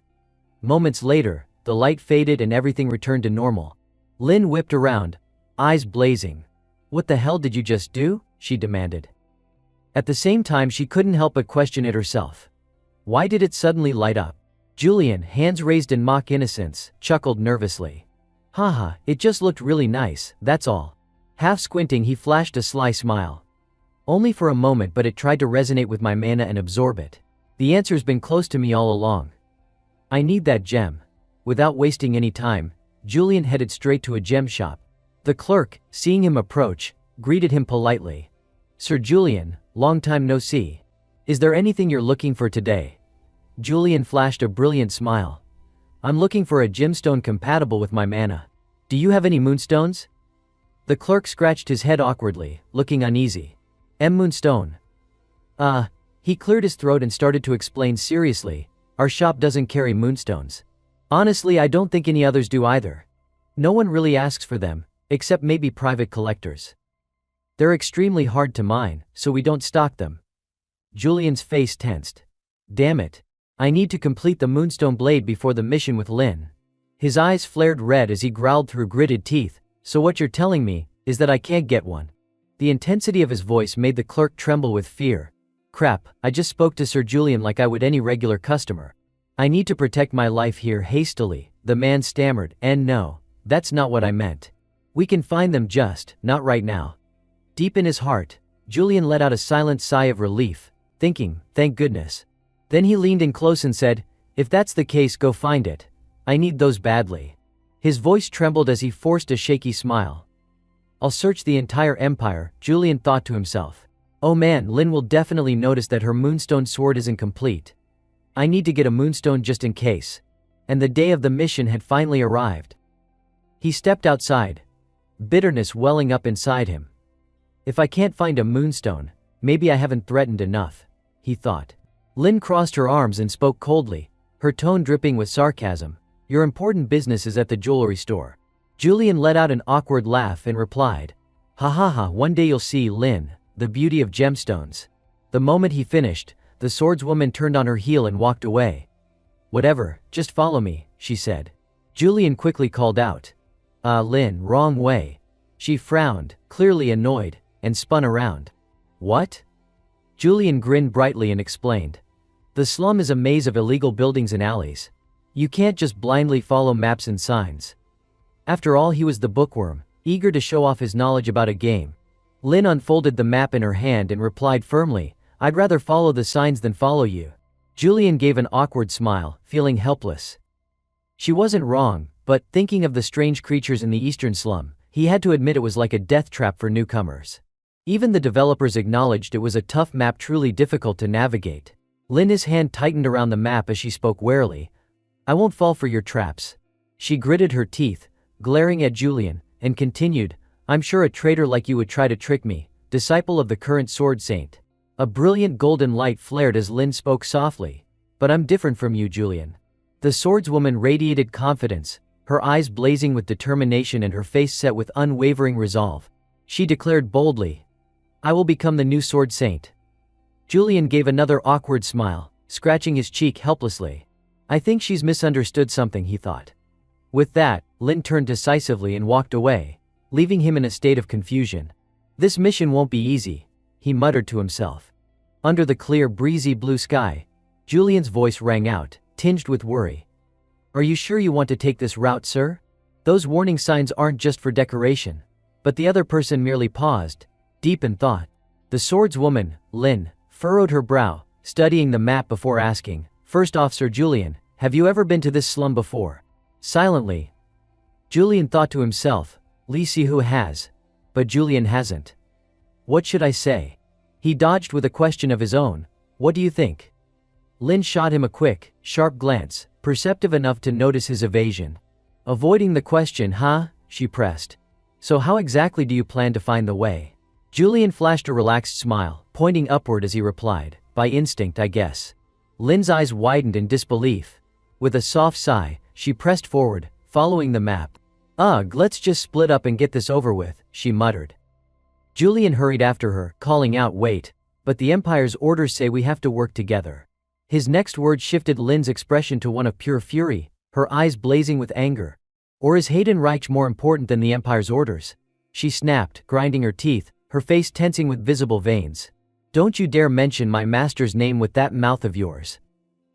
Moments later, the light faded and everything returned to normal. Lin whipped around, eyes blazing. "What the hell did you just do?" she demanded. At the same time, she couldn't help but question it herself. Why did it suddenly light up? Julian, hands raised in mock innocence, chuckled nervously. "Haha, it just looked really nice, that's all." Half squinting, he flashed a sly smile. "Only for a moment, but it tried to resonate with my mana and absorb it. The answer's been close to me all along. I need that gem." Without wasting any time, Julian headed straight to a gem shop. The clerk, seeing him approach, greeted him politely. "Sir Julian, long time no see. Is there anything you're looking for today?" Julian flashed a brilliant smile. "I'm looking for a gemstone compatible with my mana. Do you have any moonstones?" The clerk scratched his head awkwardly, looking uneasy. Moonstone." He cleared his throat and started to explain seriously, "Our shop doesn't carry moonstones. Honestly, I don't think any others do either. No one really asks for them, except maybe private collectors. They're extremely hard to mine, so we don't stock them." Julian's face tensed. "Damn it. I need to complete the moonstone blade before the mission with Lin." His eyes flared red as he growled through gritted teeth, So what you're telling me is that I can't get one. The intensity of his voice made the clerk tremble with fear. Crap, I just spoke to Sir Julian like I would any regular customer. I need to protect my life here. Hastily, the man stammered, and no, that's not what I meant. We can find them, just not right now. Deep in his heart, Julian let out a silent sigh of relief, thinking, thank goodness. Then he leaned in close and said, if that's the case, go find it. I need those badly. His voice trembled as he forced a shaky smile. I'll search the entire empire, Julian thought to himself. Oh man, Lin will definitely notice that her moonstone sword isn't complete. I need to get a moonstone just in case. And the day of the mission had finally arrived. He stepped outside, bitterness welling up inside him. If I can't find a moonstone, maybe I haven't threatened enough, he thought. Lin crossed her arms and spoke coldly, her tone dripping with sarcasm. Your important business is at the jewelry store. Julian let out an awkward laugh and replied, ha ha ha, one day you'll see, Lin, the beauty of gemstones. The moment he finished, the swordswoman turned on her heel and walked away. Whatever, just follow me, she said. Julian quickly called out. Lin, wrong way. She frowned, clearly annoyed, and spun around. What? Julian grinned brightly and explained. The slum is a maze of illegal buildings and alleys. You can't just blindly follow maps and signs. After all, he was the bookworm, eager to show off his knowledge about a game. Lin unfolded the map in her hand and replied firmly, I'd rather follow the signs than follow you. Julian gave an awkward smile, feeling helpless. She wasn't wrong, but, thinking of the strange creatures in the eastern slum, he had to admit it was like a death trap for newcomers. Even the developers acknowledged it was a tough map, truly difficult to navigate. Lin's hand tightened around the map as she spoke warily. I won't fall for your traps. She gritted her teeth, glaring at Julian, and continued, I'm sure a traitor like you would try to trick me, disciple of the current sword saint. A brilliant golden light flared as Lin spoke softly. But I'm different from you, Julian. The swordswoman radiated confidence, her eyes blazing with determination and her face set with unwavering resolve. She declared boldly, I will become the new sword saint. Julian gave another awkward smile, scratching his cheek helplessly. I think she's misunderstood something, he thought. With that, Lin turned decisively and walked away, leaving him in a state of confusion. This mission won't be easy, he muttered to himself. Under the clear, breezy blue sky, Julian's voice rang out, tinged with worry. Are you sure you want to take this route, sir? Those warning signs aren't just for decoration. But the other person merely paused, deep in thought. The swordswoman, Lin, furrowed her brow, studying the map before asking, First off, Sir Julian, have you ever been to this slum before? Silently, Julian thought to himself, Li Sihu has. But Julian hasn't. What should I say? He dodged with a question of his own. What do you think? Lin shot him a quick, sharp glance, perceptive enough to notice his evasion. Avoiding the question, huh? She pressed. So how exactly do you plan to find the way? Julian flashed a relaxed smile, pointing upward as he replied, by instinct, I guess. Lin's eyes widened in disbelief. With a soft sigh, she pressed forward, following the map. Ugh, let's just split up and get this over with, she muttered. Julian hurried after her, calling out, wait, but the Empire's orders say we have to work together. His next words shifted Lin's expression to one of pure fury, her eyes blazing with anger. Or is Hayden Reich more important than the Empire's orders? She snapped, grinding her teeth, her face tensing with visible veins. Don't you dare mention my master's name with that mouth of yours.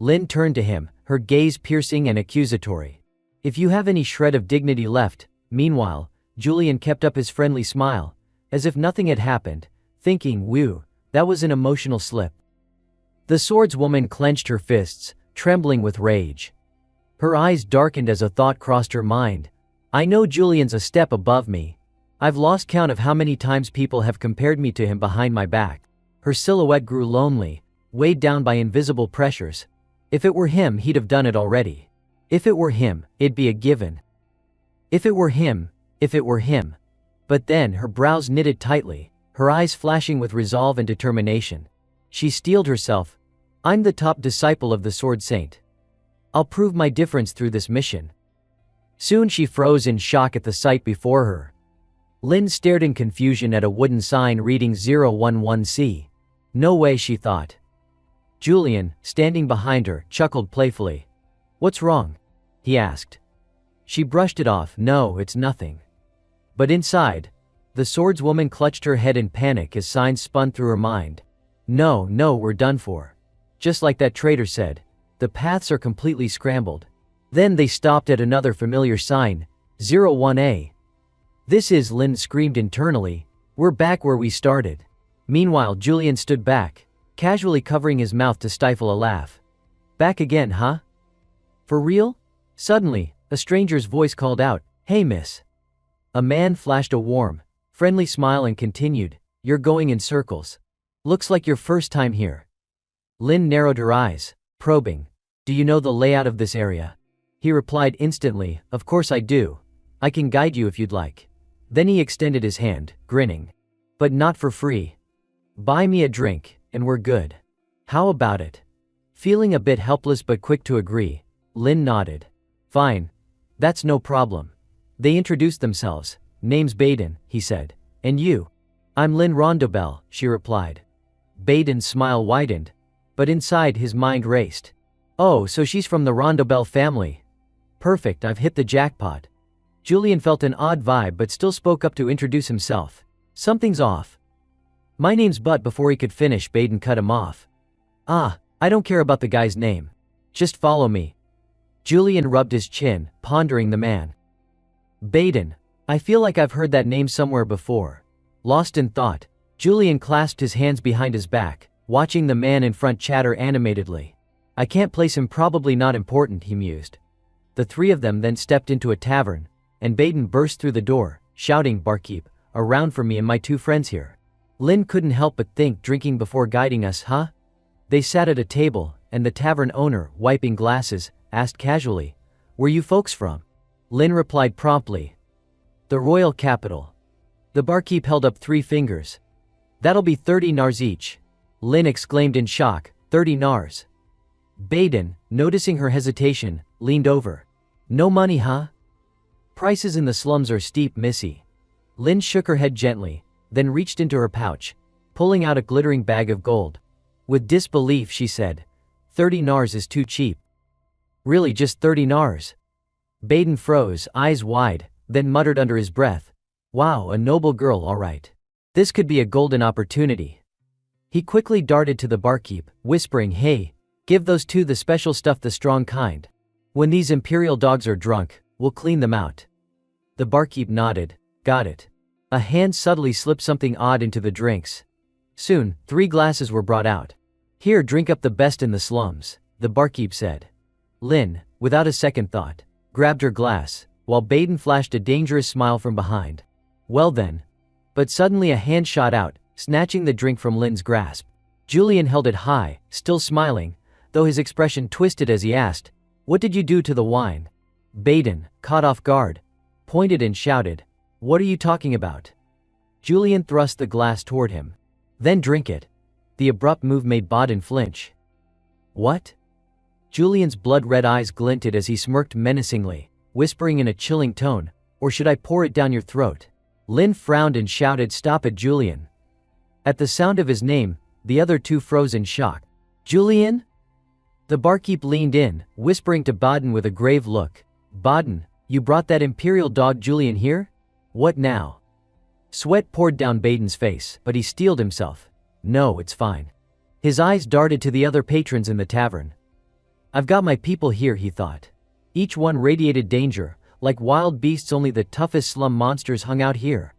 Lin turned to him, her gaze piercing and accusatory. If you have any shred of dignity left. Meanwhile, Julian kept up his friendly smile, as if nothing had happened, thinking, whew, that was an emotional slip. The swordswoman clenched her fists, trembling with rage. Her eyes darkened as a thought crossed her mind. I know Julian's a step above me. I've lost count of how many times people have compared me to him behind my back. Her silhouette grew lonely, weighed down by invisible pressures. If it were him, he'd have done it already. If it were him, it'd be a given. If it were him. But then her brows knitted tightly, her eyes flashing with resolve and determination. She steeled herself. I'm the top disciple of the Sword Saint. I'll prove my difference through this mission. Soon she froze in shock at the sight before her. Lin stared in confusion at a wooden sign reading 011C. No way, she thought. Julian, standing behind her, chuckled playfully. What's wrong? He asked. She brushed it off. No, it's nothing. But inside, the swordswoman clutched her head in panic as signs spun through her mind. No, no, we're done for. Just like that traitor said, the paths are completely scrambled. Then they stopped at another familiar sign, 01A. This is, Lin screamed internally. We're back where we started. Meanwhile, Julian stood back, casually covering his mouth to stifle a laugh. Back again, huh? For real? Suddenly, a stranger's voice called out, Hey miss. A man flashed a warm, friendly smile and continued, You're going in circles. Looks like your first time here. Lin narrowed her eyes, probing. Do you know the layout of this area? He replied instantly, Of course I do. I can guide you if you'd like. Then he extended his hand, grinning. But not for free. Buy me a drink, and we're good. How about it? Feeling a bit helpless but quick to agree, Lin nodded. Fine. That's no problem. They introduced themselves. Name's Baden, he said. And you? I'm Lin Rondobel, she replied. Baden's smile widened, but inside his mind raced. Oh, so she's from the Rondobel family. Perfect, I've hit the jackpot. Julian felt an odd vibe but still spoke up to introduce himself. Something's off. My name's Butt. Before he could finish, Baden cut him off. Ah, I don't care about the guy's name. Just follow me. Julian rubbed his chin, pondering the man. Baden. I feel like I've heard that name somewhere before. Lost in thought, Julian clasped his hands behind his back, watching the man in front chatter animatedly. I can't place him, probably not important, he mused. The three of them then stepped into a tavern, and Baden burst through the door, shouting, Barkeep, a round for me and my two friends here. Lin couldn't help but think, drinking before guiding us, huh? They sat at a table, and the tavern owner, wiping glasses, asked casually, Where you folks from? Lin replied promptly, The royal capital. The barkeep held up 3 fingers. That'll be 30 nars each. Lin exclaimed in shock, 30 nars. Baden, noticing her hesitation, leaned over. No money, huh? Prices in the slums are steep, missy. Lin shook her head gently, then reached into her pouch, pulling out a glittering bag of gold. With disbelief she said, 30 nars is too cheap. Really, just 30 nars? Baden froze, eyes wide, then muttered under his breath, Wow, a noble girl, all right. This could be a golden opportunity. He quickly darted to the barkeep, whispering, Hey, give those 2 the special stuff, the strong kind. When these imperial dogs are drunk, we'll clean them out. The barkeep nodded. Got it. A hand subtly slipped something odd into the drinks. Soon, 3 glasses were brought out. Here, drink up the best in the slums, the barkeep said. Lin, without a second thought, grabbed her glass, while Baden flashed a dangerous smile from behind. Well then. But suddenly a hand shot out, snatching the drink from Lin's grasp. Julian held it high, still smiling, though his expression twisted as he asked, What did you do to the wine? Baden, caught off guard, pointed and shouted, What are you talking about? Julian thrust the glass toward him. Then drink it. The abrupt move made Baden flinch. What? Julian's blood-red eyes glinted as he smirked menacingly, whispering in a chilling tone, Or should I pour it down your throat? Lin frowned and shouted, Stop it, Julian. At the sound of his name, the other 2 froze in shock. Julian? The barkeep leaned in, whispering to Baden with a grave look. Baden, you brought that imperial dog Julian here? What now? Sweat poured down Baden's face, but he steeled himself. No, it's fine. His eyes darted to the other patrons in the tavern. I've got my people here, he thought. Each one radiated danger, like wild beasts. Only the toughest slum monsters hung out here.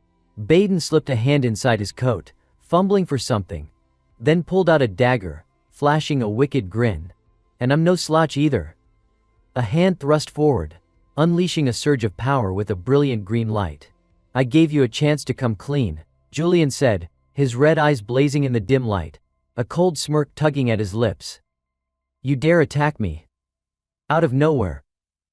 Baden slipped a hand inside his coat, fumbling for something, then pulled out a dagger, flashing a wicked grin. And I'm no slouch either. A hand thrust forward, unleashing a surge of power with a brilliant green light. I gave you a chance to come clean, Julian said, his red eyes blazing in the dim light, a cold smirk tugging at his lips. You dare attack me? Out of nowhere,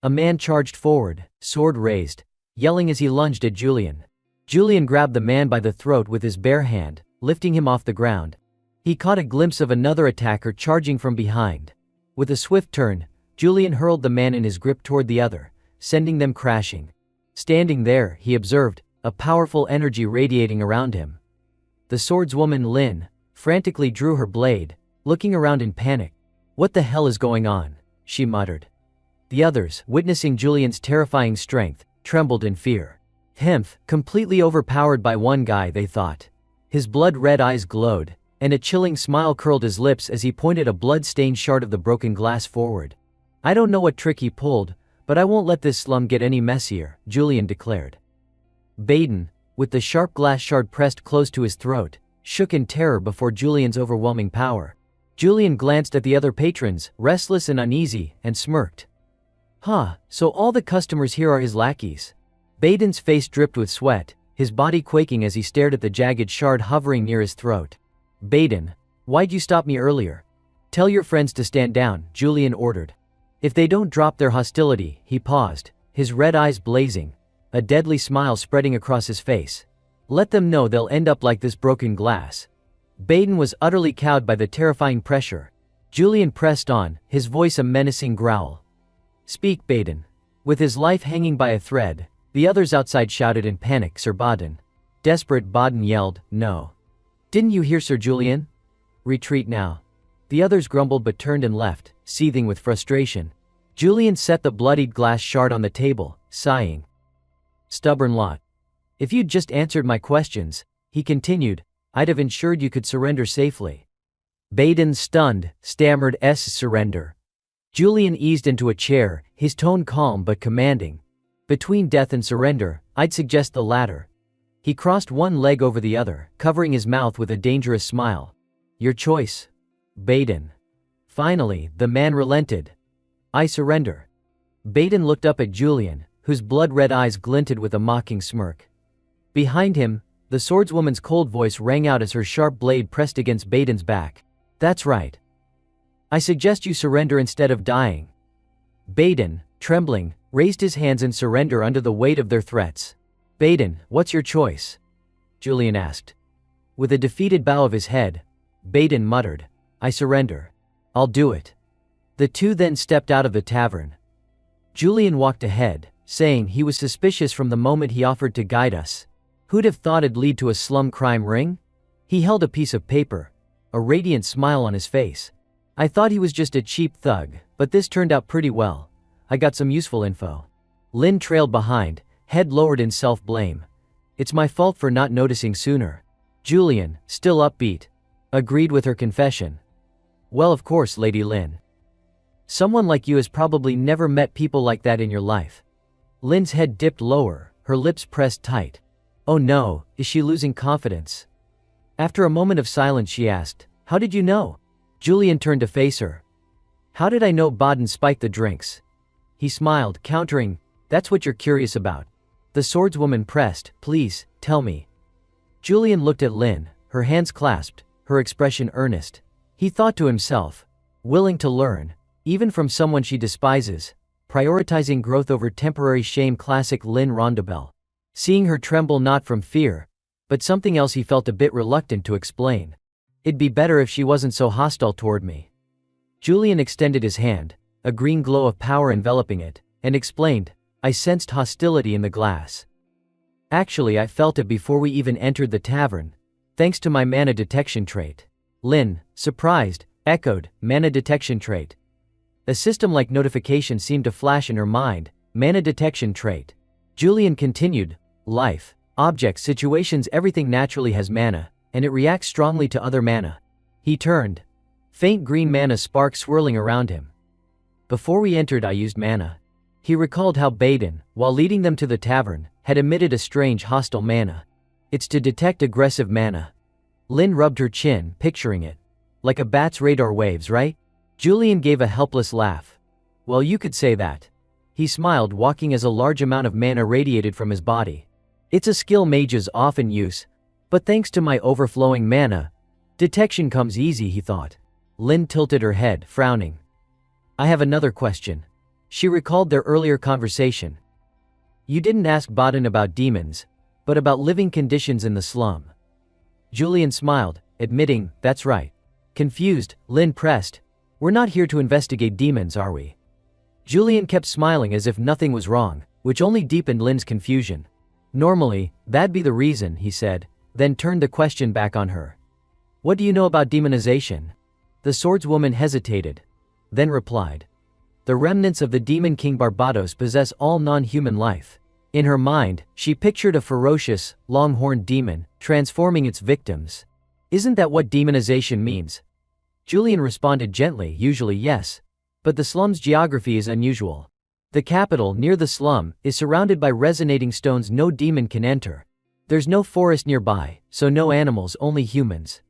a man charged forward, sword raised, yelling as he lunged at Julian. Julian grabbed the man by the throat with his bare hand, lifting him off the ground. He caught a glimpse of another attacker charging from behind. With a swift turn, Julian hurled the man in his grip toward the other, sending them crashing. Standing there, he observed, a powerful energy radiating around him. The swordswoman Lin frantically drew her blade, looking around in panic. What the hell is going on? She muttered. The others, witnessing Julian's terrifying strength, trembled in fear. Hemph, completely overpowered by one guy, they thought. His blood-red eyes glowed, and a chilling smile curled his lips as he pointed a blood-stained shard of the broken glass forward. I don't know what trick he pulled, but I won't let this slum get any messier, Julian declared. Baden, with the sharp glass shard pressed close to his throat, shook in terror before Julian's overwhelming power. Julian glanced at the other patrons, restless and uneasy, and smirked. Huh, so all the customers here are his lackeys. Baden's face dripped with sweat, his body quaking as he stared at the jagged shard hovering near his throat. Baden, why'd you stop me earlier? Tell your friends to stand down, Julian ordered. If they don't drop their hostility, he paused, his red eyes blazing, a deadly smile spreading across his face. Let them know they'll end up like this broken glass. Baden was utterly cowed by the terrifying pressure. Julian pressed on, his voice a menacing growl. Speak, Baden. With his life hanging by a thread, the others outside shouted in panic, Sir Baden. Desperate, Baden yelled, no. Didn't you hear, Sir Julian? Retreat now. The others grumbled but turned and left, seething with frustration. Julian set the bloodied glass shard on the table, sighing. Stubborn lot. If you'd just answered my questions, he continued, I'd have ensured you could surrender safely. Baden, stunned, stammered, surrender. Julian eased into a chair, his tone calm but commanding. Between death and surrender, I'd suggest the latter. He crossed one leg over the other, covering his mouth with a dangerous smile. Your choice, Baden. Finally, the man relented. I surrender. Baden looked up at Julian, whose blood-red eyes glinted with a mocking smirk. Behind him, the swordswoman's cold voice rang out as her sharp blade pressed against Baden's back. That's right. I suggest you surrender instead of dying. Baden, trembling, raised his hands in surrender under the weight of their threats. Baden, what's your choice? Julian asked. With a defeated bow of his head, Baden muttered, I surrender. I'll do it. The two then stepped out of the tavern. Julian walked ahead, saying he was suspicious from the moment he offered to guide us. Who'd have thought it'd lead to a slum crime ring? He held a piece of paper, a radiant smile on his face. I thought he was just a cheap thug, but this turned out pretty well. I got some useful info. Lin trailed behind, head lowered in self-blame. It's my fault for not noticing sooner. Julian, still upbeat, agreed with her confession. Well, of course, Lady Lin. Someone like you has probably never met people like that in your life. Lin's head dipped lower, her lips pressed tight. Oh no, is she losing confidence? After a moment of silence she asked, How did you know? Julian turned to face her. How did I know Baden spiked the drinks? He smiled, countering, That's what you're curious about. The swordswoman pressed, Please, tell me. Julian looked at Lin, her hands clasped, her expression earnest. He thought to himself, willing to learn, even from someone she despises, prioritizing growth over temporary shame, classic Lin Rondabelle. Seeing her tremble not from fear, but something else, he felt a bit reluctant to explain. It'd be better if she wasn't so hostile toward me. Julian extended his hand, a green glow of power enveloping it, and explained, I sensed hostility in the glass. Actually, I felt it before we even entered the tavern, thanks to my mana detection trait. Lin, surprised, echoed, mana detection trait. A system-like notification seemed to flash in her mind, mana detection trait. Julian continued, life, objects, situations, everything naturally has mana, and it reacts strongly to other mana. He turned. Faint green mana sparks swirling around him. Before we entered I used mana. He recalled how Baden, while leading them to the tavern, had emitted a strange hostile mana. It's to detect aggressive mana. Lin rubbed her chin, picturing it. Like a bat's radar waves, right? Julian gave a helpless laugh. Well, you could say that. He smiled, walking as a large amount of mana radiated from his body. It's a skill mages often use, but thanks to my overflowing mana, detection comes easy, he thought. Lin tilted her head, frowning. I have another question. She recalled their earlier conversation. You didn't ask Baden about demons, but about living conditions in the slum. Julian smiled, admitting, that's right. Confused, Lin pressed, We're not here to investigate demons, are we? Julian kept smiling as if nothing was wrong, which only deepened Lin's confusion. Normally, that'd be the reason, he said, then turned the question back on her. What do you know about demonization? The swordswoman hesitated, then replied. The remnants of the demon king Barbados possess all non-human life. In her mind, she pictured a ferocious, long-horned demon, transforming its victims. Isn't that what demonization means? Julian responded gently, usually yes. But the slum's geography is unusual. The capital, near the slum, is surrounded by resonating stones no demon can enter. There's no forest nearby, so no animals, only humans.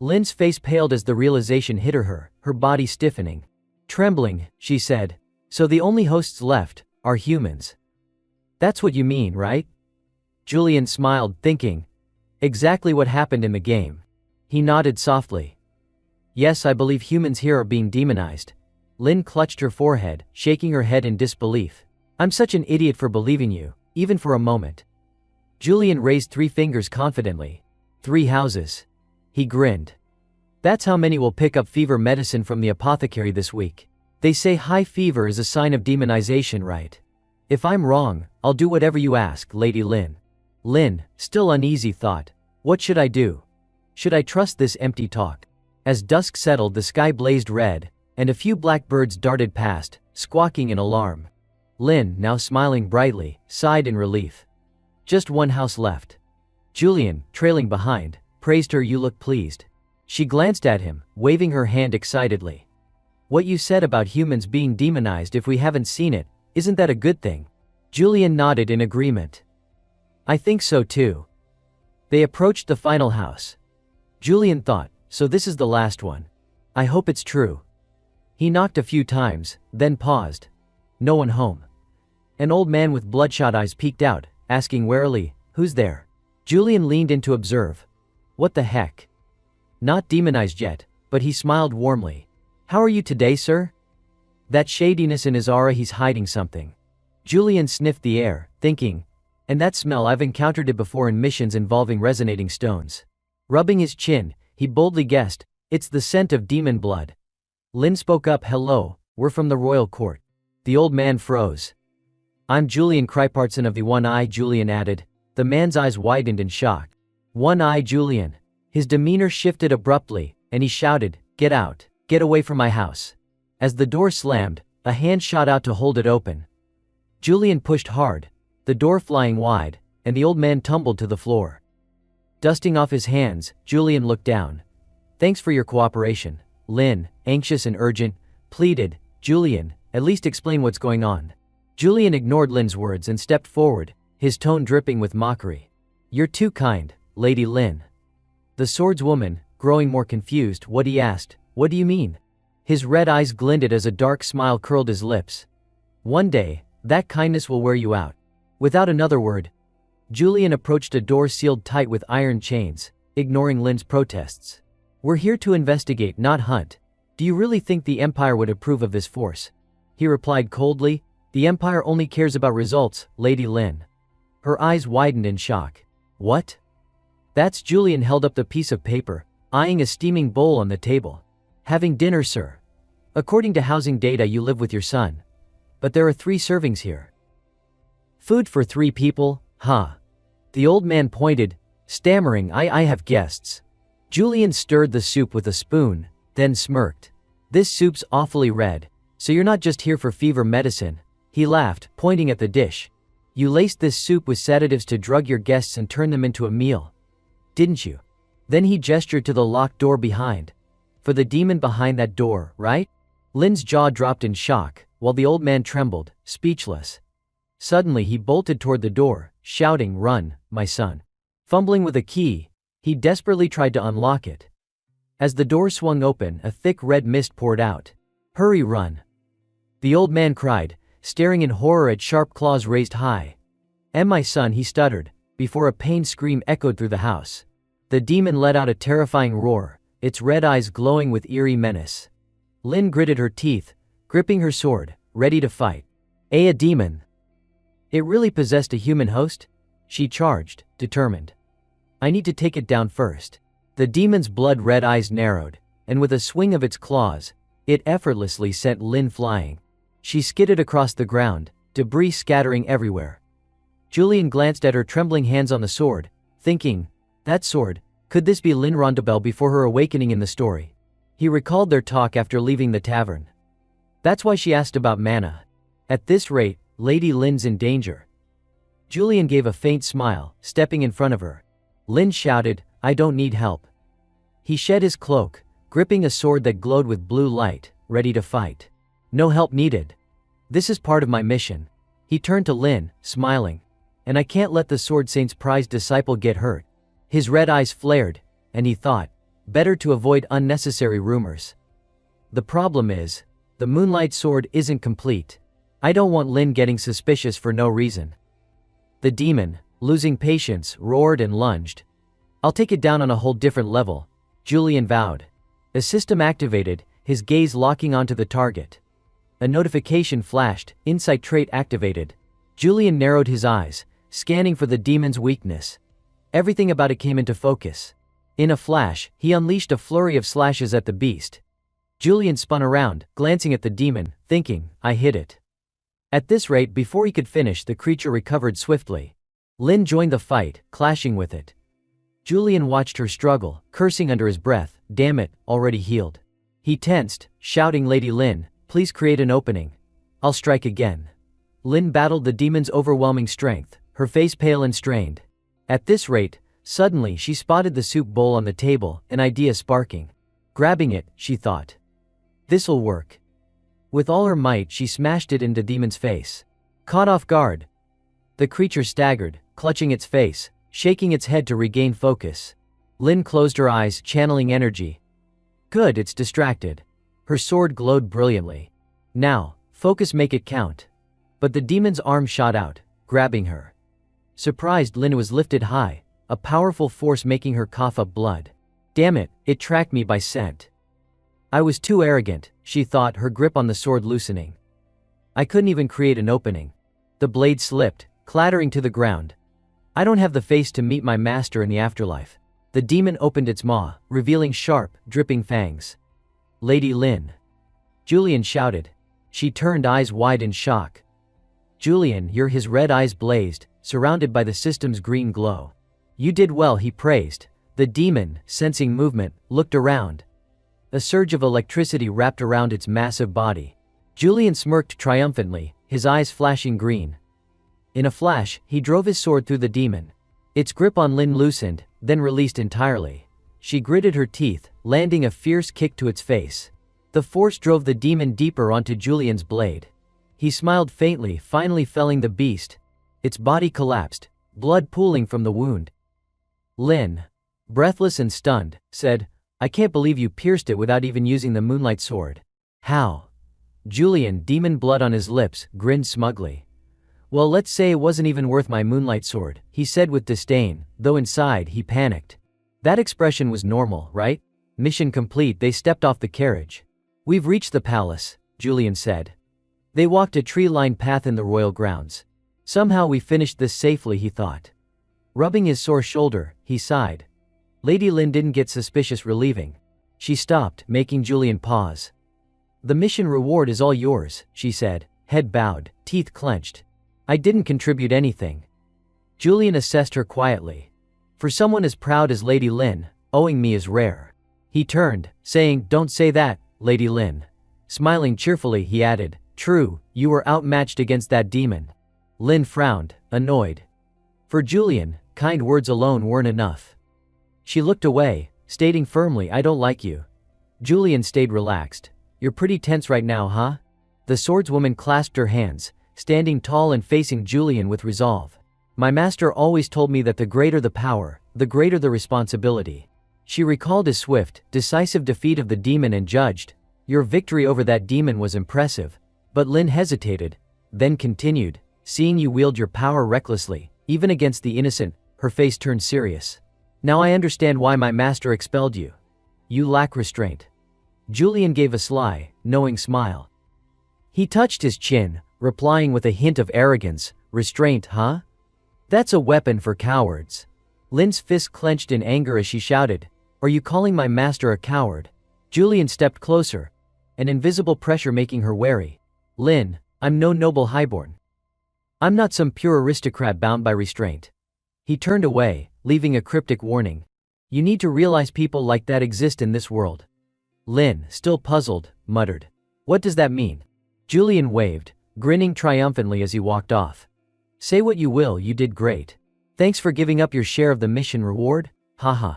Lynn's face paled as the realization hit her body stiffening. Trembling, she said, "So the only hosts left are humans. That's what you mean, right?" Julian smiled, thinking, exactly what happened in the game. He nodded softly. "Yes, I believe humans here are being demonized." Lynn clutched her forehead, shaking her head in disbelief. "I'm such an idiot for believing you, even for a moment." Julian raised 3 fingers confidently. 3 houses. He grinned. "That's how many will pick up fever medicine from the apothecary this week. They say high fever is a sign of demonization, right? If I'm wrong, I'll do whatever you ask, Lady Lynn." Lynn, still uneasy, thought, "What should I do? Should I trust this empty talk?" As dusk settled, the sky blazed red, and a few black birds darted past, squawking in alarm. Lynn, now smiling brightly, sighed in relief. Just 1 house left. Julian, trailing behind, praised her. "You look pleased." She glanced at him, waving her hand excitedly. "What you said about humans being demonized if we haven't seen it, isn't that a good thing?" Julian nodded in agreement. "I think so too." They approached the final house. Julian thought, so this is the last one. I hope it's true. He knocked a few times, then paused. No one home. An old man with bloodshot eyes peeked out, asking warily, "Who's there?" Julian leaned in to observe. What the heck? Not demonized yet, but he smiled warmly. "How are you today, sir?" That shadiness in his aura, he's hiding something. Julian sniffed the air, thinking, and that smell, I've encountered it before in missions involving resonating stones. Rubbing his chin, he boldly guessed, it's the scent of demon blood. Lynn spoke up, "Hello, we're from the royal court." The old man froze. "I'm Julian Krypartson of the One Eye," Julian added. The man's eyes widened in shock. "One Eye Julian." His demeanor shifted abruptly, and he shouted, "Get out, get away from my house." As the door slammed, a hand shot out to hold it open. Julian pushed hard, the door flying wide, and the old man tumbled to the floor. Dusting off his hands, Julian looked down. "Thanks for your cooperation." Lynn, anxious and urgent, pleaded, "Julian, at least explain what's going on." Julian ignored Lynn's words and stepped forward, his tone dripping with mockery. "You're too kind, Lady Lynn." The swordswoman, growing more confused, "What?" he asked. "What do you mean?" His red eyes glinted as a dark smile curled his lips. "One day, that kindness will wear you out." Without another word, Julian approached a door sealed tight with iron chains, ignoring Lynn's protests. "We're here to investigate, not hunt. Do you really think the Empire would approve of this force?" He replied coldly, "The Empire only cares about results, Lady Lynn." Her eyes widened in shock. "What?" "That's." Julian held up the piece of paper, eyeing a steaming bowl on the table. "Having dinner, sir. According to housing data, you live with your son. But there are 3 servings here." "Food for 3 people, huh?" The old man pointed, stammering, I have guests." Julian stirred the soup with a spoon, then smirked. "This soup's awfully red, so you're not just here for fever medicine." He laughed, pointing at the dish. "You laced this soup with sedatives to drug your guests and turn them into a meal, didn't you?" Then he gestured to the locked door behind. "For the demon behind that door, right?" Lynn's jaw dropped in shock, while the old man trembled, speechless. Suddenly he bolted toward the door, shouting, "Run, my son." Fumbling with a key, he desperately tried to unlock it. As the door swung open, a thick red mist poured out. "Hurry, run!" the old man cried, staring in horror at sharp claws raised high. My son," he stuttered, before a pained scream echoed through the house. The demon let out a terrifying roar, its red eyes glowing with eerie menace. Lynn gritted her teeth, gripping her sword, ready to fight. A demon! It really possessed a human host? She charged, determined. "I need to take it down first." The demon's blood-red eyes narrowed, and with a swing of its claws, it effortlessly sent Lynn flying. She skidded across the ground, debris scattering everywhere. Julian glanced at her trembling hands on the sword, thinking, that sword, could this be Lynn Rondabelle before her awakening in the story? He recalled their talk after leaving the tavern. That's why she asked about mana. At this rate, Lady Lynn's in danger. Julian gave a faint smile, stepping in front of her. Lin shouted, "I don't need help." He shed his cloak, gripping a sword that glowed with blue light, ready to fight. "No help needed. This is part of my mission." He turned to Lin, smiling. "And I can't let the Sword Saint's prized disciple get hurt." His red eyes flared, and he thought, better to avoid unnecessary rumors. "The problem is, the Moonlight Sword isn't complete. I don't want Lin getting suspicious for no reason." The demon, losing patience, roared and lunged. "I'll take it down on a whole different level," Julian vowed. A system activated, his gaze locking onto the target. A notification flashed, insight trait activated. Julian narrowed his eyes, scanning for the demon's weakness. Everything about it came into focus. In a flash, he unleashed a flurry of slashes at the beast. Julian spun around, glancing at the demon, thinking, "I hit it." At this rate, before he could finish, the creature recovered swiftly. Lin joined the fight, clashing with it. Julian watched her struggle, cursing under his breath, "Damn it, already healed." He tensed, shouting, "Lady Lin, please create an opening. I'll strike again." Lin battled the demon's overwhelming strength, her face pale and strained. At this rate, suddenly she spotted the soup bowl on the table, an idea sparking. Grabbing it, she thought, "This'll work." With all her might, she smashed it into the demon's face. Caught off guard, the creature staggered, clutching its face, shaking its head to regain focus. Lin closed her eyes, channeling energy. "Good, it's distracted." Her sword glowed brilliantly. "Now, focus, make it count." But the demon's arm shot out, grabbing her. Surprised, Lin was lifted high, a powerful force making her cough up blood. "Damn it, it tracked me by scent. I was too arrogant," she thought, her grip on the sword loosening. "I couldn't even create an opening." The blade slipped, clattering to the ground. "I don't have the face to meet my master in the afterlife." The demon opened its maw, revealing sharp, dripping fangs. "Lady Lin!" Julian shouted. She turned, eyes wide in shock. "Julian, you're..." His red eyes blazed, surrounded by the system's green glow. "You did well," he praised. The demon, sensing movement, looked around. A surge of electricity wrapped around its massive body. Julian smirked triumphantly, his eyes flashing green. In a flash, he drove his sword through the demon. Its grip on Lin loosened, then released entirely. She gritted her teeth, landing a fierce kick to its face. The force drove the demon deeper onto Julian's blade. He smiled faintly, finally felling the beast. Its body collapsed, blood pooling from the wound. Lin, breathless and stunned, said, "I can't believe you pierced it without even using the Moonlight Sword." "How?" Julian, demon blood on his lips, grinned smugly. "Well, let's say it wasn't even worth my Moonlight Sword," he said with disdain, though inside he panicked. That expression was normal, right? Mission complete. They stepped off the carriage. "We've reached the palace," Julian said. They walked a tree-lined path in the royal grounds. "Somehow we finished this safely," he thought. Rubbing his sore shoulder, he sighed. Lady Lin didn't get suspicious relieving. She stopped, making Julian pause. "The mission reward is all yours," she said, head bowed, teeth clenched. "I didn't contribute anything." Julian assessed her quietly. "For someone as proud as Lady Lin, owing me is rare." He turned, saying, "Don't say that, Lady Lin." Smiling cheerfully, he added, "True, you were outmatched against that demon." Lin frowned, annoyed. For Julian, kind words alone weren't enough. She looked away, stating firmly, "I don't like you." Julian stayed relaxed. "You're pretty tense right now, huh?" The swordswoman clasped her hands, standing tall and facing Julian with resolve. "My master always told me that the greater the power, the greater the responsibility." She recalled his swift, decisive defeat of the demon and judged, "Your victory over that demon was impressive." But Lin hesitated, then continued, "Seeing you wield your power recklessly, even against the innocent," her face turned serious. "Now I understand why my master expelled you. You lack restraint." Julian gave a sly, knowing smile. He touched his chin, replying with a hint of arrogance, "Restraint, huh? That's a weapon for cowards." Lin's fist clenched in anger as she shouted, "Are you calling my master a coward?" Julian stepped closer, an invisible pressure making her wary. "Lin, I'm no noble highborn. I'm not some pure aristocrat bound by restraint." He turned away, leaving a cryptic warning. "You need to realize people like that exist in this world." Lin, still puzzled, muttered, "What does that mean?" Julian waved, grinning triumphantly as he walked off. Say what you will, you did great. Thanks for giving up your share of the mission reward? Haha.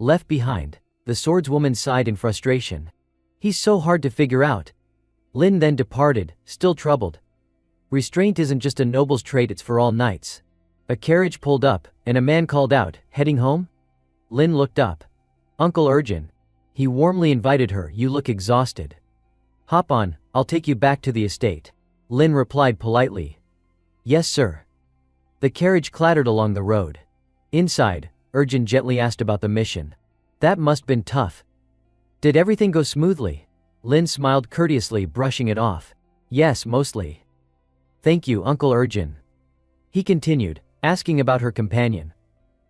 Left behind. The swordswoman sighed in frustration. He's so hard to figure out. Lin then departed, still troubled. Restraint isn't just a noble's trait, it's for all knights. A carriage pulled up, and a man called out, heading home? Lin looked up. Uncle Urjin. He warmly invited her, you look exhausted. Hop on, I'll take you back to the estate. Lin replied politely. Yes, sir. The carriage clattered along the road. Inside, Urjin gently asked about the mission. That must been tough. Did everything go smoothly? Lin smiled courteously, brushing it off. Yes, mostly. Thank you, Uncle Urjin. He continued, asking about her companion.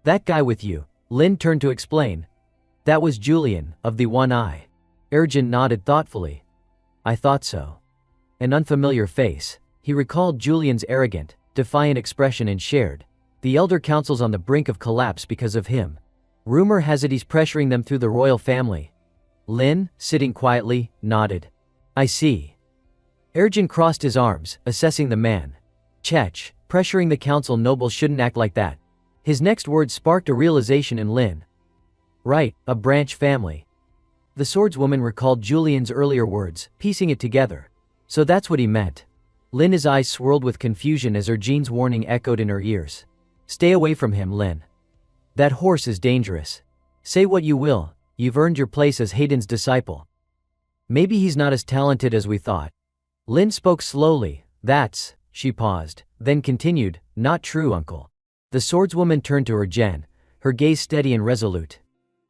That guy with you. Lin turned to explain. That was Julian, of the one eye. Urjin nodded thoughtfully. I thought so. An unfamiliar face. He recalled Julian's arrogant, defiant expression and shared. The elder council's on the brink of collapse because of him. Rumor has it he's pressuring them through the royal family. Lin, sitting quietly, nodded. I see. Urjin crossed his arms, assessing the man. Chech, pressuring the council nobles shouldn't act like that. His next words sparked a realization in Lin. Right, a branch family. The swordswoman recalled Julian's earlier words, piecing it together. So that's what he meant. Lin's eyes swirled with confusion as Urjin's warning echoed in her ears. Stay away from him, Lin. That horse is dangerous. Say what you will, you've earned your place as Hayden's disciple. Maybe he's not as talented as we thought. Lin spoke slowly. That's, she paused, then continued, not true, uncle. The swordswoman turned to Urjin, her gaze steady and resolute.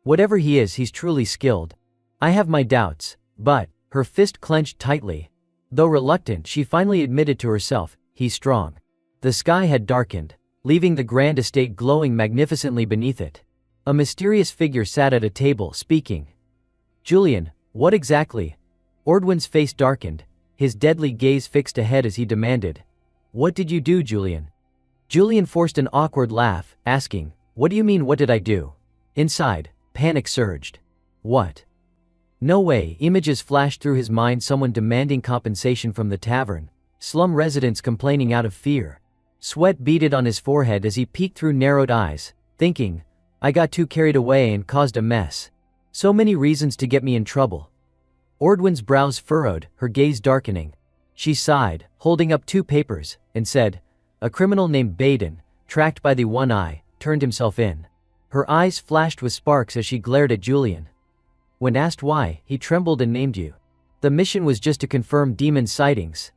Whatever he is, he's truly skilled. I have my doubts, but, her fist clenched tightly. Though reluctant, she finally admitted to herself, he's strong. The sky had darkened, leaving the grand estate glowing magnificently beneath it. A mysterious figure sat at a table, speaking. Julian, what exactly? Ordwin's face darkened, his deadly gaze fixed ahead as he demanded. What did you do, Julian? Julian forced an awkward laugh, asking, what do you mean, what did I do? Inside, panic surged. What? No way, images flashed through his mind, someone demanding compensation from the tavern, slum residents complaining out of fear. Sweat beaded on his forehead as he peeked through narrowed eyes, thinking, I got too carried away and caused a mess. So many reasons to get me in trouble. Ordwin's brows furrowed, her gaze darkening. She sighed, holding up two papers, and said, a criminal named Baden, tracked by the one eye, turned himself in. Her eyes flashed with sparks as she glared at Julian. When asked why, he trembled and named you. The mission was just to confirm demon sightings.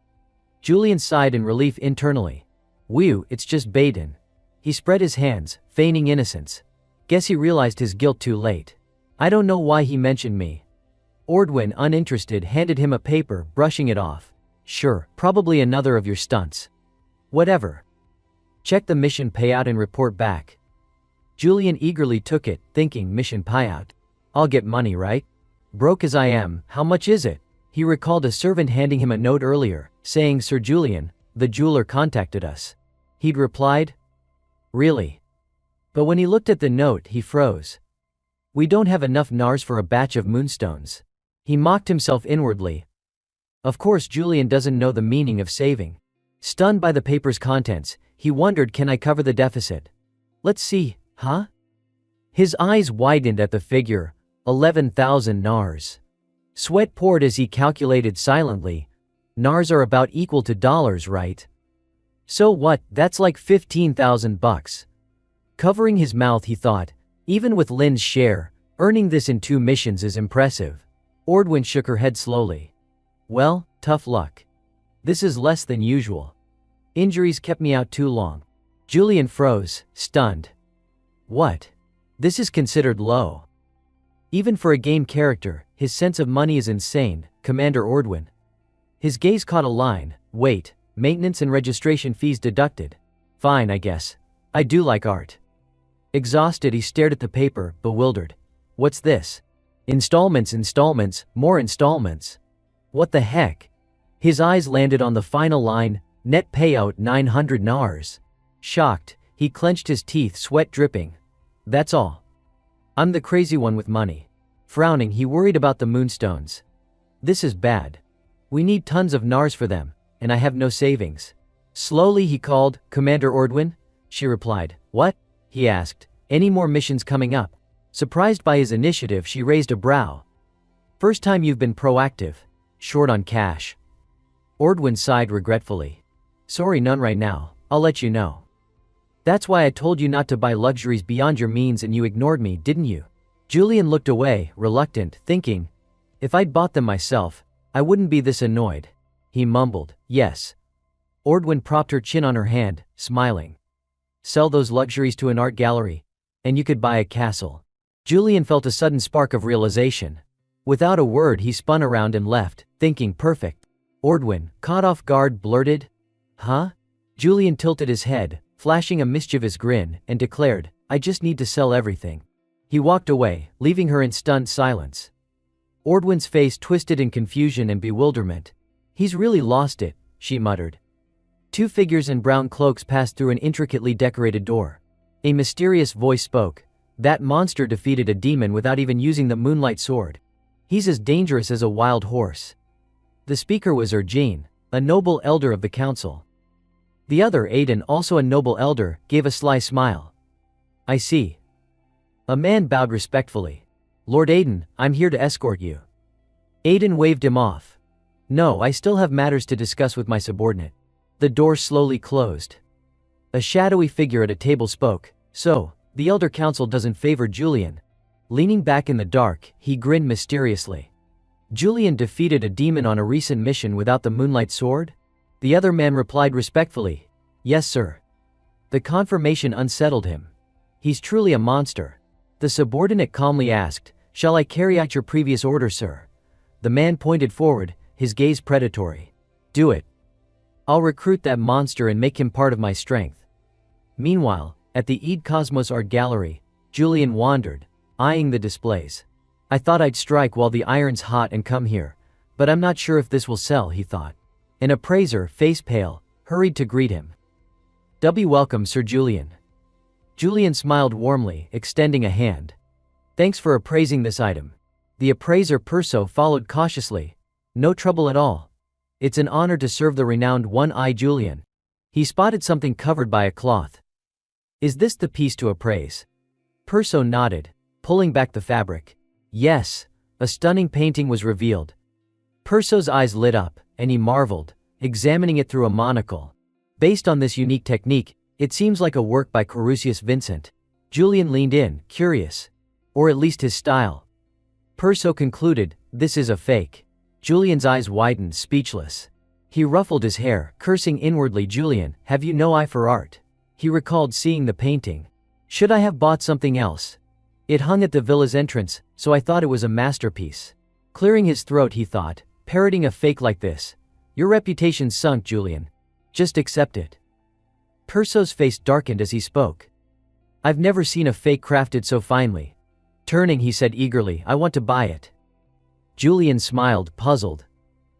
Julian sighed in relief internally. Whew, it's just Baden. He spread his hands, feigning innocence. Guess he realized his guilt too late. I don't know why he mentioned me. Ordwin, uninterested, handed him a paper, brushing it off. Sure, probably another of your stunts. Whatever. Check the mission payout and report back. Julian eagerly took it, thinking, mission payout. I'll get money, right? Broke as I am, how much is it? He recalled a servant handing him a note earlier, saying, Sir Julian, the jeweler contacted us. He'd replied, really? But when he looked at the note, he froze. We don't have enough nars for a batch of moonstones. He mocked himself inwardly. Of course, Julian doesn't know the meaning of saving. Stunned by the paper's contents, he wondered, can I cover the deficit? Let's see, huh? His eyes widened at the figure, 11,000 nars. Sweat poured as he calculated silently. Nars are about equal to dollars, right? So what, that's like 15,000 bucks. Covering his mouth, he thought, even with Lin's share, earning this in 2 missions is impressive. Ordwin shook her head slowly. Well, tough luck. This is less than usual. Injuries kept me out too long. Julian froze, stunned. What? This is considered low. Even for a game character, his sense of money is insane, Commander Ordwin. His gaze caught a line, wait, maintenance and registration fees deducted. Fine, I guess. I do like art. Exhausted, he stared at the paper, bewildered. What's this? Installments, more installments. What the heck? His eyes landed on the final line, net payout 900 nars. Shocked, he clenched his teeth, sweat dripping. That's all. I'm the crazy one with money. Frowning, he worried about the moonstones. This is bad. We need tons of nars for them, and I have no savings. Slowly he called, "Commander Ordwin?" She replied. "What?" he asked. "Any more missions coming up?" Surprised by his initiative, she raised a brow. "First time you've been proactive. Short on cash." Ordwin sighed regretfully. "Sorry, none right now. I'll let you know." "That's why I told you not to buy luxuries beyond your means and you ignored me, didn't you?" Julian looked away, reluctant, thinking, "If I'd bought them myself, I wouldn't be this annoyed." He mumbled, "Yes." Ordwin propped her chin on her hand, smiling. "Sell those luxuries to an art gallery, and you could buy a castle." Julian felt a sudden spark of realization. Without a word he spun around and left, thinking perfect. Ordwin, caught off guard, blurted, "Huh?" Julian tilted his head, flashing a mischievous grin, and declared, "I just need to sell everything." He walked away, leaving her in stunned silence. Ordwin's face twisted in confusion and bewilderment. "He's really lost it," she muttered. Two figures in brown cloaks passed through an intricately decorated door. A mysterious voice spoke. "That monster defeated a demon without even using the moonlight sword. He's as dangerous as a wild horse." The speaker was Ergene, a noble elder of the council. The other, Aiden, also a noble elder, gave a sly smile. "I see." A man bowed respectfully. "Lord Aiden, I'm here to escort you." Aiden waved him off. "No, I still have matters to discuss with my subordinate." The door slowly closed. A shadowy figure at a table spoke. "So, the Elder Council doesn't favor Julian." Leaning back in the dark, he grinned mysteriously. "Julian defeated a demon on a recent mission without the moonlight sword?" The other man replied respectfully, "Yes, sir." The confirmation unsettled him. "He's truly a monster." The subordinate calmly asked, "Shall I carry out your previous order, sir?" The man pointed forward, his gaze predatory. "Do it. I'll recruit that monster and make him part of my strength." Meanwhile, at the Eid Cosmos Art Gallery, Julian wandered, eyeing the displays. "I thought I'd strike while the iron's hot and come here, but I'm not sure if this will sell," he thought. An appraiser, face pale, hurried to greet him. Welcome, Sir Julian." Julian smiled warmly, extending a hand. "Thanks for appraising this item." The appraiser Perso followed cautiously. "No trouble at all. It's an honor to serve the renowned One-Eye Julian." He spotted something covered by a cloth. "Is this the piece to appraise?" Perso nodded, pulling back the fabric. "Yes." A stunning painting was revealed. Perso's eyes lit up, and he marveled, examining it through a monocle. Based on this unique technique, it seems like a work by Corusius Vincent. Julian leaned in, curious. Or at least his style. Perso concluded, "This is a fake." Julian's eyes widened, speechless. He ruffled his hair, cursing inwardly. "Julian, have you no eye for art?" He recalled seeing the painting. "Should I have bought something else? It hung at the villa's entrance, so I thought it was a masterpiece." Clearing his throat, he thought, "Parroting a fake like this. Your reputation's sunk, Julian. Just accept it." Perso's face darkened as he spoke. "I've never seen a fake crafted so finely." Turning, he said eagerly, "I want to buy it." Julian smiled, puzzled.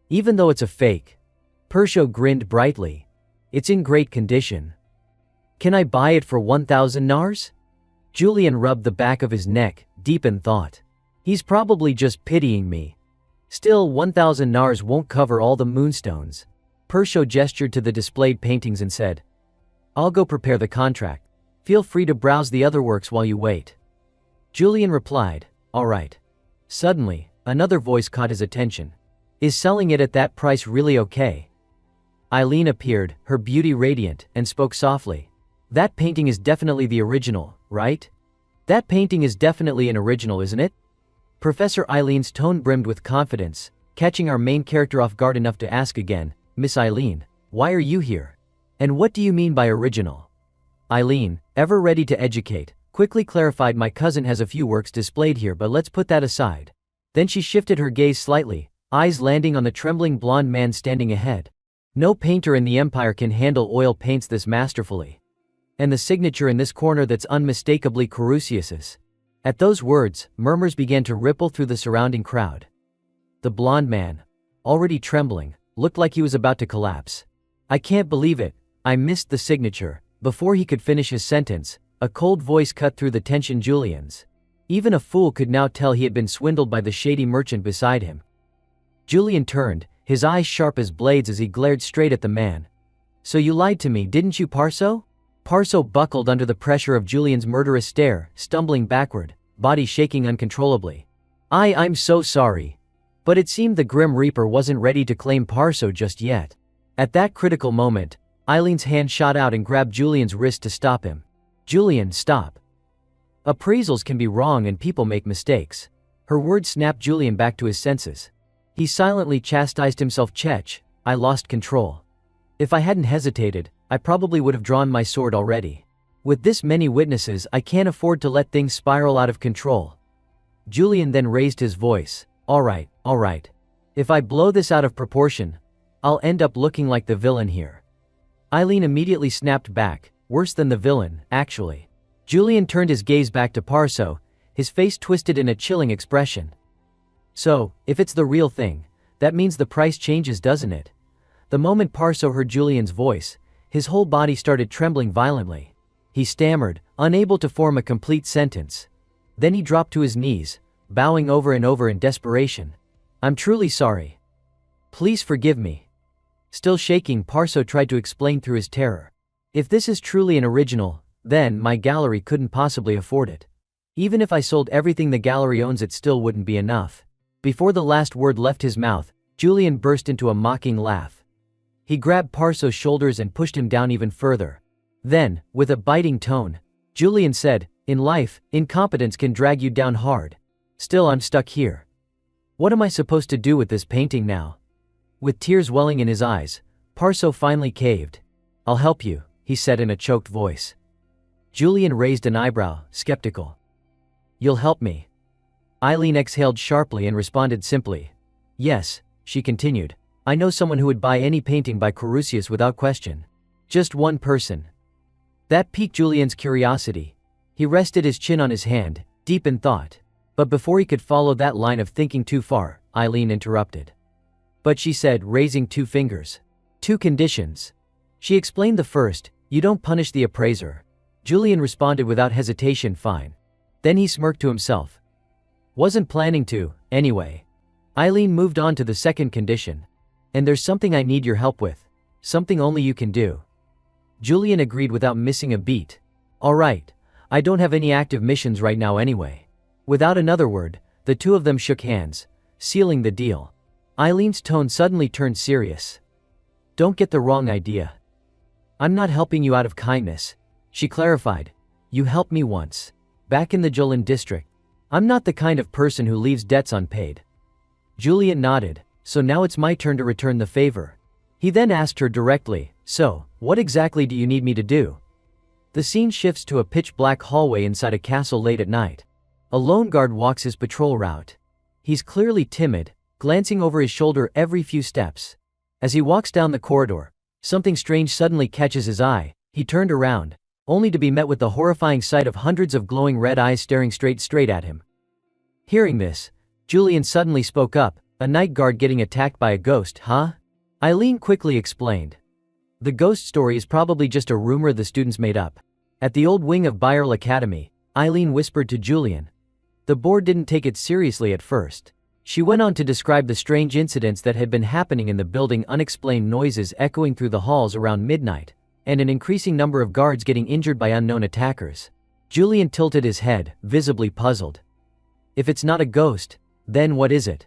"Even though it's a fake?" Perso grinned brightly. "It's in great condition." "Can I buy it for 1,000 nars? Julian rubbed the back of his neck, deep in thought. "He's probably just pitying me. Still, 1,000 nars won't cover all the moonstones." Perso gestured to the displayed paintings and said, "I'll go prepare the contract. Feel free to browse the other works while you wait." Julian replied, "All right." Suddenly, another voice caught his attention. "Is selling it at that price really okay?" Eileen appeared, her beauty radiant, and spoke softly. "That painting is definitely the original, right?" "That painting is definitely an original, isn't it?" Professor Eileen's tone brimmed with confidence, catching our main character off guard enough to ask again, "Miss Eileen, why are you here? And what do you mean by original?" Eileen, ever ready to educate, quickly clarified, "My cousin has a few works displayed here, but let's put that aside." Then she shifted her gaze slightly, eyes landing on the trembling blonde man standing ahead. "No painter in the empire can handle oil paints this masterfully. And the signature in this corner, that's unmistakably Corusius's." At those words, murmurs began to ripple through the surrounding crowd. The blonde man, already trembling, looked like he was about to collapse. "I can't believe it, I missed the signature." Before he could finish his sentence, a cold voice cut through the tension. Julian's. Even a fool could now tell he had been swindled by the shady merchant beside him. Julian turned, his eyes sharp as blades as he glared straight at the man. So you lied to me, didn't you, Parso? Parso buckled under the pressure of Julian's murderous stare, stumbling backward, body shaking uncontrollably. I'm so sorry. But it seemed the Grim Reaper wasn't ready to claim Parso just yet. At that critical moment, Eileen's hand shot out and grabbed Julian's wrist to stop him. Julian, stop. Appraisals can be wrong and people make mistakes. Her words snapped Julian back to his senses. He silently chastised himself. Chech, I lost control. If I hadn't hesitated, I probably would have drawn my sword already. With this many witnesses, I can't afford to let things spiral out of control. Julian then raised his voice. All right. If I blow this out of proportion, I'll end up looking like the villain here. Eileen immediately snapped back. Worse than the villain, actually. Julian turned his gaze back to Parso, his face twisted in a chilling expression. So, if it's the real thing, that means the price changes, doesn't it? The moment Parso heard Julian's voice, his whole body started trembling violently. He stammered, unable to form a complete sentence. Then he dropped to his knees, bowing over and over in desperation. I'm truly sorry. Please forgive me. Still shaking, Parso tried to explain through his terror. If this is truly an original, then my gallery couldn't possibly afford it. Even if I sold everything the gallery owns, it still wouldn't be enough. Before the last word left his mouth, Julian burst into a mocking laugh. He grabbed Parso's shoulders and pushed him down even further. Then, with a biting tone, Julian said, in life, incompetence can drag you down hard. Still, I'm stuck here. What am I supposed to do with this painting now? With tears welling in his eyes, Parso finally caved. I'll help you, he said in a choked voice. Julian raised an eyebrow, skeptical. You'll help me? Eileen exhaled sharply and responded simply. Yes, she continued. I know someone who would buy any painting by Carusius without question. Just one person. That piqued Julian's curiosity. He rested his chin on his hand, deep in thought. But before he could follow that line of thinking too far, Eileen interrupted. But she said, raising two fingers. 2 conditions. She explained the first, you don't punish the appraiser. Julian responded without hesitation, fine. Then he smirked to himself. Wasn't planning to, anyway. Eileen moved on to the second condition. And there's something I need your help with. Something only you can do. Julian agreed without missing a beat. All right, I don't have any active missions right now anyway. Without another word, the two of them shook hands, sealing the deal. Eileen's tone suddenly turned serious. Don't get the wrong idea. I'm not helping you out of kindness, she clarified. You helped me once. Back in the Jolin district. I'm not the kind of person who leaves debts unpaid. Julian nodded. So now it's my turn to return the favor. He then asked her directly, so, what exactly do you need me to do? The scene shifts to a pitch-black hallway inside a castle late at night. A lone guard walks his patrol route. He's clearly timid, glancing over his shoulder every few steps. As he walks down the corridor, something strange suddenly catches his eye. He turned around, only to be met with the horrifying sight of hundreds of glowing red eyes staring straight at him. Hearing this, Julian suddenly spoke up. A night guard getting attacked by a ghost, huh? Eileen quickly explained. The ghost story is probably just a rumor the students made up. At the old wing of Byrle Academy, Eileen whispered to Julian. The board didn't take it seriously at first. She went on to describe the strange incidents that had been happening in the building, unexplained noises echoing through the halls around midnight, and an increasing number of guards getting injured by unknown attackers. Julian tilted his head, visibly puzzled. If it's not a ghost, then what is it?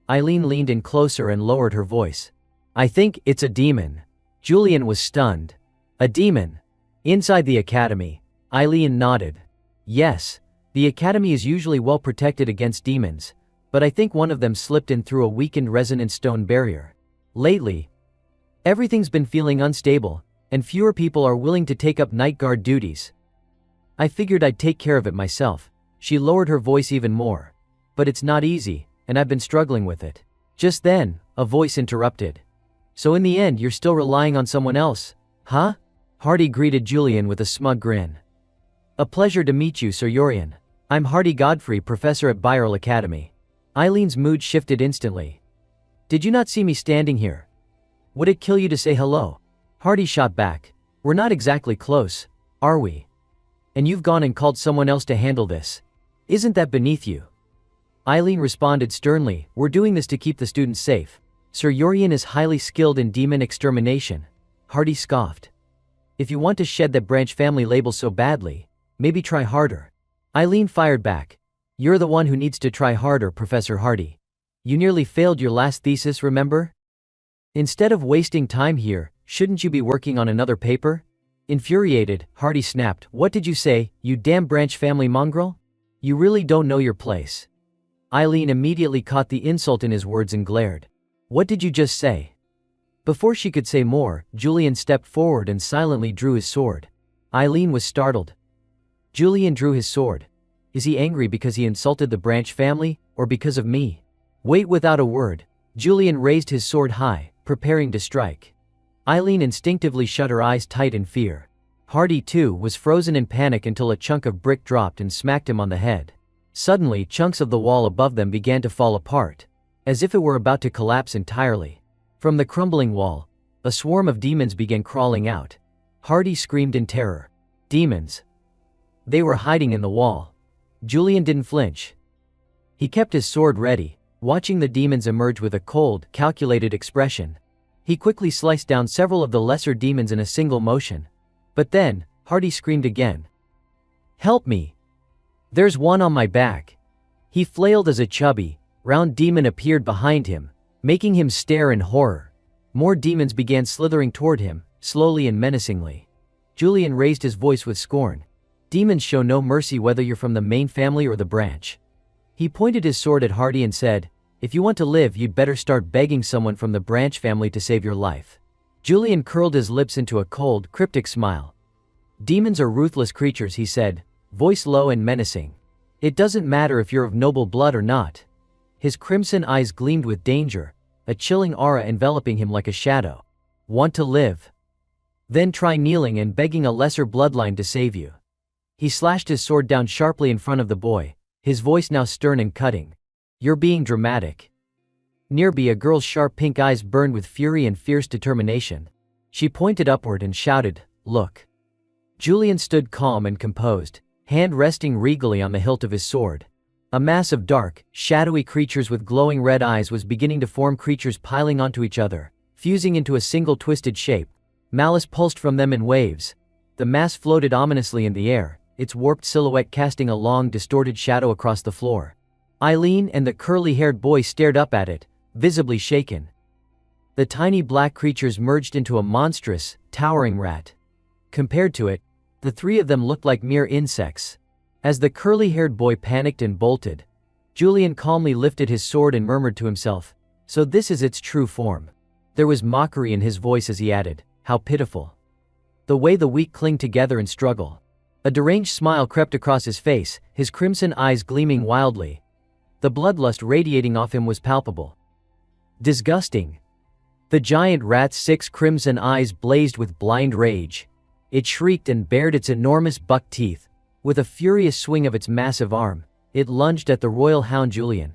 Eileen leaned in closer and lowered her voice. I think it's a demon. Julian was stunned. A demon? Inside the academy? Eileen nodded. Yes, the academy is usually well protected against demons, but I think one of them slipped in through a weakened resonant stone barrier. Lately, everything's been feeling unstable, and fewer people are willing to take up night guard duties. I figured I'd take care of it myself. She lowered her voice even more. But it's not easy, and I've been struggling with it. Just then, a voice interrupted. So in the end, you're still relying on someone else, huh? Hardy greeted Julian with a smug grin. A pleasure to meet you, Sir Yorian. I'm Hardy Godfrey, professor at Byrle Academy. Eileen's mood shifted instantly. Did you not see me standing here? Would it kill you to say hello? Hardy shot back. We're not exactly close, are we? And you've gone and called someone else to handle this. Isn't that beneath you? Eileen responded sternly, we're doing this to keep the students safe. Sir Yorian is highly skilled in demon extermination. Hardy scoffed. If you want to shed that branch family label so badly, maybe try harder. Eileen fired back. You're the one who needs to try harder, Professor Hardy. You nearly failed your last thesis, remember? Instead of wasting time here, shouldn't you be working on another paper? Infuriated, Hardy snapped, What did you say, you damn branch family mongrel? You really don't know your place. Eileen immediately caught the insult in his words and glared. What did you just say? Before she could say more, Julian stepped forward and silently drew his sword. Eileen was startled. Julian drew his sword. Is he angry because he insulted the branch family, or because of me? Wait, without a word, Julian raised his sword high, preparing to strike. Eileen instinctively shut her eyes tight in fear. Hardy, too, was frozen in panic until a chunk of brick dropped and smacked him on the head. Suddenly, chunks of the wall above them began to fall apart, as if it were about to collapse entirely. From the crumbling wall, a swarm of demons began crawling out. Hardy screamed in terror. Demons. They were hiding in the wall. Julian didn't flinch. He kept his sword ready, watching the demons emerge with a cold, calculated expression. He quickly sliced down several of the lesser demons in a single motion. But then, Hardy screamed again. Help me! There's one on my back! He flailed as a chubby, round demon appeared behind him, making him stare in horror. More demons began slithering toward him, slowly and menacingly. Julian raised his voice with scorn. Demons show no mercy whether you're from the main family or the branch. He pointed his sword at Hardy and said, If you want to live, you'd better start begging someone from the branch family to save your life. Julian curled his lips into a cold, cryptic smile. Demons are ruthless creatures, he said, voice low and menacing. It doesn't matter if you're of noble blood or not. His crimson eyes gleamed with danger, a chilling aura enveloping him like a shadow. Want to live? Then try kneeling and begging a lesser bloodline to save you. He slashed his sword down sharply in front of the boy, his voice now stern and cutting. You're being dramatic. Nearby, a girl's sharp pink eyes burned with fury and fierce determination. She pointed upward and shouted, Look. Julian stood calm and composed, hand resting regally on the hilt of his sword. A mass of dark, shadowy creatures with glowing red eyes was beginning to form, creatures piling onto each other, fusing into a single twisted shape. Malice pulsed from them in waves. The mass floated ominously in the air, its warped silhouette casting a long, distorted shadow across the floor. Eileen and the curly-haired boy stared up at it, visibly shaken. The tiny black creatures merged into a monstrous, towering rat. Compared to it, the three of them looked like mere insects. As the curly-haired boy panicked and bolted, Julian calmly lifted his sword and murmured to himself, So this is its true form. There was mockery in his voice as he added, How pitiful. The way the weak cling together and struggle. A deranged smile crept across his face, his crimson eyes gleaming wildly. The bloodlust radiating off him was palpable. Disgusting. The giant rat's 6 crimson eyes blazed with blind rage. It shrieked and bared its enormous buck teeth. With a furious swing of its massive arm, it lunged at the royal hound Julian.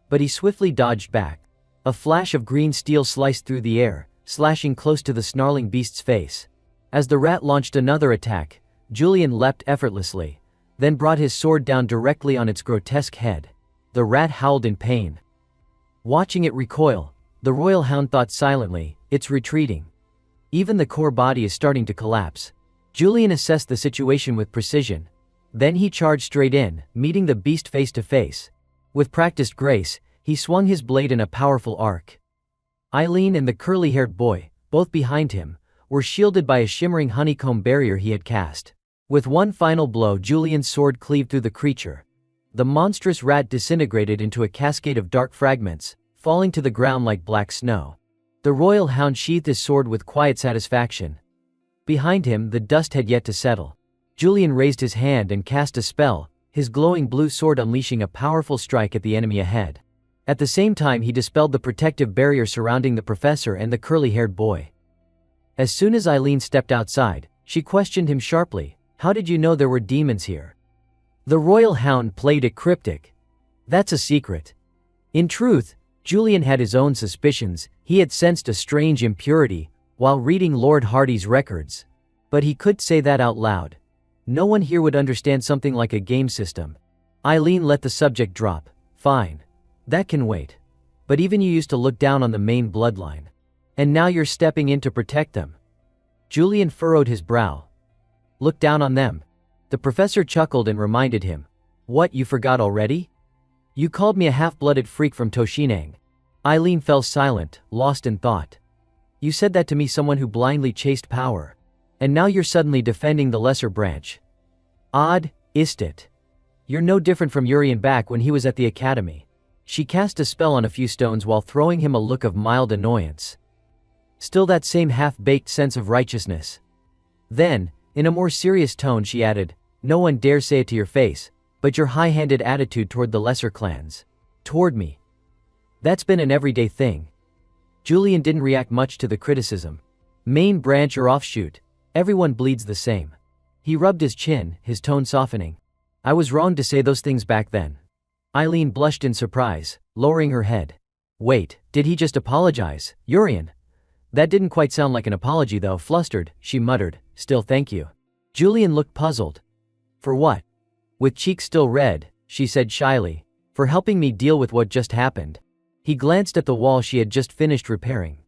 But he swiftly dodged back. A flash of green steel sliced through the air, slashing close to the snarling beast's face. As the rat launched another attack, Julian leapt effortlessly, then brought his sword down directly on its grotesque head. The rat howled in pain. Watching it recoil, the royal hound thought silently, It's retreating. Even the core body is starting to collapse. Julian assessed the situation with precision. Then he charged straight in, meeting the beast face to face. With practiced grace, he swung his blade in a powerful arc. Eileen and the curly-haired boy, both behind him, were shielded by a shimmering honeycomb barrier he had cast. With one final blow, Julian's sword cleaved through the creature. The monstrous rat disintegrated into a cascade of dark fragments, falling to the ground like black snow. The royal hound sheathed his sword with quiet satisfaction. Behind him, the dust had yet to settle. Julian raised his hand and cast a spell, his glowing blue sword unleashing a powerful strike at the enemy ahead. At the same time, he dispelled the protective barrier surrounding the professor and the curly-haired boy. As soon as Eileen stepped outside, she questioned him sharply, How did you know there were demons here? The royal hound played it cryptic. That's a secret. In truth, Julian had his own suspicions. He had sensed a strange impurity while reading Lord Hardy's records. But he couldn't say that out loud. No one here would understand something like a game system. Eileen let the subject drop. Fine. That can wait. But even you used to look down on the main bloodline. And now you're stepping in to protect them. Julian furrowed his brow. Look down on them. The professor chuckled and reminded him. What, you forgot already? You called me a half-blooded freak from Toshinang. Eileen fell silent, lost in thought. You said that to me, someone who blindly chased power. And now you're suddenly defending the lesser branch. Odd, isn't it? You're no different from Urian back when he was at the academy. She cast a spell on a few stones while throwing him a look of mild annoyance. Still that same half-baked sense of righteousness. Then, in a more serious tone she added, no one dare say it to your face, but your high-handed attitude toward the lesser clans. Toward me. That's been an everyday thing. Julian didn't react much to the criticism. Main branch or offshoot, everyone bleeds the same. He rubbed his chin, his tone softening. I was wrong to say those things back then. Eileen blushed in surprise, lowering her head. Wait, did he just apologize, Urian? That didn't quite sound like an apology though. Flustered, she muttered, still thank you. Julian looked puzzled. For what? With cheeks still red, she said shyly, for helping me deal with what just happened. He glanced at the wall she had just finished repairing.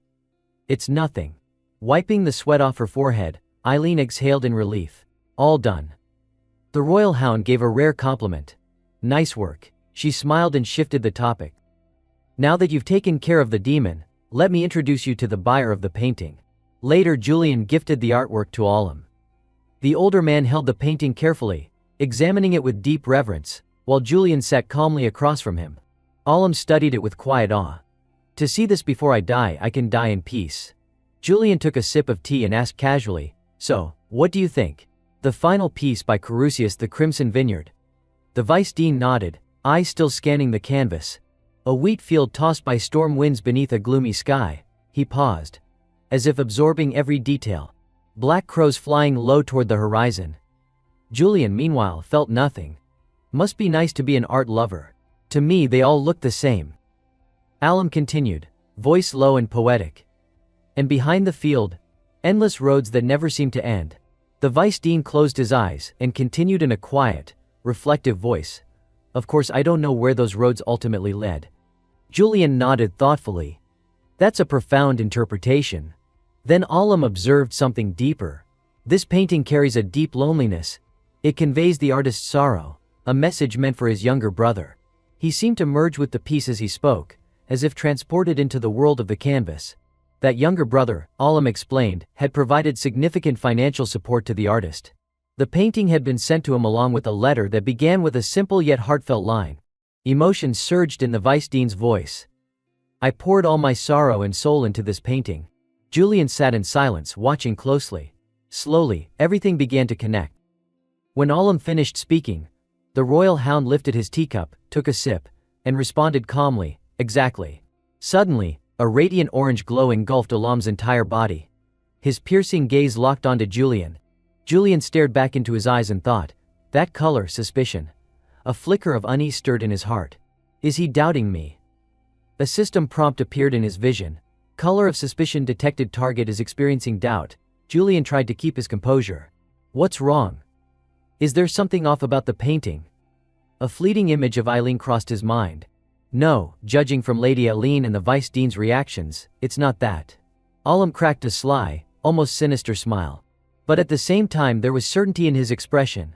It's nothing. Wiping the sweat off her forehead, Eileen exhaled in relief. All done. The royal hound gave a rare compliment. Nice work. She smiled and shifted the topic. Now that you've taken care of the demon, let me introduce you to the buyer of the painting. Later Julian gifted the artwork to Alam. The older man held the painting carefully, examining it with deep reverence, while Julian sat calmly across from him. Alam studied it with quiet awe. To see this before I die, I can die in peace. Julian took a sip of tea and asked casually, so, what do you think? The final piece by Carusius, The Crimson Vineyard. The vice dean nodded, eyes still scanning the canvas. A wheat field tossed by storm winds beneath a gloomy sky. He paused, as if absorbing every detail. Black crows flying low toward the horizon. Julian, meanwhile, felt nothing. Must be nice to be an art lover. To me they all look the same. Alam continued, voice low and poetic. And behind the field, endless roads that never seem to end. The vice dean closed his eyes and continued in a quiet, reflective voice. Of course I don't know where those roads ultimately led. Julian nodded thoughtfully. That's a profound interpretation. Then Alam observed something deeper. This painting carries a deep loneliness. It conveys the artist's sorrow, a message meant for his younger brother. He seemed to merge with the piece as he spoke, as if transported into the world of the canvas. That younger brother, Alam explained, had provided significant financial support to the artist. The painting had been sent to him along with a letter that began with a simple yet heartfelt line. Emotion surged in the vice dean's voice. I poured all my sorrow and soul into this painting. Julian sat in silence, watching closely. Slowly, everything began to connect. When Alam finished speaking, the royal hound lifted his teacup, took a sip, and responded calmly, exactly. Suddenly, a radiant orange glow engulfed Alam's entire body. His piercing gaze locked onto Julian. Julian stared back into his eyes and thought, that color, suspicion. A flicker of unease stirred in his heart. Is he doubting me? A system prompt appeared in his vision. Color of suspicion detected, target is experiencing doubt. Julian tried to keep his composure. What's wrong? Is there something off about the painting? A fleeting image of Eileen crossed his mind. No, judging from Lady Eileen and the vice dean's reactions, it's not that. Alam cracked a sly, almost sinister smile. But at the same time there was certainty in his expression.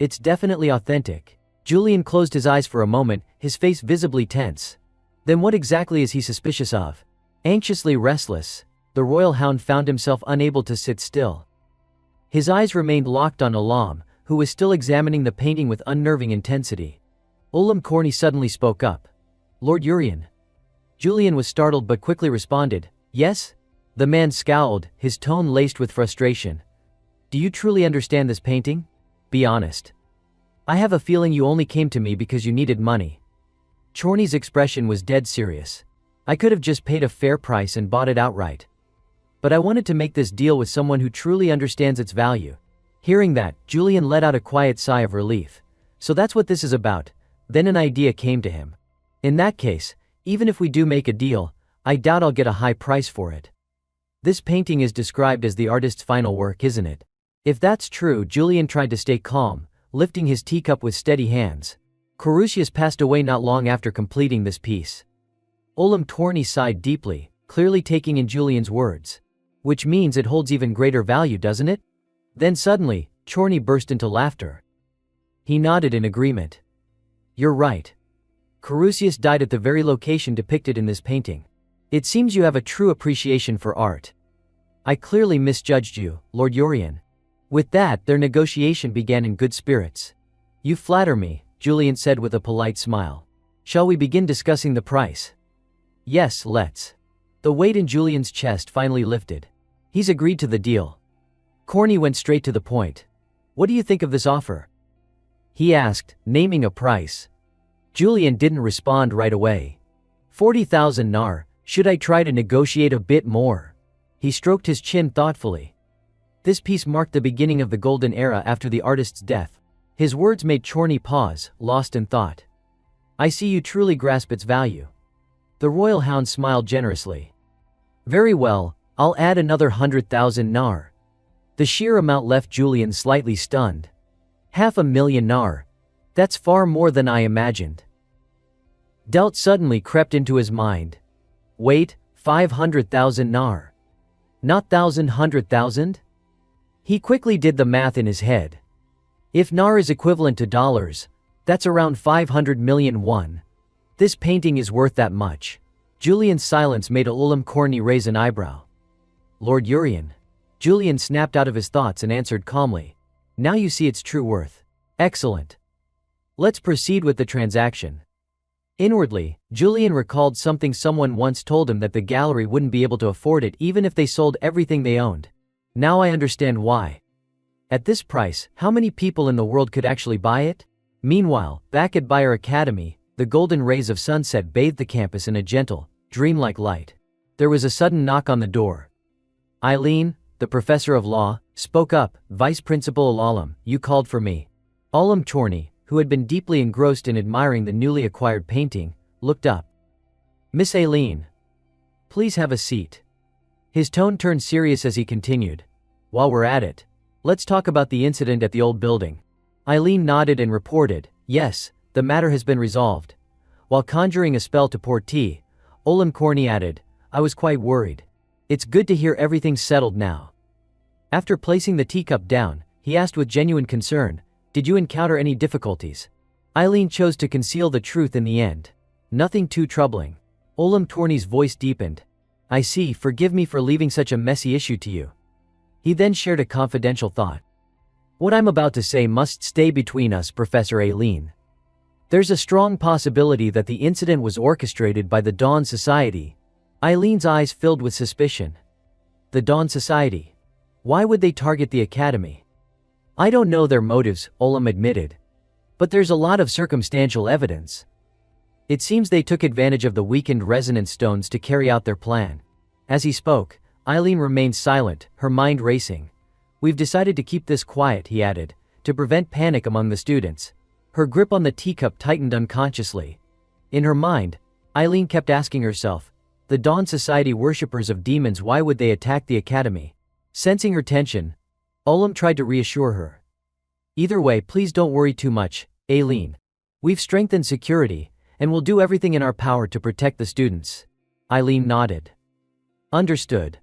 It's definitely authentic. Julian closed his eyes for a moment, his face visibly tense. Then what exactly is he suspicious of? Anxiously restless, the royal hound found himself unable to sit still. His eyes remained locked on Alam, who was still examining the painting with unnerving intensity. Olam Corney suddenly spoke up. Lord Urian. Julian was startled but quickly responded, yes? The man scowled, his tone laced with frustration. Do you truly understand this painting? Be honest. I have a feeling you only came to me because you needed money. Chorney's expression was dead serious. I could have just paid a fair price and bought it outright. But I wanted to make this deal with someone who truly understands its value. Hearing that, Julian let out a quiet sigh of relief. So that's what this is about. Then an idea came to him. In that case, even if we do make a deal, I doubt I'll get a high price for it. This painting is described as the artist's final work, isn't it? If that's true, Julian tried to stay calm, lifting his teacup with steady hands. Carusius passed away not long after completing this piece. Olam Torney sighed deeply, clearly taking in Julian's words. Which means it holds even greater value, doesn't it? Then suddenly, Chorny burst into laughter. He nodded in agreement. You're right. Carusius died at the very location depicted in this painting. It seems you have a true appreciation for art. I clearly misjudged you, Lord Urian. With that, their negotiation began in good spirits. You flatter me, Julian said with a polite smile. Shall we begin discussing the price? Yes, let's. The weight in Julian's chest finally lifted. He's agreed to the deal. Corny went straight to the point. What do you think of this offer? He asked, naming a price. Julian didn't respond right away. 40,000 nar, should I try to negotiate a bit more? He stroked his chin thoughtfully. This piece marked the beginning of the golden era after the artist's death. His words made Chorny pause, lost in thought. I see you truly grasp its value. The royal hound smiled generously. Very well, I'll add another 100,000 nar. The sheer amount left Julian slightly stunned. 500,000 nar. That's far more than I imagined. Doubt suddenly crept into his mind. Wait, 500,000 nar. Not 100,000? He quickly did the math in his head. If nar is equivalent to dollars, that's around 500 million won. This painting is worth that much. Julian's silence made Ulam Corny raise an eyebrow. Lord Urian. Julian snapped out of his thoughts and answered calmly. Now you see its true worth. Excellent. Let's proceed with the transaction. Inwardly, Julian recalled something someone once told him, that the gallery wouldn't be able to afford it even if they sold everything they owned. Now I understand why. At this price, how many people in the world could actually buy it? Meanwhile, back at Bayer Academy, the golden rays of sunset bathed the campus in a gentle, dreamlike light. There was a sudden knock on the door. Eileen, the professor of law, spoke up. Vice Principal Alalam, you called for me. Ulam Chorny, who had been deeply engrossed in admiring the newly acquired painting, looked up. Miss Aileen. Please have a seat. His tone turned serious as he continued. While we're at it, let's talk about the incident at the old building. Eileen nodded and reported, yes, the matter has been resolved. While conjuring a spell to pour tea, Ulam Corny added, I was quite worried. It's good to hear everything's settled now. After placing the teacup down, he asked with genuine concern, did you encounter any difficulties? Eileen chose to conceal the truth in the end. Nothing too troubling. Ulam Corny's voice deepened. I see, forgive me for leaving such a messy issue to you. He then shared a confidential thought. What I'm about to say must stay between us, Professor Aileen. There's a strong possibility that the incident was orchestrated by the Dawn Society. Eileen's eyes filled with suspicion. The Dawn Society. Why would they target the Academy? I don't know their motives, Ulam admitted. But there's a lot of circumstantial evidence. It seems they took advantage of the weakened resonance stones to carry out their plan. As he spoke, Eileen remained silent, her mind racing. We've decided to keep this quiet, he added, to prevent panic among the students. Her grip on the teacup tightened unconsciously. In her mind, Eileen kept asking herself, the Dawn Society worshippers of demons, why would they attack the Academy? Sensing her tension, Ulam tried to reassure her. Either way, please don't worry too much, Aileen. We've strengthened security, and we'll do everything in our power to protect the students. Eileen nodded. Understood.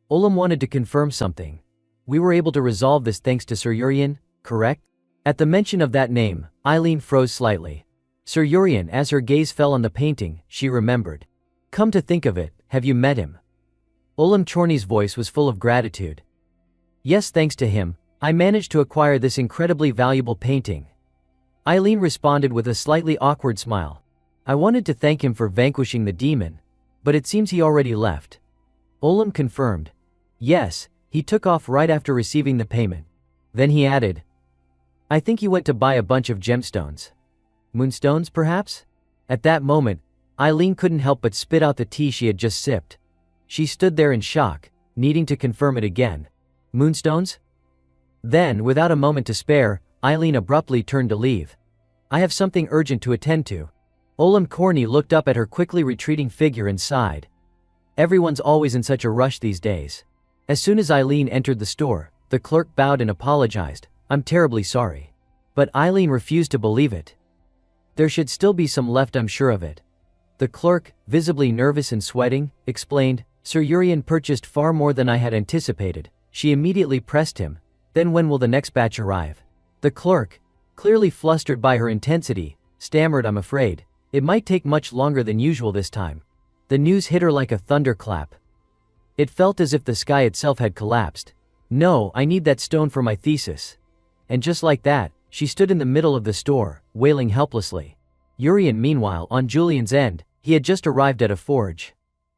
Ulam wanted to confirm something. We were able to resolve this thanks to Sir Urian, correct? At the mention of that name, Eileen froze slightly. Sir Urian, as her gaze fell on the painting, she remembered. Come to think of it, have you met him? Ulam Chorny's voice was full of gratitude. Yes, thanks to him, I managed to acquire this incredibly valuable painting. Eileen responded with a slightly awkward smile. I wanted to thank him for vanquishing the demon, but it seems he already left. Ulam confirmed. Yes, he took off right after receiving the payment. Then he added, I think he went to buy a bunch of gemstones. Moonstones, perhaps? At that moment, Eileen couldn't help but spit out the tea she had just sipped. She stood there in shock, needing to confirm it again. Moonstones? Then, without a moment to spare, Eileen abruptly turned to leave. I have something urgent to attend to. Ulam Corny looked up at her quickly retreating figure and sighed. Everyone's always in such a rush these days. As soon as Eileen entered the store, the clerk bowed and apologized. I'm terribly sorry. But Eileen refused to believe it. There should still be some left, I'm sure of it. The clerk, visibly nervous and sweating, explained, Sir Urian purchased far more than I had anticipated. She immediately pressed him. Then when will the next batch arrive? The clerk, clearly flustered by her intensity, stammered, I'm afraid. It might take much longer than usual this time. The news hit her like a thunderclap. It felt as if the sky itself had collapsed. No, I need that stone for my thesis. And just like that, she stood in the middle of the store, wailing helplessly. Urian, meanwhile, on Julian's end, he had just arrived at a forge.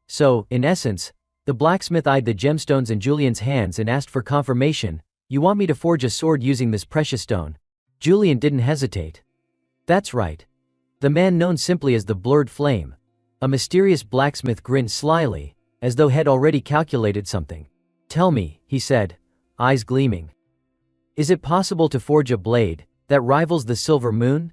So, in essence, the blacksmith eyed the gemstones in Julian's hands and asked for confirmation. You want me to forge a sword using this precious stone? Julian didn't hesitate. That's right. The man known simply as the Blurred Flame. A mysterious blacksmith grinned slyly, as though had already calculated something. Tell me, he said, eyes gleaming. Is it possible to forge a blade that rivals the silver moon?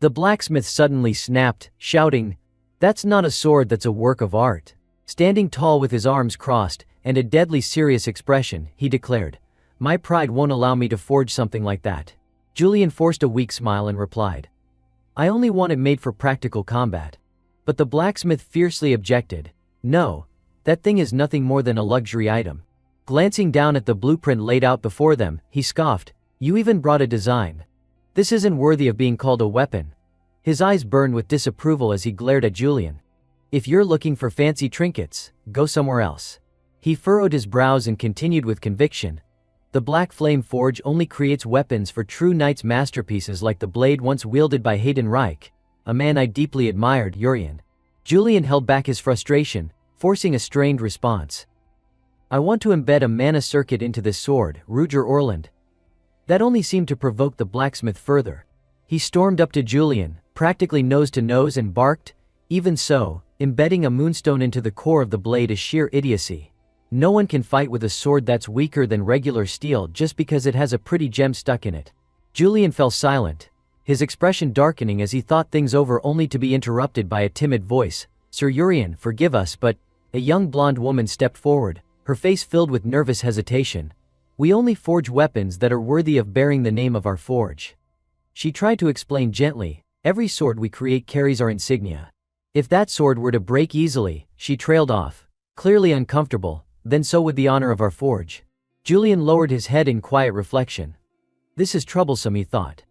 The blacksmith suddenly snapped, shouting, That's not a sword, that's a work of art. Standing tall with his arms crossed and a deadly serious expression, he declared, My pride won't allow me to forge something like that. Julian forced a weak smile and replied, I only want it made for practical combat. But the blacksmith fiercely objected. No, that thing is nothing more than a luxury item. Glancing down at the blueprint laid out before them, he scoffed, You even brought a design. This isn't worthy of being called a weapon. His eyes burned with disapproval as he glared at Julian. If you're looking for fancy trinkets, go somewhere else. He furrowed his brows and continued with conviction. The Black Flame Forge only creates weapons for true knights' masterpieces like the blade once wielded by Hayden Reich, a man I deeply admired, Urian. Julian held back his frustration, forcing a strained response. I want to embed a mana circuit into this sword, Ruger Orland. That only seemed to provoke the blacksmith further. He stormed up to Julian, practically nose to nose, and barked, Even so, embedding a moonstone into the core of the blade is sheer idiocy. No one can fight with a sword that's weaker than regular steel just because it has a pretty gem stuck in it. Julian fell silent, his expression darkening as he thought things over, only to be interrupted by a timid voice. Sir Urian, forgive us, but… A young blonde woman stepped forward, her face filled with nervous hesitation. We only forge weapons that are worthy of bearing the name of our forge. She tried to explain gently, every sword we create carries our insignia. If that sword were to break easily, she trailed off, clearly uncomfortable, then so would the honor of our forge. Julian lowered his head in quiet reflection. This is troublesome, he thought.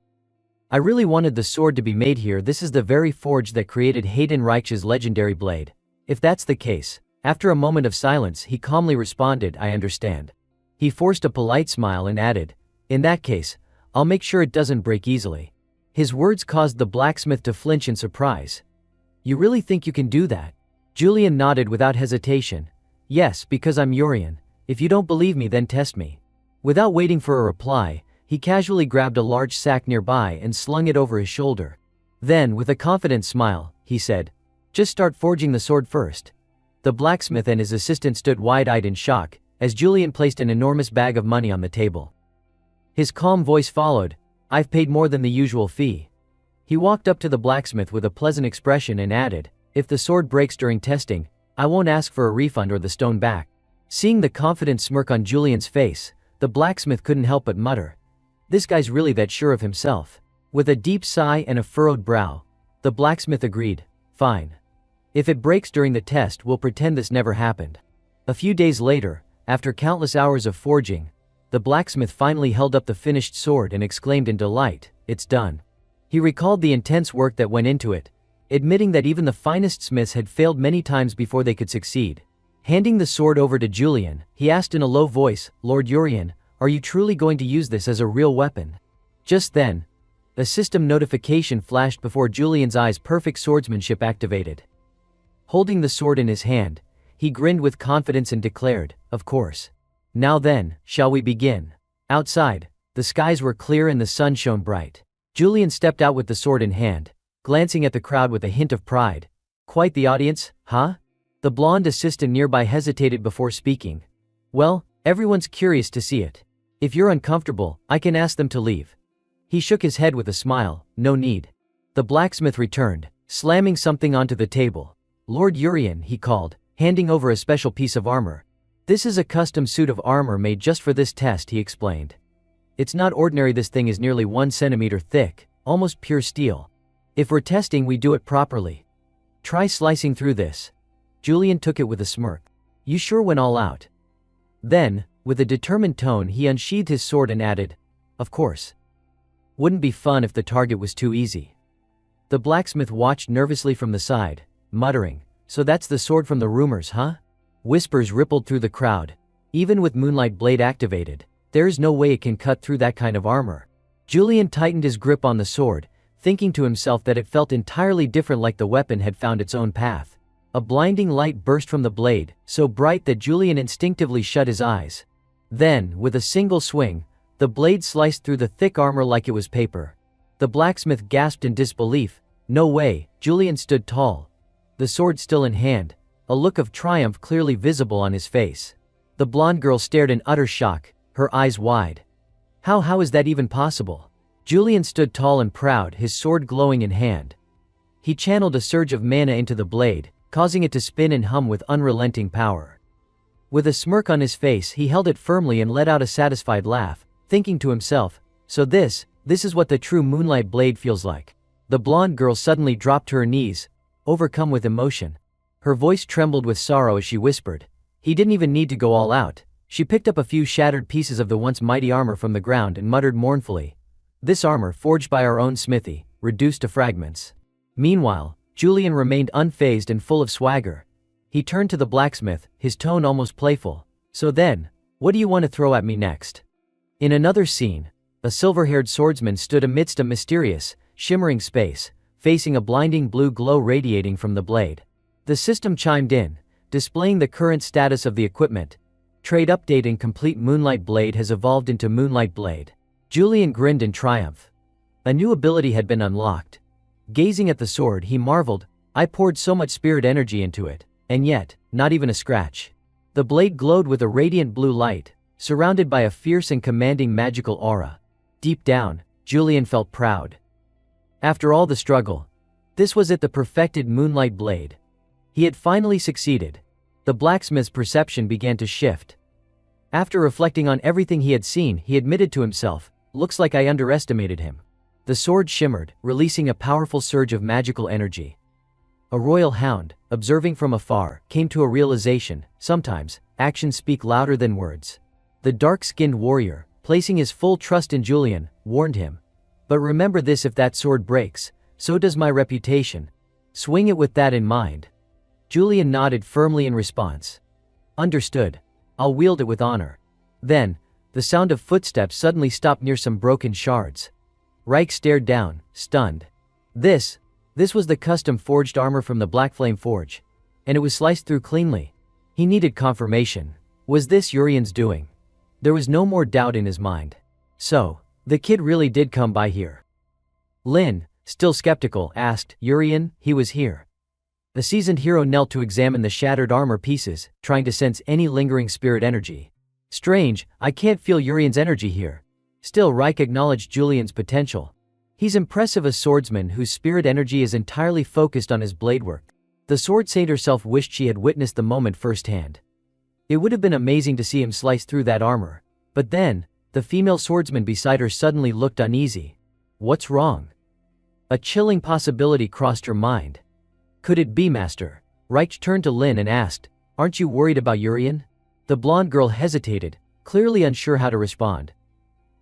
I really wanted the sword to be made here. This is the very forge that created Hayden Reich's legendary blade. If that's the case, after a moment of silence, he calmly responded, I understand. He forced a polite smile and added, In that case, I'll make sure it doesn't break easily. His words caused the blacksmith to flinch in surprise. You really think you can do that? Julian nodded without hesitation. Yes, because I'm Urian. If you don't believe me, then test me. Without waiting for a reply, he casually grabbed a large sack nearby and slung it over his shoulder. Then, with a confident smile, he said, Just start forging the sword first. The blacksmith and his assistant stood wide-eyed in shock, as Julian placed an enormous bag of money on the table. His calm voice followed, I've paid more than the usual fee. He walked up to the blacksmith with a pleasant expression and added, If the sword breaks during testing, I won't ask for a refund or the stone back. Seeing the confident smirk on Julian's face, the blacksmith couldn't help but mutter, This guy's really that sure of himself. With a deep sigh and a furrowed brow, the blacksmith agreed, Fine. If it breaks during the test, we'll pretend this never happened. A few days later, after countless hours of forging, the blacksmith finally held up the finished sword and exclaimed in delight, It's done. He recalled the intense work that went into it, admitting that even the finest smiths had failed many times before they could succeed. Handing the sword over to Julian, he asked in a low voice, Lord Urian, are you truly going to use this as a real weapon? Just then, a system notification flashed before Julian's eyes. Perfect swordsmanship activated. Holding the sword in his hand, he grinned with confidence and declared, Of course. Now then, shall we begin? Outside, the skies were clear and the sun shone bright. Julian stepped out with the sword in hand, glancing at the crowd with a hint of pride. Quite the audience, huh? The blonde assistant nearby hesitated before speaking. Well, everyone's curious to see it. If you're uncomfortable, I can ask them to leave. He shook his head with a smile, No need. The blacksmith returned, slamming something onto the table. Lord Urian, he called, handing over a special piece of armor. This is a custom suit of armor made just for this test, he explained. It's not ordinary. This thing is nearly 1 centimeter thick, almost pure steel. If we're testing, we do it properly. Try slicing through this. Julian took it with a smirk. You sure went all out. Then, with a determined tone, he unsheathed his sword and added, "Of course. Wouldn't be fun if the target was too easy." The blacksmith watched nervously from the side, muttering, "So that's the sword from the rumors, huh?" Whispers rippled through the crowd. Even with Moonlight Blade activated, there is no way it can cut through that kind of armor. Julian tightened his grip on the sword, thinking to himself that it felt entirely different, like the weapon had found its own path. A blinding light burst from the blade, so bright that Julian instinctively shut his eyes. Then, with a single swing, the blade sliced through the thick armor like it was paper. The blacksmith gasped in disbelief. No way. Julian stood tall, the sword still in hand, a look of triumph clearly visible on his face. The blonde girl stared in utter shock, her eyes wide. How is that even possible? Julian stood tall and proud, his sword glowing in hand. He channeled a surge of mana into the blade, causing it to spin and hum with unrelenting power. With a smirk on his face, he held it firmly and let out a satisfied laugh, thinking to himself, "So this is what the true Moonlight Blade feels like." The blonde girl suddenly dropped to her knees, overcome with emotion. Her voice trembled with sorrow as she whispered, "He didn't even need to go all out." She picked up a few shattered pieces of the once mighty armor from the ground and muttered mournfully, "This armor, forged by our own smithy, reduced to fragments." Meanwhile, Julian remained unfazed and full of swagger. He turned to the blacksmith, his tone almost playful. "So then, what do you want to throw at me next?" In another scene, a silver-haired swordsman stood amidst a mysterious, shimmering space, facing a blinding blue glow radiating from the blade. The system chimed in, displaying the current status of the equipment. Trade update: incomplete. Moonlight Blade has evolved into Moonlight Blade. Julian grinned in triumph. A new ability had been unlocked. Gazing at the sword, he marveled, "I poured so much spirit energy into it, and yet, not even a scratch." The blade glowed with a radiant blue light, surrounded by a fierce and commanding magical aura. Deep down, Julian felt proud. After all the struggle, this was it, the perfected Moonlight Blade. He had finally succeeded. The blacksmith's perception began to shift. After reflecting on everything he had seen, he admitted to himself, "Looks like I underestimated him." The sword shimmered, releasing a powerful surge of magical energy. A royal hound, observing from afar, came to a realization: sometimes, actions speak louder than words. The dark-skinned warrior, placing his full trust in Julian, warned him, "But remember this: if that sword breaks, so does my reputation. Swing it with that in mind." Julian nodded firmly in response. "Understood. I'll wield it with honor." Then, the sound of footsteps suddenly stopped near some broken shards. Reich stared down, stunned. This was the custom-forged armor from the Black Flame Forge. And it was sliced through cleanly. He needed confirmation. Was this Urian's doing? There was no more doubt in his mind. So, the kid really did come by here. Lin, still skeptical, asked, "Urian, he was here?" The seasoned hero knelt to examine the shattered armor pieces, trying to sense any lingering spirit energy. "Strange, I can't feel Urian's energy here." Still, Reich acknowledged Julian's potential. He's impressive, a swordsman whose spirit energy is entirely focused on his blade work. The sword saint herself wished she had witnessed the moment firsthand. It would have been amazing to see him slice through that armor. But then, the female swordsman beside her suddenly looked uneasy. What's wrong? A chilling possibility crossed her mind. Could it be Master? Reich turned to Lin and asked, "Aren't you worried about Urian?" The blonde girl hesitated, clearly unsure how to respond.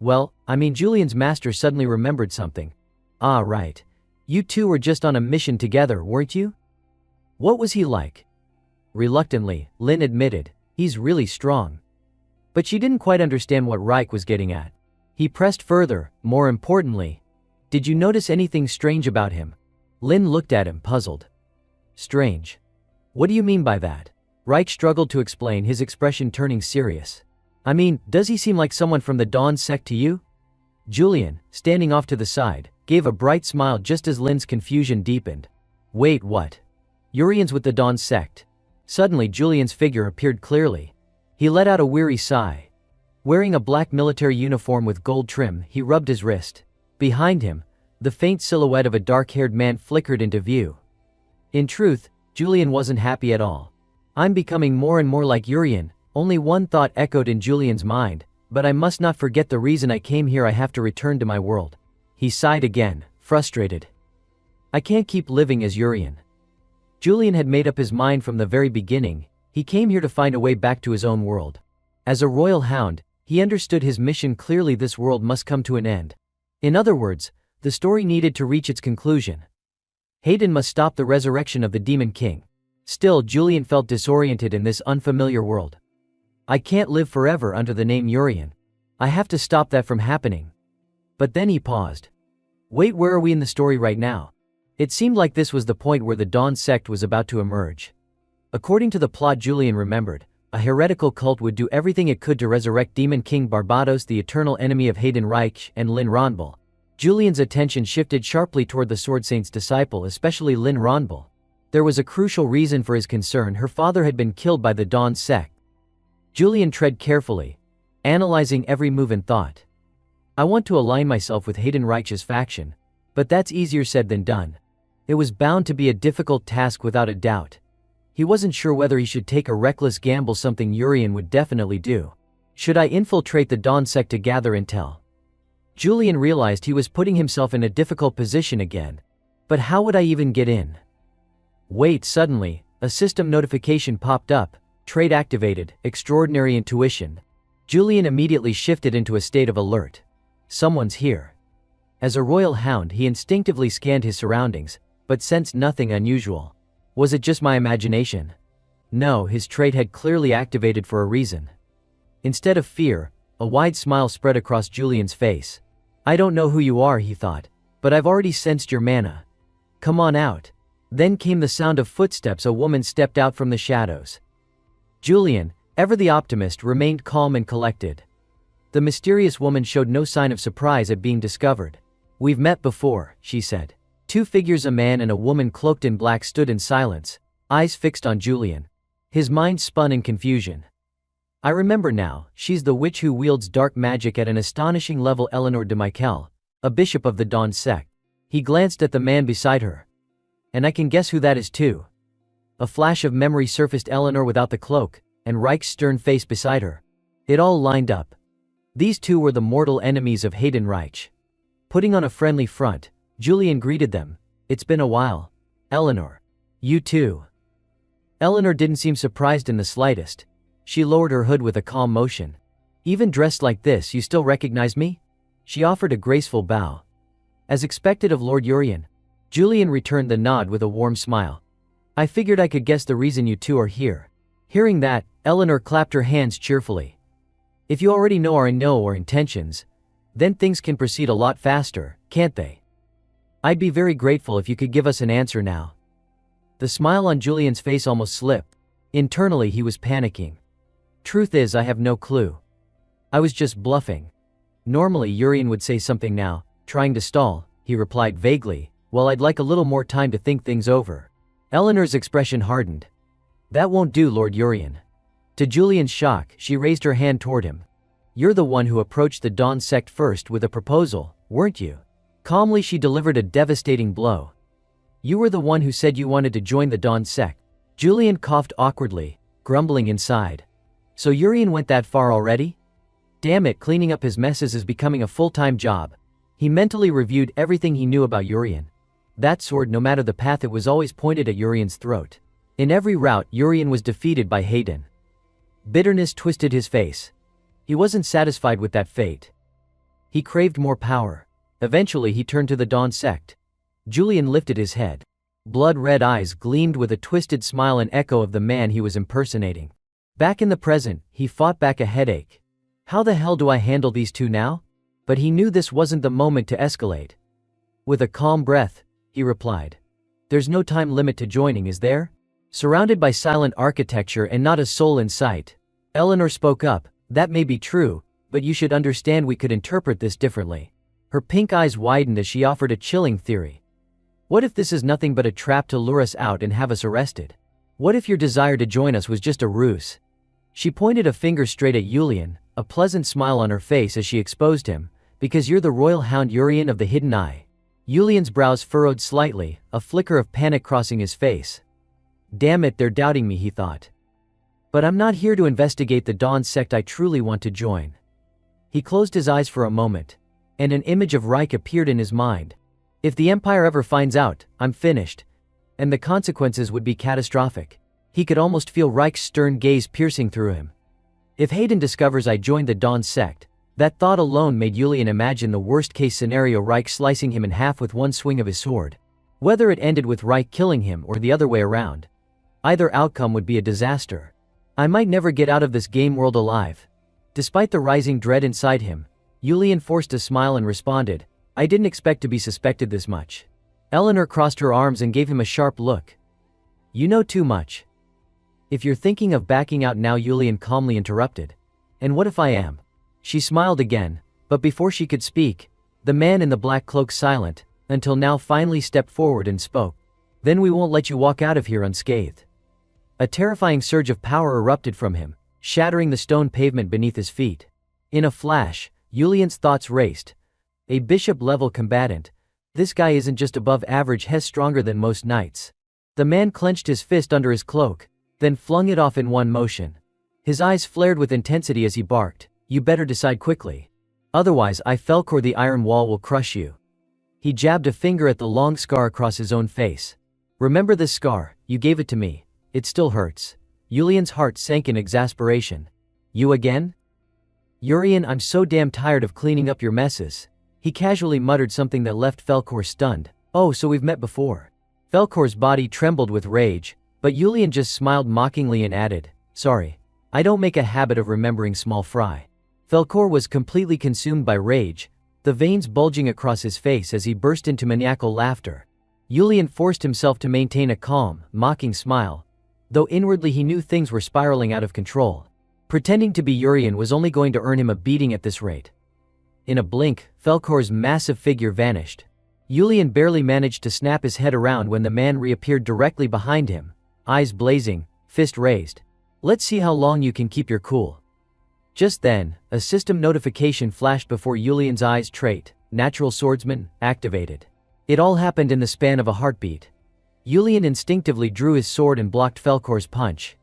"Well, I mean," Julian's master suddenly remembered something. "Ah, right. You two were just on a mission together, weren't you? What was he like?" Reluctantly, Lin admitted, "He's really strong." But she didn't quite understand what Reich was getting at. He pressed further, "More importantly, did you notice anything strange about him?" Lin looked at him, puzzled. "Strange? What do you mean by that?" Reich struggled to explain, his expression turning serious. "I mean, does he seem like someone from the Dawn sect to you?" Julian, standing off to the side, gave a bright smile just as Lin's confusion deepened. "Wait, what? Urian's with the Dawn sect?" Suddenly Julian's figure appeared clearly. He let out a weary sigh. Wearing a black military uniform with gold trim, he rubbed his wrist. Behind him, the faint silhouette of a dark-haired man flickered into view. In truth, Julian wasn't happy at all. "I'm becoming more and more like Urian," only one thought echoed in Julian's mind, "but I must not forget the reason I came here. I have to return to my world." He sighed again, frustrated. "I can't keep living as Urian." Julian had made up his mind from the very beginning. He came here to find a way back to his own world. As a royal hound, he understood his mission clearly. This world must come to an end. In other words, the story needed to reach its conclusion. Hayden must stop the resurrection of the Demon King. Still, Julian felt disoriented in this unfamiliar world. I can't live forever under the name Urian. I have to stop that from happening. But then he paused. Wait, where are we in the story right now? It seemed like this was the point where the Dawn sect was about to emerge. According to the plot, Julian remembered, a heretical cult would do everything it could to resurrect Demon King Barbados, the eternal enemy of Hayden Reich and Lynn Ronbel. Julian's attention shifted sharply toward the Sword Saint's disciple, especially Lynn Ronbel. There was a crucial reason for his concern. Her father had been killed by the Dawn sect. Julian tread carefully, analyzing every move and thought. I want to align myself with Hayden Reich's faction, but that's easier said than done. It was bound to be a difficult task without a doubt. He wasn't sure whether he should take a reckless gamble, something Urian would definitely do. Should I infiltrate the Dawn sect to gather intel? Julian realized he was putting himself in a difficult position again. But how would I even get in? Wait, suddenly, a system notification popped up. Trait activated, extraordinary intuition. Julian immediately shifted into a state of alert. Someone's here. As a royal hound, he instinctively scanned his surroundings, but sensed nothing unusual. Was it just my imagination? No, his trait had clearly activated for a reason. Instead of fear, a wide smile spread across Julian's face. I don't know who you are, he thought, but I've already sensed your mana. Come on out. Then came the sound of footsteps. A woman stepped out from the shadows. Julian, ever the optimist, remained calm and collected. The mysterious woman showed no sign of surprise at being discovered. We've met before, she said. Two figures, a man and a woman cloaked in black, stood in silence, eyes fixed on Julian. His mind spun in confusion. I remember now, she's the witch who wields dark magic at an astonishing level, Eleanor de Michael, a bishop of the Dawn sect. He glanced at the man beside her. And I can guess who that is too. A flash of memory surfaced. Eleanor without the cloak, and Reich's stern face beside her. It all lined up. These two were the mortal enemies of Hayden Reich. Putting on a friendly front, Julian greeted them. It's been a while. Eleanor. You too. Eleanor didn't seem surprised in the slightest. She lowered her hood with a calm motion. Even dressed like this, you still recognize me? She offered a graceful bow. As expected of Lord Urian. Julian returned the nod with a warm smile. I figured I could guess the reason you two are here. Hearing that, Eleanor clapped her hands cheerfully. If you already know our intentions, then things can proceed a lot faster, can't they? I'd be very grateful if you could give us an answer now. The smile on Julian's face almost slipped. Internally, he was panicking. Truth is, I have no clue. I was just bluffing. Normally, Urian would say something now, trying to stall. He replied vaguely, well, I'd like a little more time to think things over. Eleanor's expression hardened. That won't do, Lord Urian. To Julian's shock, she raised her hand toward him. You're the one who approached the Dawn sect first with a proposal, weren't you? Calmly, she delivered a devastating blow. You were the one who said you wanted to join the Dawn sect. Julian coughed awkwardly, grumbling inside. So Urian went that far already? Damn it, cleaning up his messes is becoming a full-time job. He mentally reviewed everything he knew about Urian. That sword, no matter the path, it was always pointed at Urian's throat. In every route, Urian was defeated by Hayden. Bitterness twisted his face. He wasn't satisfied with that fate. He craved more power. Eventually, he turned to the Dawn sect. Julian lifted his head. Blood-red eyes gleamed with a twisted smile, an echo of the man he was impersonating. Back in the present, he fought back a headache. How the hell do I handle these two now? But he knew this wasn't the moment to escalate. With a calm breath, he replied. There's no time limit to joining, is there? Surrounded by silent architecture and not a soul in sight, Eleanor spoke up. That may be true, but you should understand we could interpret this differently. Her pink eyes widened as she offered a chilling theory. What if this is nothing but a trap to lure us out and have us arrested? What if your desire to join us was just a ruse? She pointed a finger straight at Julian, a pleasant smile on her face as she exposed him. Because you're the royal hound Urian of the Hidden Eye. Julian's brows furrowed slightly, a flicker of panic crossing his face. Damn it, they're doubting me, he thought. But I'm not here to investigate the Dawn sect, I truly want to join. He closed his eyes for a moment, and an image of Reich appeared in his mind. If the Empire ever finds out, I'm finished. And the consequences would be catastrophic. He could almost feel Reich's stern gaze piercing through him. If Hayden discovers I joined the Dawn sect, that thought alone made Julian imagine the worst-case scenario, Reich slicing him in half with one swing of his sword. Whether it ended with Reich killing him or the other way around, either outcome would be a disaster. I might never get out of this game world alive. Despite the rising dread inside him, Julian forced a smile and responded, I didn't expect to be suspected this much. Eleanor crossed her arms and gave him a sharp look. You know too much. If you're thinking of backing out now, Julian calmly interrupted. And what if I am? She smiled again, but before she could speak, the man in the black cloak, silent until now, finally stepped forward and spoke. Then we won't let you walk out of here unscathed. A terrifying surge of power erupted from him, shattering the stone pavement beneath his feet. In a flash, Julian's thoughts raced. A bishop-level combatant. This guy isn't just above average, he's stronger than most knights. The man clenched his fist under his cloak, then flung it off in one motion. His eyes flared with intensity as he barked, you better decide quickly. Otherwise, Felkor, the iron wall will crush you. He jabbed a finger at the long scar across his own face. Remember this scar, you gave it to me. It still hurts. Julian's heart sank in exasperation. You again? Urian, I'm so damn tired of cleaning up your messes. He casually muttered something that left Felkor stunned. Oh, so we've met before. Felkor's body trembled with rage, but Julian just smiled mockingly and added, sorry. I don't make a habit of remembering small fry. Felkor was completely consumed by rage, the veins bulging across his face as he burst into maniacal laughter. Julian forced himself to maintain a calm, mocking smile, though inwardly he knew things were spiraling out of control. Pretending to be Urian was only going to earn him a beating at this rate. In a blink, Felkor's massive figure vanished. Julian barely managed to snap his head around when the man reappeared directly behind him, eyes blazing, fist raised. Let's see how long you can keep your cool. Just then, a system notification flashed before Julian's eyes. Trait, Natural Swordsman, activated. It all happened in the span of a heartbeat. Julian instinctively drew his sword and blocked Felkor's punch.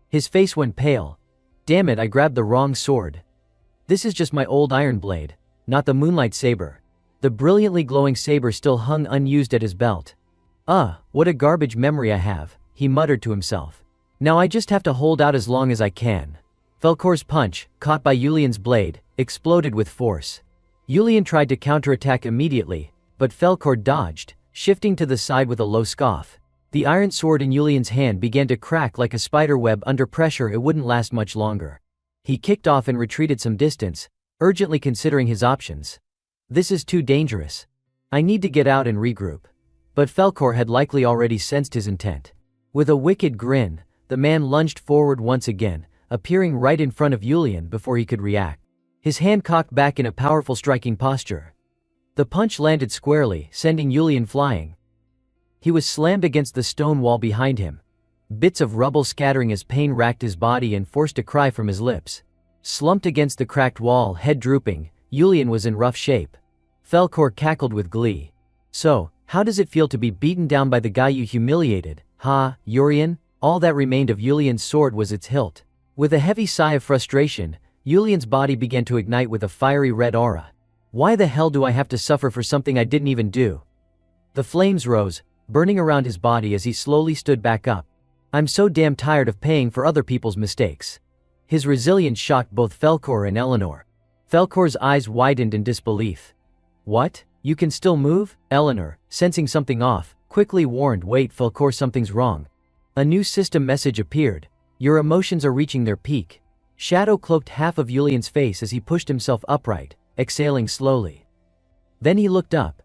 His face went pale. Damn it, I grabbed the wrong sword. This is just my old iron blade, not the moonlight saber. The brilliantly glowing saber still hung unused at his belt. What a garbage memory I have, he muttered to himself. Now I just have to hold out as long as I can. Felkor's punch, caught by Julian's blade, exploded with force. Julian tried to counterattack immediately, but Felkor dodged, shifting to the side with a low scoff. The iron sword in Julian's hand began to crack like a spider web under pressure. It wouldn't last much longer. He kicked off and retreated some distance, urgently considering his options. This is too dangerous. I need to get out and regroup. But Felkor had likely already sensed his intent. With a wicked grin, the man lunged forward once again, appearing right in front of Julian before he could react. His hand cocked back in a powerful striking posture. The punch landed squarely, sending Julian flying. He was slammed against the stone wall behind him, bits of rubble scattering as pain racked his body and forced a cry from his lips. Slumped against the cracked wall, head drooping, Julian was in rough shape. Felkor cackled with glee. So, how does it feel to be beaten down by the guy you humiliated, huh, Urian? All that remained of Julian's sword was its hilt. With a heavy sigh of frustration, Julian's body began to ignite with a fiery red aura. Why the hell do I have to suffer for something I didn't even do? The flames rose, burning around his body as he slowly stood back up. I'm so damn tired of paying for other people's mistakes. His resilience shocked both Felkor and Eleanor. Felkor's eyes widened in disbelief. What? You can still move? Eleanor, sensing something off, quickly warned, wait Felkor, something's wrong. A new system message appeared. Your emotions are reaching their peak. Shadow cloaked half of Julian's face as he pushed himself upright, exhaling slowly. Then he looked up.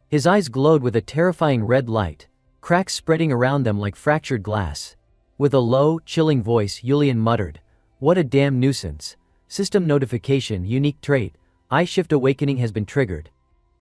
His eyes glowed with a terrifying red light, cracks spreading around them like fractured glass. With a low, chilling voice, Julian muttered, what a damn nuisance. System notification, unique trait, Eye Shift awakening has been triggered.